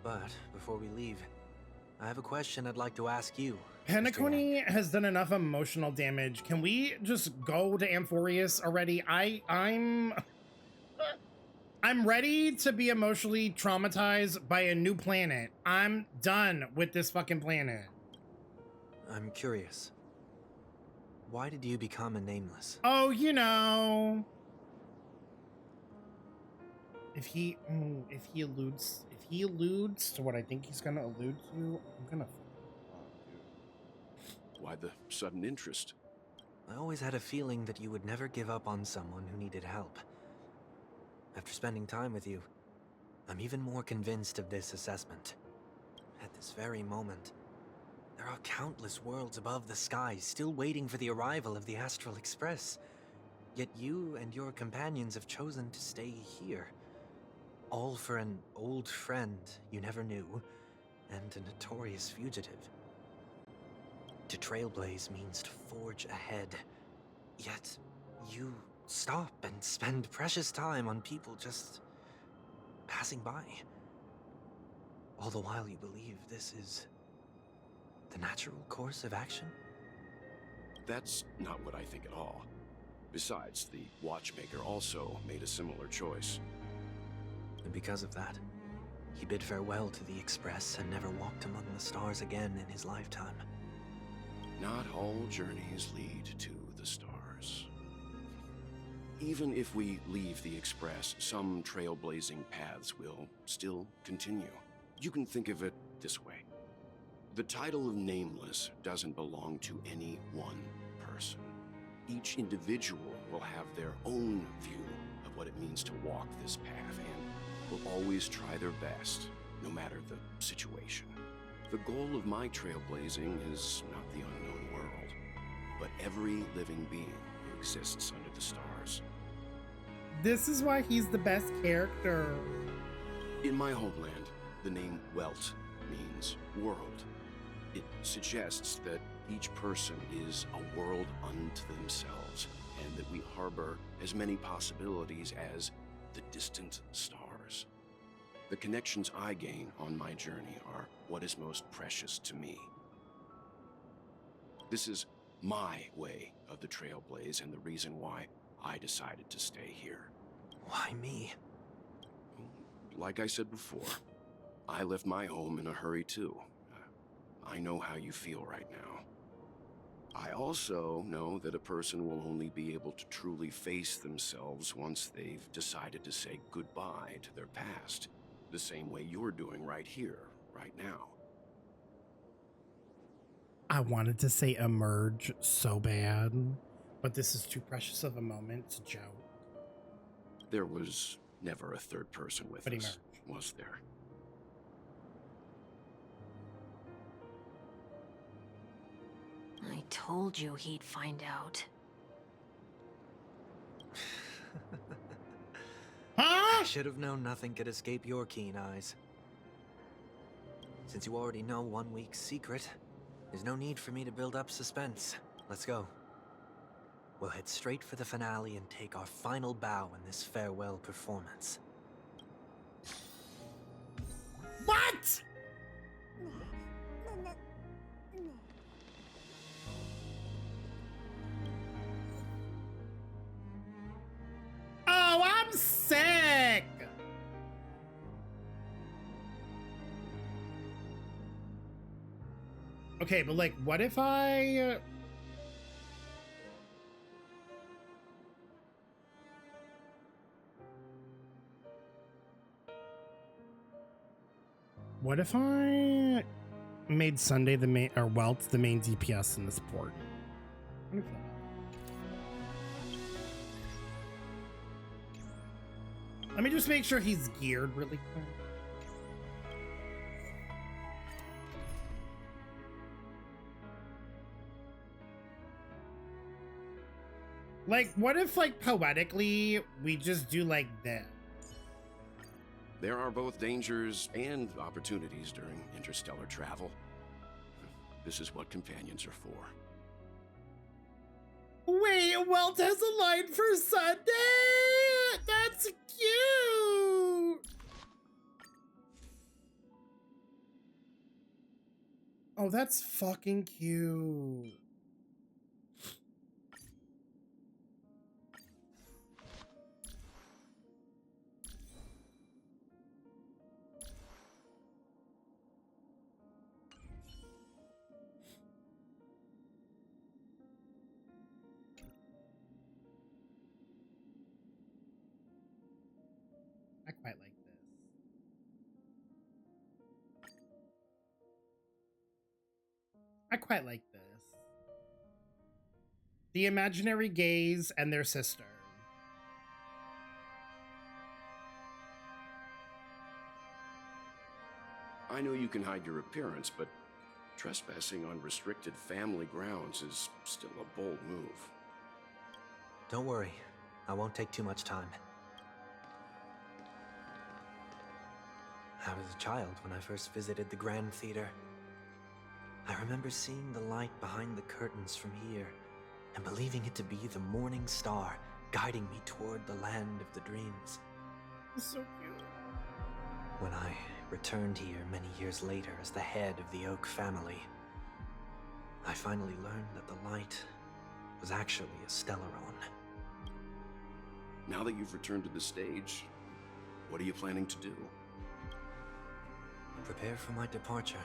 But before we leave, I have a question I'd like to ask you. Penacony has done enough emotional damage. Can we just go to Amphoreus already? I'm ready to be emotionally traumatized by a new planet. I'm done with this fucking planet. I'm curious. Why did you become a nameless? Oh, you know. If he alludes to what I think he's gonna allude to, I'm gonna. Why the sudden interest? I always had a feeling that you would never give up on someone who needed help. After spending time with you, I'm even more convinced of this assessment. At this very moment, there are countless worlds above the sky still waiting for the arrival of the Astral Express. Yet you and your companions have chosen to stay here. All for an old friend you never knew, and a notorious fugitive. To trailblaze means to forge ahead. Yet, you stop and spend precious time on people just passing by. All the while you believe this is the natural course of action? That's not what I think at all. Besides, the watchmaker also made a similar choice. And because of that, he bid farewell to the Express and never walked among the stars again in his lifetime. Not all journeys lead to the stars. Even if we leave the Express, some trailblazing paths will still continue. You can think of it this way. The title of Nameless doesn't belong to any one person. Each individual will have their own view of what it means to walk this path and will always try their best, no matter the situation. The goal of my trailblazing is not the unknown world, but every living being who exists under the stars. This is why he's the best character. In my homeland, the name Welt means world. It suggests that each person is a world unto themselves, and that we harbor as many possibilities as the distant stars. The connections I gain on my journey are what is most precious to me. This is my way of the trailblaze and the reason why I decided to stay here. Why me? Like I said before, I left my home in a hurry too. I know how you feel right now. I also know that a person will only be able to truly face themselves once they've decided to say goodbye to their past, the same way you're doing right here, right now. I wanted to say emerge so bad, but this is too precious of a moment to joke. There was never a third person with But us, was there? I told you he'd find out. I should have known nothing could escape your keen eyes. Since you already know 1 week's secret, there's no need for me to build up suspense. Let's go. We'll head straight for the finale and take our final bow in this farewell performance. What? Oh, I'm sick. Okay, but like, what if I... What if I made Sunday the main, or Welt the main DPS in this port? What if that? Let me just make sure he's geared really quick. Like, what if, like, poetically, we just do like this? There are both dangers and opportunities during interstellar travel. This is what companions are for. Wait, Walt has a line for Sunday? That's cute! Oh, that's fucking cute. I quite like this. I quite like this. The imaginary gays and their sister. I know you can hide your appearance, but trespassing on restricted family grounds is still a bold move. Don't worry. I won't take too much time. I was a child when I first visited the Grand Theater. I remember seeing the light behind the curtains from here and believing it to be the morning star guiding me toward the land of the dreams. It's so cute. When I returned here many years later as the head of the Oak family, I finally learned that the light was actually a Stellaron. Now that you've returned to the stage, what are you planning to do? Prepare for my departure.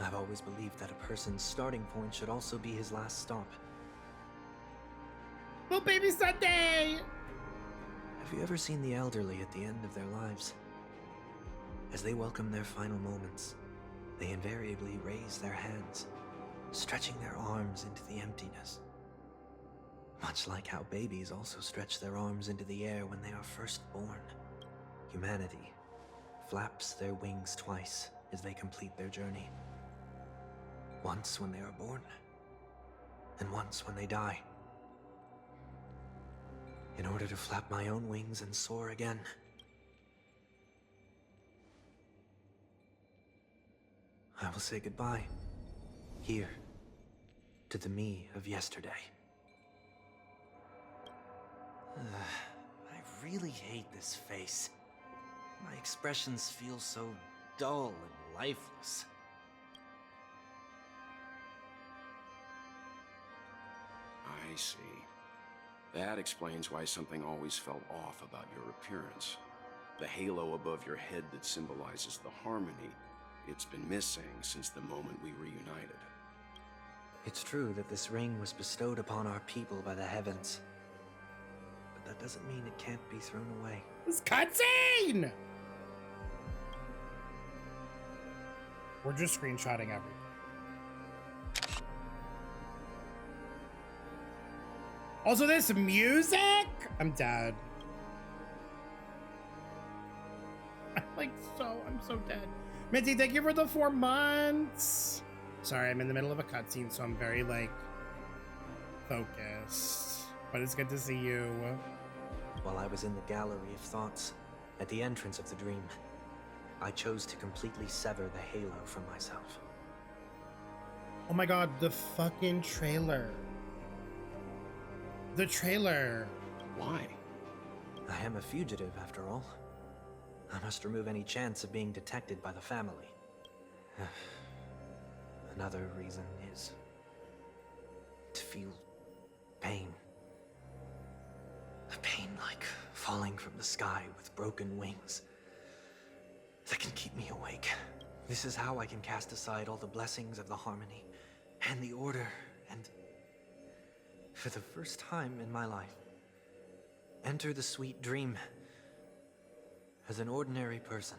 I've always believed that a person's starting point should also be his last stop. Oh, baby Sunday! Have you ever seen the elderly at the end of their lives? As they welcome their final moments, they invariably raise their hands, stretching their arms into the emptiness. Much like how babies also stretch their arms into the air when they are first born, humanity flaps their wings twice as they complete their journey. Once when they are born, and once when they die. In order to flap my own wings and soar again, I will say goodbye, here, to the me of yesterday. I really hate this face. My expressions feel so dull and lifeless. I see. That explains why something always felt off about your appearance. The halo above your head that symbolizes the harmony, it's been missing since the moment we reunited. It's true that this ring was bestowed upon our people by the heavens. But that doesn't mean it can't be thrown away. This cutscene! We're just screenshotting everything. Also, this music? I'm dead. I'm so dead. Minty, thank you for the 4 months. Sorry, I'm in the middle of a cutscene, so I'm very, focused. But it's good to see you. While I was in the gallery of thoughts, at the entrance of the dream, I chose to completely sever the halo from myself. Oh my god, the fucking trailer. The trailer. Why? I am a fugitive, after all. I must remove any chance of being detected by the family. Another reason is to feel pain. A pain like falling from the sky with broken wings that can keep me awake. This is how I can cast aside all the blessings of the harmony and the order and, for the first time in my life, enter the sweet dream as an ordinary person.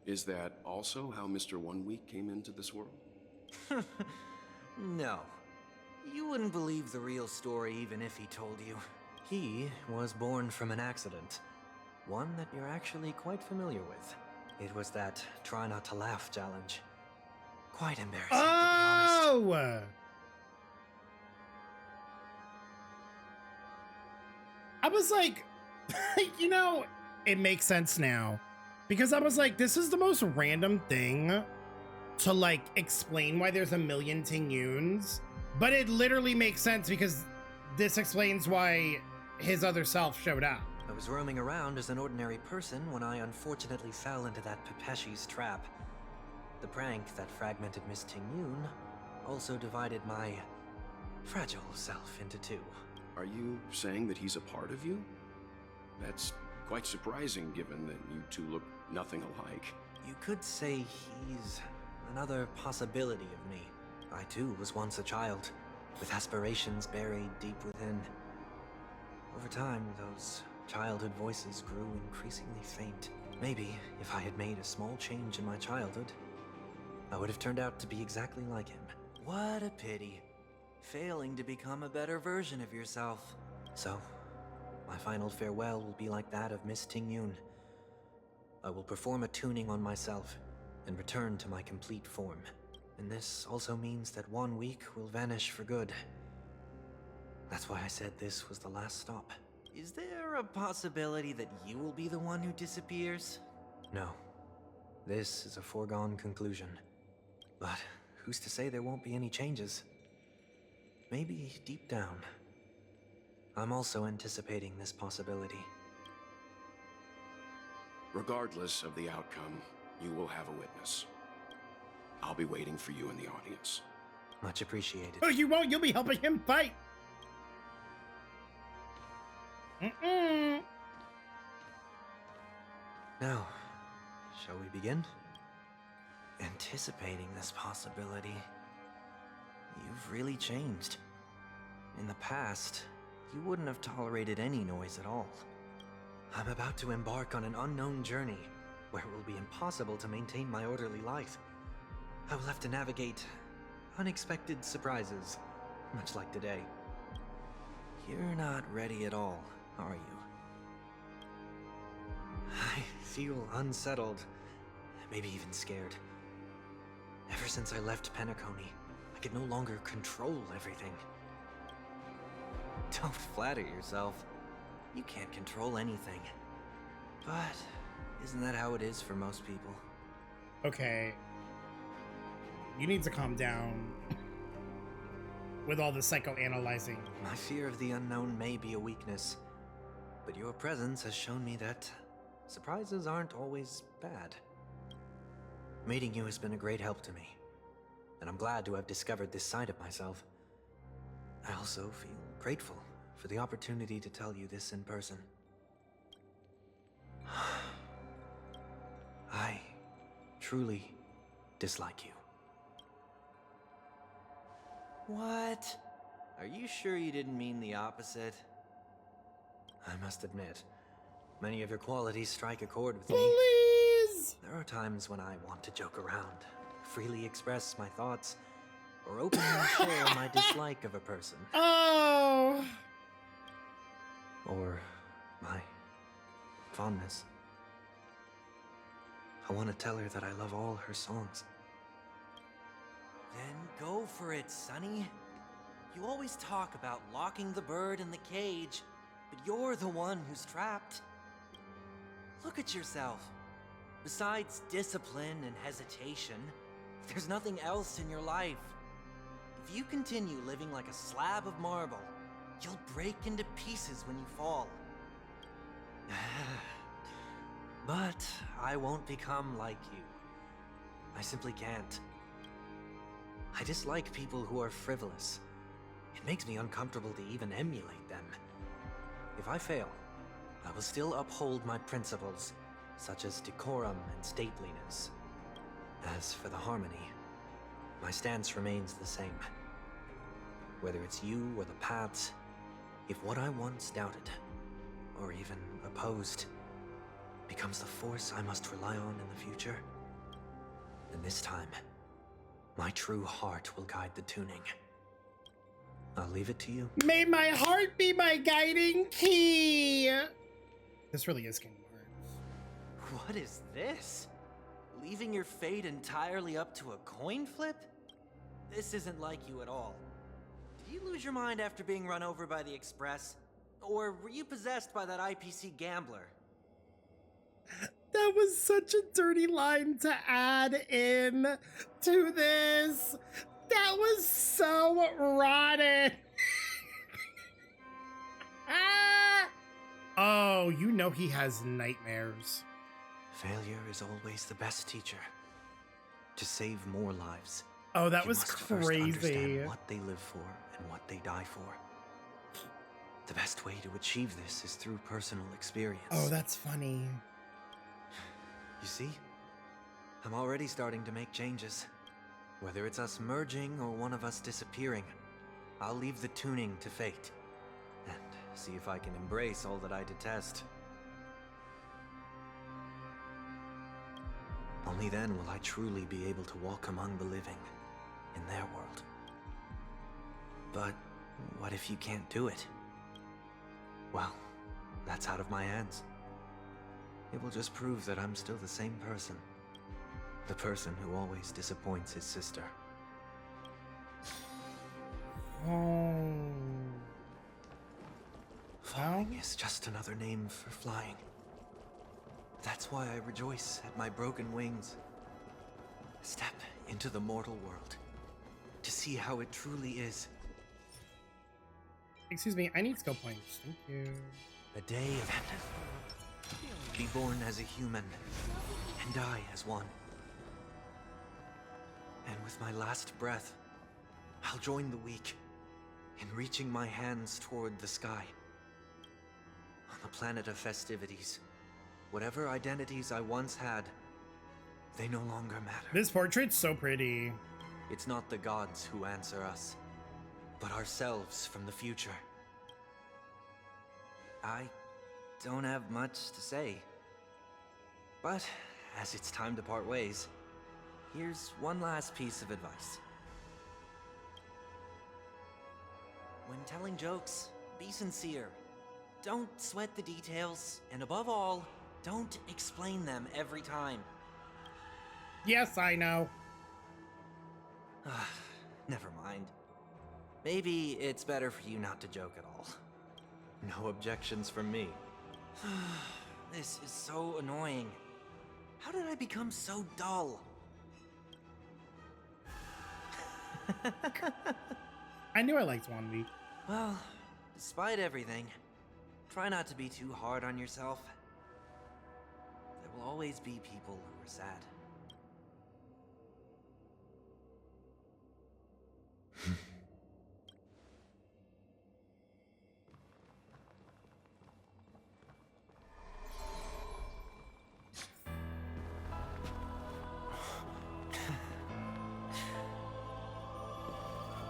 Is that also how Mr. 1 Week came into this world? No. You wouldn't believe the real story even if he told you. He was born from an accident. One that you're actually quite familiar with. It was that try not to laugh challenge. Quite embarrassing, to be honest. Oh! I was like, it makes sense now. Because I was like, this is the most random thing to like explain why there's a million Tingyuns, but it literally makes sense because this explains why his other self showed up. I was roaming around as an ordinary person when I unfortunately fell into that Pepeshi's trap. The prank that fragmented Miss Tingyun also divided my fragile self into two. Are you saying that he's a part of you? That's quite surprising given that you two look nothing alike. You could say he's another possibility of me. I too was once a child, with aspirations buried deep within. Over time, those childhood voices grew increasingly faint. Maybe if I had made a small change in my childhood, I would have turned out to be exactly like him. What a pity. Failing to become a better version of yourself. So, my final farewell will be like that of Miss Tingyun. I will perform a tuning on myself and return to my complete form. And this also means that 1 week will vanish for good. That's why I said this was the last stop. Is there a possibility that you will be the one who disappears? No. This is a foregone conclusion. But who's to say there won't be any changes? Maybe deep down, I'm also anticipating this possibility. Regardless of the outcome, you will have a witness. I'll be waiting for you in the audience. Much appreciated. Oh, you won't. You'll be helping him fight. Now, shall we begin? Anticipating this possibility. You've really changed. In the past, you wouldn't have tolerated any noise at all. I'm about to embark on an unknown journey, where it will be impossible to maintain my orderly life. I will have to navigate unexpected surprises, much like today. You're not ready at all, are you? I feel unsettled, maybe even scared. Ever since I left Penacony, I could no longer control everything. Don't flatter yourself. You can't control anything. But isn't that how it is for most people? Okay. You need to calm down with all the psychoanalyzing. My fear of the unknown may be a weakness, but your presence has shown me that surprises aren't always bad. Meeting you has been a great help to me, and I'm glad to have discovered this side of myself. I also feel grateful for the opportunity to tell you this in person. I truly dislike you. What? Are you sure you didn't mean the opposite? I must admit, many of your qualities strike a chord with me. Please! There are times when I want to joke around, freely express my thoughts, or openly share my dislike of a person. Oh! Or my fondness. I want to tell her that I love all her songs. Then go for it, Sonny. You always talk about locking the bird in the cage, but you're the one who's trapped. Look at yourself. Besides discipline and hesitation, there's nothing else in your life. If you continue living like a slab of marble, you'll break into pieces when you fall. But I won't become like you. I simply can't. I dislike people who are frivolous. It makes me uncomfortable to even emulate them. If I fail, I will still uphold my principles, such as decorum and stateliness. As for the harmony, my stance remains the same. Whether it's you or the paths, if what I once doubted, or even opposed, becomes the force I must rely on in the future, then this time, my true heart will guide the tuning. I'll leave it to you. May my heart be my guiding key! This really is getting hard. What is this? Leaving your fate entirely up to a coin flip? This isn't like you at all. Did you lose your mind after being run over by the Express? Or were you possessed by that IPC gambler? That was such a dirty line to add in to this. That was so rotten. Oh, you know he has nightmares. Failure is always the best teacher. To save more lives. Oh, that you was must first crazy. understand what they live for and what they die for. The best way to achieve this is through personal experience. Oh, that's funny. You see? I'm already starting to make changes. Whether it's us merging or one of us disappearing, I'll leave the tuning to fate. And see if I can embrace all that I detest. Only then will I truly be able to walk among the living, in their world. But what if you can't do it? Well, that's out of my hands. It will just prove that I'm still the same person. The person who always disappoints his sister. Oh. Falling is just another name for flying. That's why I rejoice at my broken wings. Step into the mortal world to see how it truly is. Excuse me, I need skill points. Thank you. A day of be born as a human and die as one. And with my last breath, I'll join the weak in reaching my hands toward the sky. On the planet of festivities, whatever identities I once had, they no longer matter. This portrait's so pretty. It's not the gods who answer us, but ourselves from the future. I don't have much to say, but as it's time to part ways, here's one last piece of advice. When telling jokes, be sincere. Don't sweat the details, and above all, don't explain them every time. Yes, I know. Never mind. Maybe it's better for you not to joke at all. No objections from me. This is so annoying. How did I become so dull? I knew I liked 1 week. Well, despite everything, try not to be too hard on yourself. There will always be people who are sad.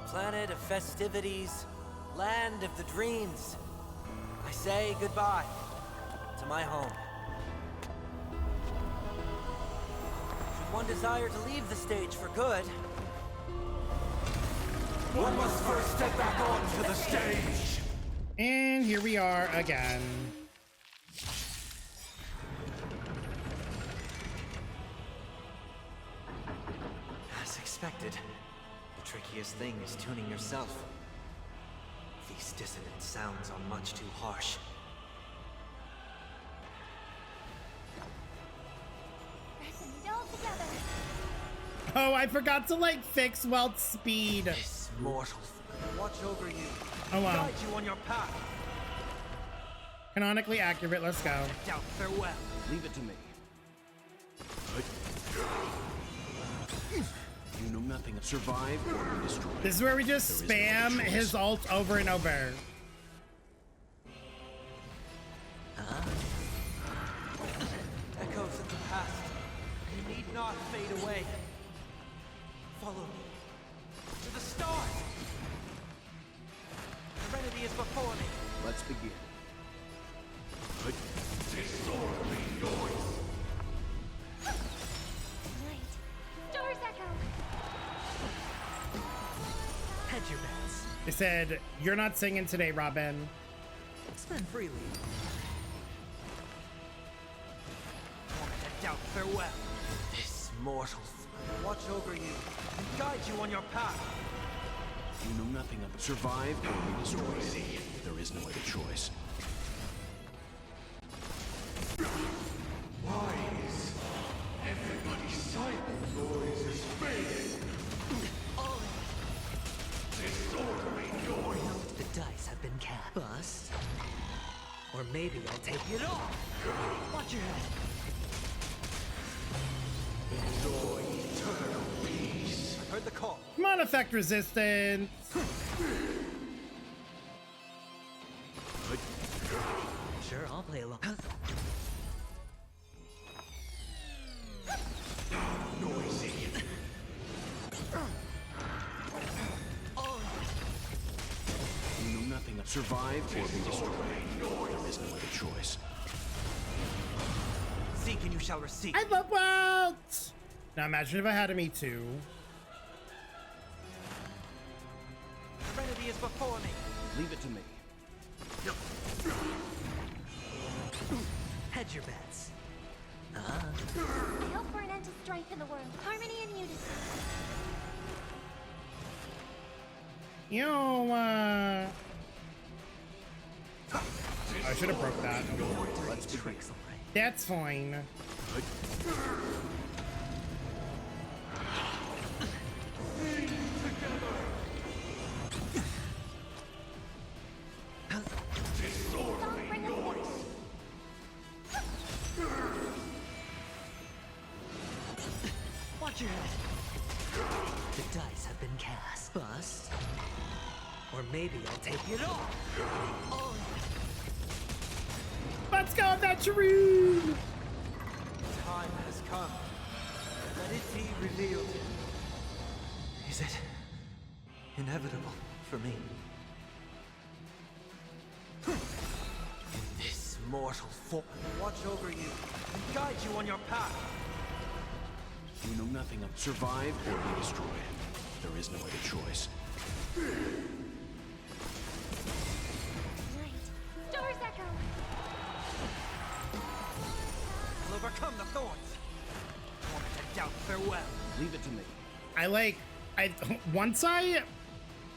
Planet of festivities, land of the dreams. I say goodbye to my home. Should one desire to leave the stage for good, one must first step back onto the stage. And here we are again. As expected, the trickiest thing is tuning yourself. These dissonant sounds are much too harsh. Oh, I forgot to like fix Welt's speed. This mortal watch over you. Oh wow. Guide you on your path. Canonically accurate, let's go. Doubt farewell. Leave it to me. You know nothing of survive or be destroyed. This is where we just spam his ult over and over. Echoes of the past. You need not fade away. Follow me to the stars. Serenity is before me. Let's begin. Disorderly noise. Stars echo. Hedge your bets. They said, "You're not singing today, Robin." Spend freely. Doubt farewell. This mortal watch over you and guide you on your path. You know nothing of survive or be destroyed. There is no other choice. Or maybe I'll take it off. Watch your head. Enjoy eternal peace. I heard the call. Come on, effect resistance. Sure, I'll play along. Noisy. You know nothing of survive or be destroyed. There is no other choice. Seek and you shall receive. I love worlds. Now imagine if I had a Me Too. Serenity is before me. Leave it to me. Hedge your bets. I hope for an end to strife in the world. Harmony and unity. Yo, I should have broke that. Let's begin. That's fine. Watch your head. The dice have been cast. Bust. Or maybe I'll take it off. Oh. Let's go, Venturine! Time has come. Let it be revealed. Is it inevitable for me? In this mortal form, watch over you and guide you on your path. You know nothing of survive or be destroyed. There is no other choice. Stars echo. I'll overcome the thorns. Moment to doubt farewell. Leave it to me.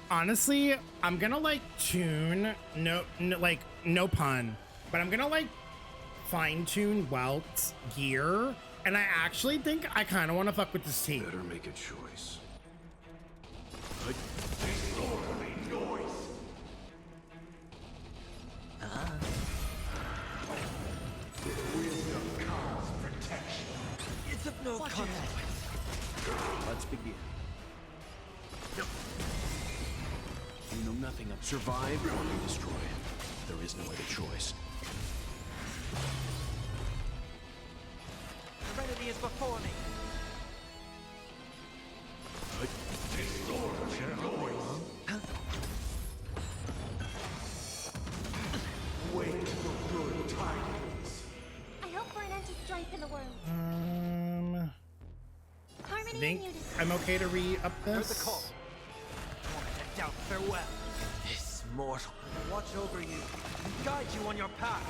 Honestly, I'm gonna like tune, no pun, but I'm gonna like fine tune Welt's gear, and I actually think I kind of want to fuck with this team. Better make a choice. Disorderly noise. Wisdom comes protection. It's of no consequence. Let's begin. You know nothing of survive or be destroyed. There is no other choice. Serenity is before me. Disorderly noise. Wait for good tidings. I hope for an end to strife in the world. I Harmony think and unity. I'm okay to re-up Heard the this. call. Moment to doubt farewell. This mortal watch over you and guide you on your path.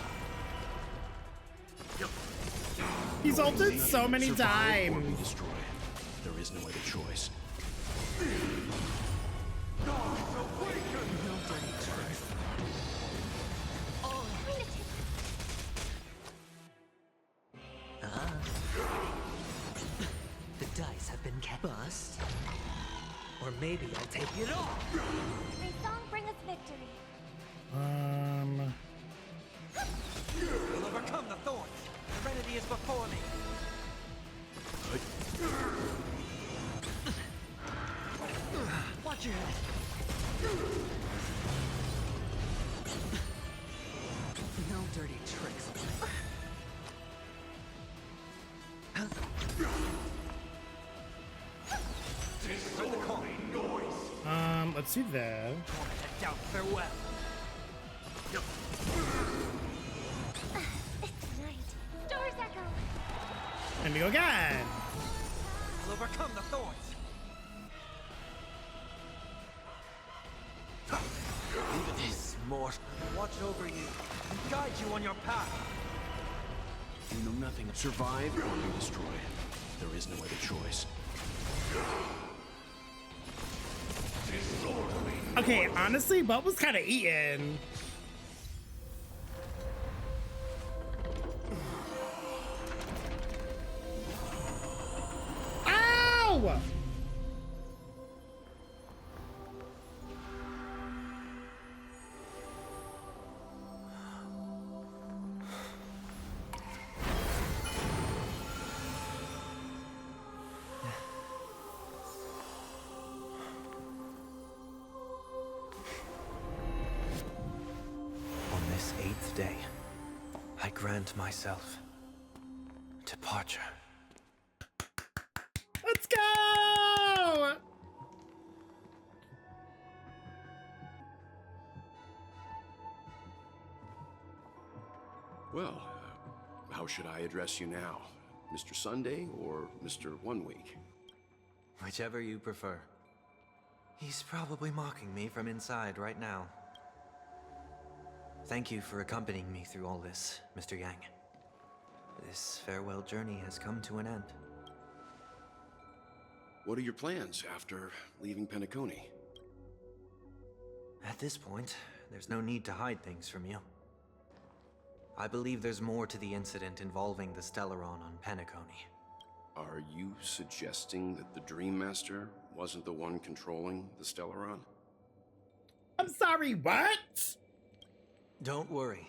He's ulted so many Survive or be times. destroyed. There is no other choice. The dice have been cast. Bust. Or maybe I'll take it off. May song bring us victory. We'll overcome the thorns. Serenity is before me. Watch your head. No dirty tricks. Heard the call. Let's do that. Moment to doubt farewell. It's night. Stars echo. And we go again. We'll overcome the thorns. This mortal watch over you and guide you on your path. You know nothing of survive or be destroyed. There is no other choice. Okay, honestly, Bub was kind of eaten. Ow! grant myself departure. Let's go! Well, how should I address you now? Mr. Sunday or Mr. 1 Week? Whichever you prefer. He's probably mocking me from inside right now. Thank you for accompanying me through all this, Mr. Yang. This farewell journey has come to an end. What are your plans after leaving Penacony? At this point, there's no need to hide things from you. I believe there's more to the incident involving the Stellaron on Penacony. Are you suggesting that the Dream Master wasn't the one controlling the Stellaron? I'm sorry, what? Don't worry.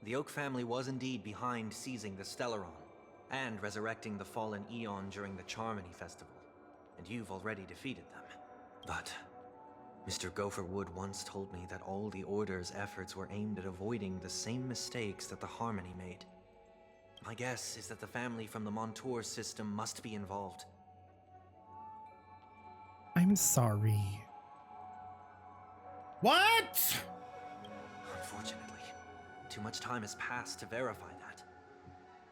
The Oak family was indeed behind seizing the Stellaron and resurrecting the fallen Eon during the Charmony Festival, and you've already defeated them. But Mr. Gopherwood once told me that all the Order's efforts were aimed at avoiding the same mistakes that the Harmony made. My guess is that the family from the Montour system must be involved. I'm sorry. What? Unfortunately, too much time has passed to verify that.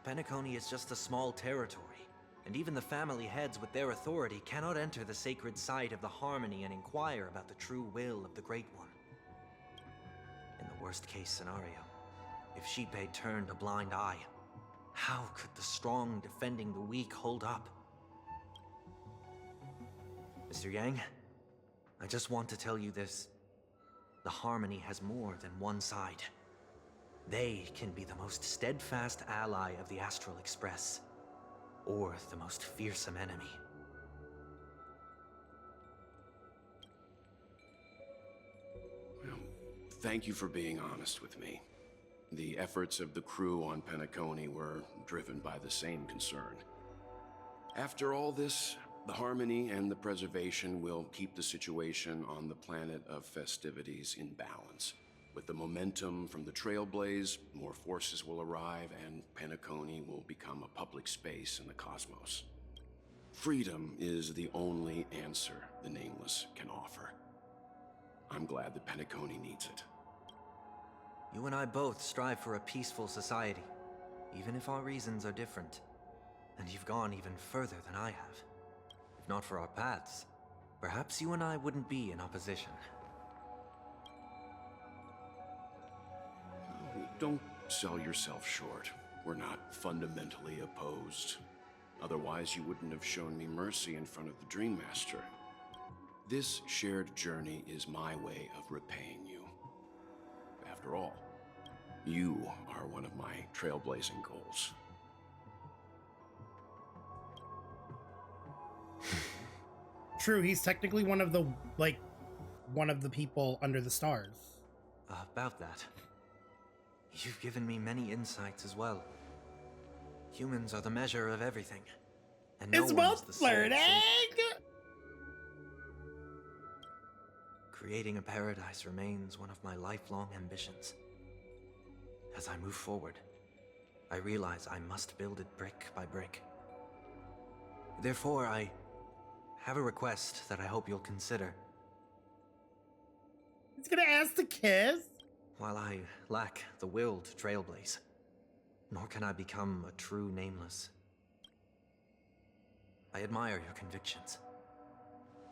Penacony is just a small territory, and even the family heads with their authority cannot enter the sacred site of the Harmony and inquire about the true will of the Great One. In the worst-case scenario, if Sheephead turned a blind eye, how could the strong defending the weak hold up? Mr. Yang, I just want to tell you this. The Harmony has more than one side. They can be the most steadfast ally of the Astral Express, or the most fearsome enemy. Well, thank you for being honest with me. The efforts of the crew on Penacony were driven by the same concern. After all this, the Harmony and the Preservation will keep the situation on the planet of festivities in balance. With the momentum from the Trailblaze, more forces will arrive and Penacony will become a public space in the cosmos. Freedom is the only answer the Nameless can offer. I'm glad that Penacony needs it. You and I both strive for a peaceful society, even if our reasons are different. And you've gone even further than I have. If not for our paths, perhaps you and I wouldn't be in opposition. Don't sell yourself short. We're not fundamentally opposed. Otherwise, you wouldn't have shown me mercy in front of the Dream Master. This shared journey is my way of repaying you. After all, you are one of my trailblazing goals. True, he's technically one of the people under the stars. About that, you've given me many insights as well. Humans are the measure of everything, and no It's one both is the sole flirting. Creating a paradise remains one of my lifelong ambitions. As I move forward, I realize I must build it brick by brick. Therefore, I have a request that I hope you'll consider. He's gonna ask to kiss? While I lack the will to trailblaze, nor can I become a true Nameless, I admire your convictions.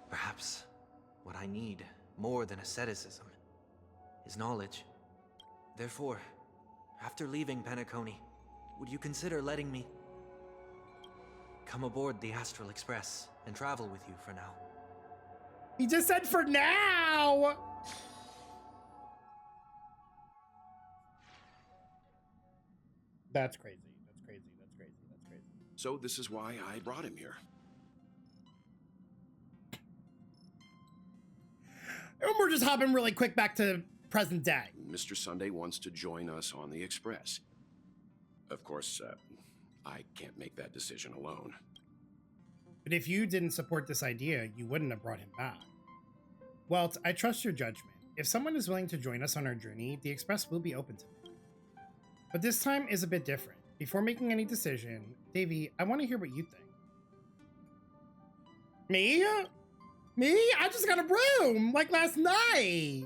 Perhaps what I need more than asceticism is knowledge. Therefore, after leaving Penacony, would you consider letting me come aboard the Astral Express and travel with you for now? He just said for now! That's crazy. That's crazy. That's crazy. That's crazy. So this is why I brought him here. And we're just hopping really quick back to present day. Mr. Sunday wants to join us on the Express. Of course, I can't make that decision alone. But if you didn't support this idea, you wouldn't have brought him back. Well, I trust your judgment. If someone is willing to join us on our journey, the Express will be open to them. But this time is a bit different. Before making any decision, Davey, I want to hear what you think. Me? Me? I just got a broom, like last night.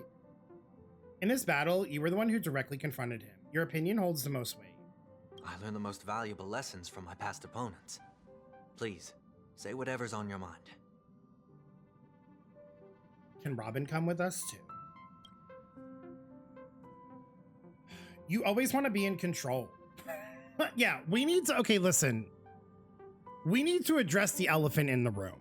In this battle, you were the one who directly confronted him. Your opinion holds the most weight. I learned the most valuable lessons from my past opponents. Please, say whatever's on your mind. Can Robin come with us too? You always want to be in control. Yeah, we need to, okay, listen. We need to address the elephant in the room.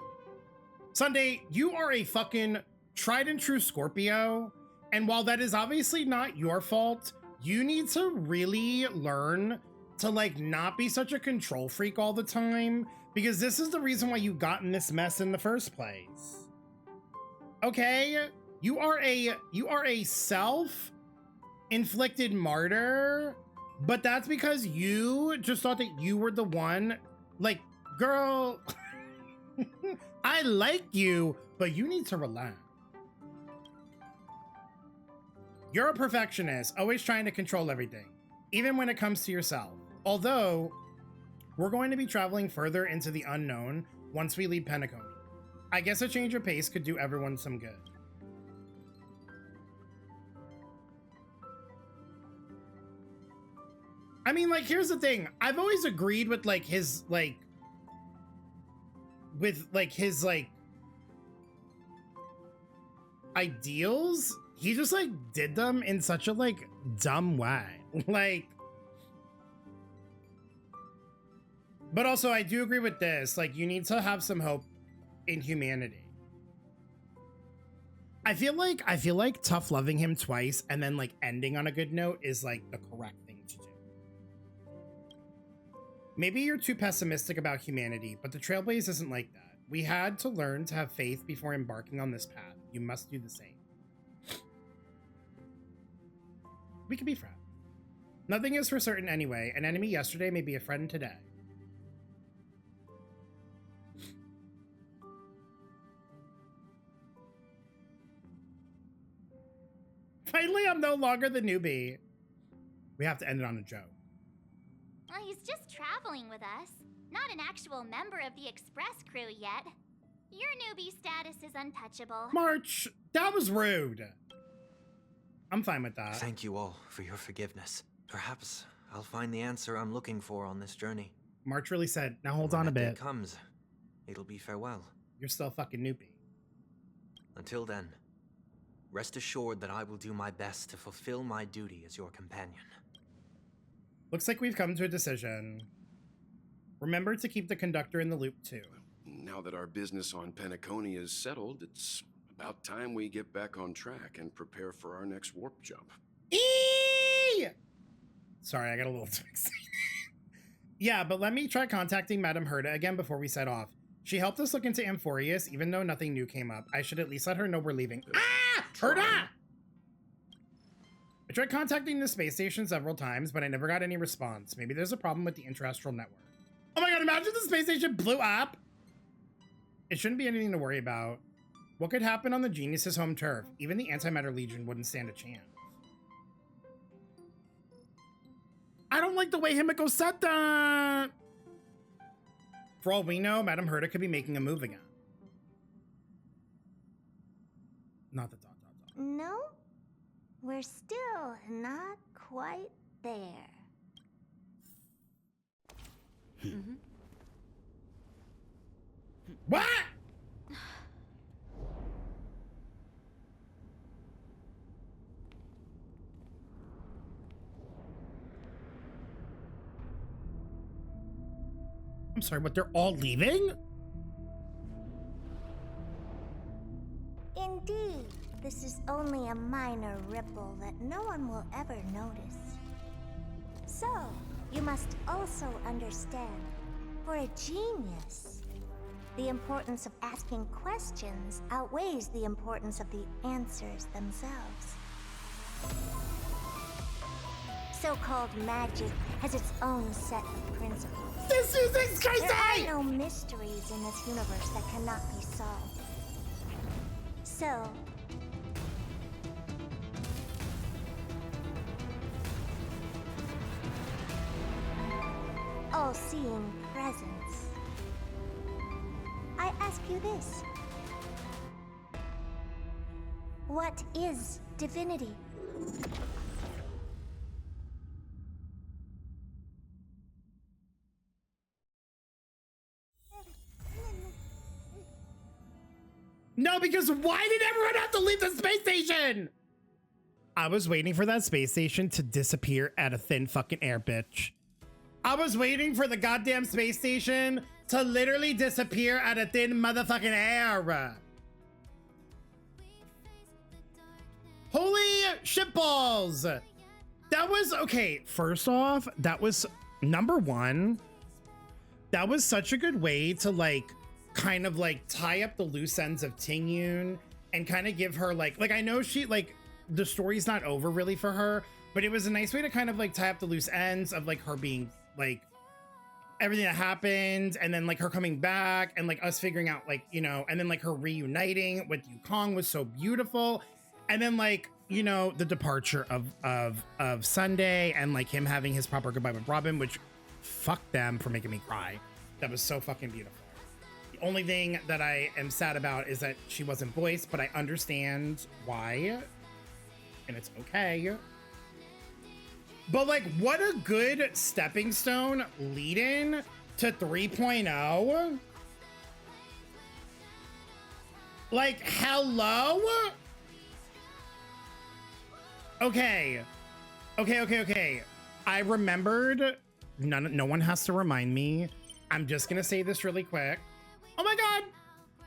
Sunday, you are a fucking tried and true Scorpio. And while that is obviously not your fault, you need to really learn to like not be such a control freak all the time, because this is the reason why you got in this mess in the first place. Okay? You are a self-inflicted martyr, but that's because you just thought that you were the one. Like, girl, I like you, but you need to relax. You're a perfectionist, always trying to control everything, even when it comes to yourself. Although, we're going to be traveling further into the unknown once we leave Penacony. I guess a change of pace could do everyone some good. I mean, like, here's the thing. I've always agreed with, like, his, like, ideals. He just, like, did them in such a, like, dumb way. Like, but also, I do agree with this. Like, you need to have some hope in humanity. I feel like tough loving him twice and then, like, ending on a good note is, like, the correct thing to do. Maybe you're too pessimistic about humanity, but the Trailblaze isn't like that. We had to learn to have faith before embarking on this path. You must do the same. We could be friends. Nothing is for certain anyway. An enemy yesterday may be a friend today. Finally, I'm no longer the newbie. We have to end it on a joke. Well, he's just traveling with us. Not an actual member of the Express crew yet. Your newbie status is untouchable. March, that was rude. I'm fine with that. Thank you all for your forgiveness. Perhaps I'll find the answer I'm looking for on this journey. March really said, now hold on a bit. When that day comes, it'll be farewell. You're still a fucking newbie. Until then, rest assured that I will do my best to fulfill my duty as your companion. Looks like we've come to a decision. Remember to keep the conductor in the loop too. Now that our business on Penacony is settled, it's about time we get back on track and prepare for our next warp jump. Eee! Sorry, I got a little too excited. Yeah, but let me try contacting Madame Herta again before we set off. She helped us look into Amphoreus, even though nothing new came up. I should at least let her know we're leaving. Ah! Herta! I tried contacting the space station several times, but I never got any response. Maybe there's a problem with the interastral network. Oh my god, imagine the space station blew up! It shouldn't be anything to worry about. What could happen on the Genius's home turf? Even the Antimatter Legion wouldn't stand a chance. I don't like the way Himiko said that! For all we know, Madame Herta could be making a move again. Not the ... No, we're still not quite there. What? I'm sorry, but they're all leaving? Indeed, this is only a minor ripple that no one will ever notice. So, you must also understand, for a genius, the importance of asking questions outweighs the importance of the answers themselves. So-called magic has its own set of principles. This is crazy! There are no mysteries in this universe that cannot be solved. So, all-seeing presence. I ask you this. What is divinity? No, because why did everyone have to leave the space station? I was waiting for that space station to disappear at a thin fucking air, bitch. I was waiting for the goddamn space station to literally disappear at a thin motherfucking air. Holy shitballs. That was, okay, first off, that was number one. That was such a good way to like, kind of like tie up the loose ends of Tingyun and kind of give her like I know she like, the story's not over really for her, but it was a nice way to kind of like tie up the loose ends of like her being like everything that happened, and then like her coming back and like us figuring out like, you know, and then like her reuniting with Yukong was so beautiful. And then like, you know, the departure of Sunday and like him having his proper goodbye with Robin, which fuck them for making me cry. That was so fucking beautiful. The only thing that I am sad about is that she wasn't voiced, but I understand why. And it's okay. But like, what a good stepping stone lead in to 3.0. Like, hello? Okay. I remembered, no one has to remind me. I'm just gonna say this really quick. Oh my God,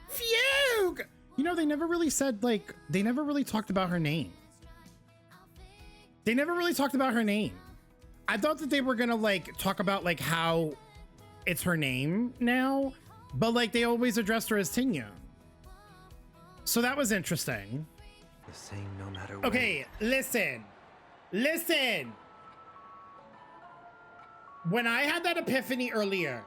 Fugue! You know, they never really said like, they never really talked about her name. They never really talked about her name. I thought that they were gonna like talk about like how it's her name now, but like they always addressed her as Tingyun. So that was interesting. The same no matter what. Okay, listen. When I had that epiphany earlier,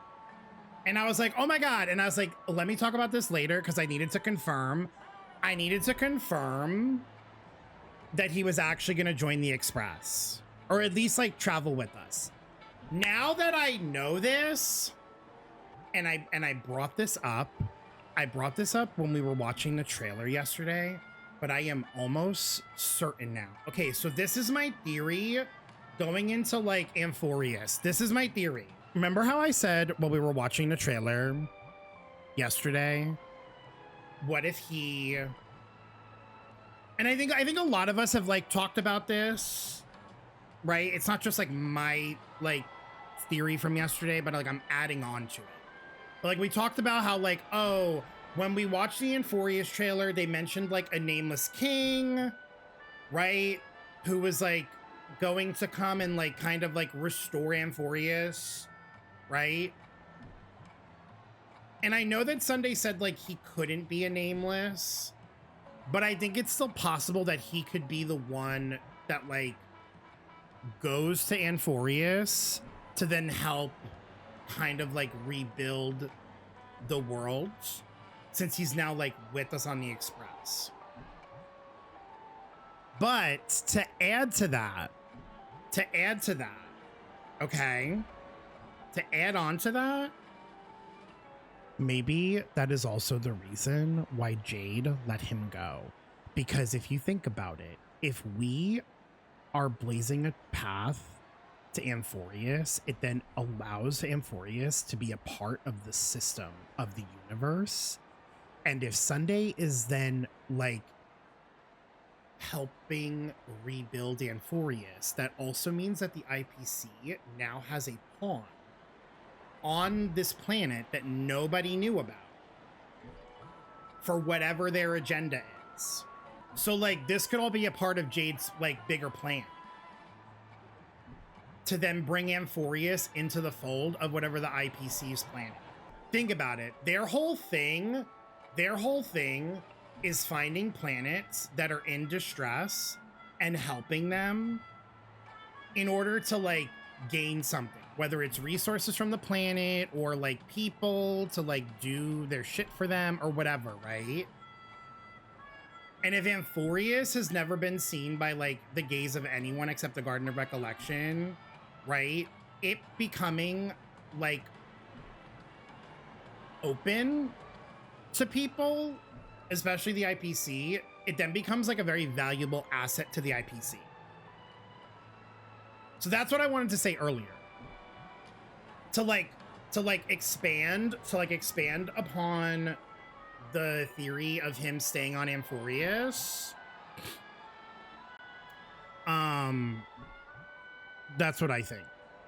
and I was like, oh my God, and I was like, let me talk about this later because I needed to confirm. I needed to confirm that he was actually going to join the Express, or at least like travel with us. Now that I know this, and I brought this up, when we were watching the trailer yesterday, but I am almost certain now. Okay, so this is my theory going into like Amphoreus. This is my theory. Remember how I said while we were watching the trailer yesterday, what if he, and I think a lot of us have like talked about this, right? It's not just like my like theory from yesterday, but like I'm adding on to it. But like we talked about how like, oh, when we watched the Amphoreus trailer, they mentioned like a nameless king, right? Who was like going to come and like kind of like restore Amphoreus, right? And I know that Sunday said like he couldn't be a nameless, but I think it's still possible that he could be the one that like goes to Amphoreus to then help kind of like rebuild the world, since he's now like with us on the Express. But to add to that, okay, to add on to that, maybe that is also the reason why Jade let him go. Because if you think about it, if we are blazing a path to Amphoreus, it then allows Amphoreus to be a part of the system of the universe. And if Sunday is then like helping rebuild Amphoreus, that also means that the IPC now has a pawn on this planet that nobody knew about for whatever their agenda is. So like this could all be a part of Jade's like bigger plan to then bring Amphoreus into the fold of whatever the IPC is planning. Think about it. Their whole thing is finding planets that are in distress and helping them in order to like gain something, whether it's resources from the planet or like people to like do their shit for them or whatever, right? And if Amphoreus has never been seen by like the gaze of anyone except the Garden of Recollection, right? It becoming like open to people, especially the IPC, it then becomes like a very valuable asset to the IPC. So that's what I wanted to say earlier. To expand upon the theory of him staying on Amphoreus. That's what I think.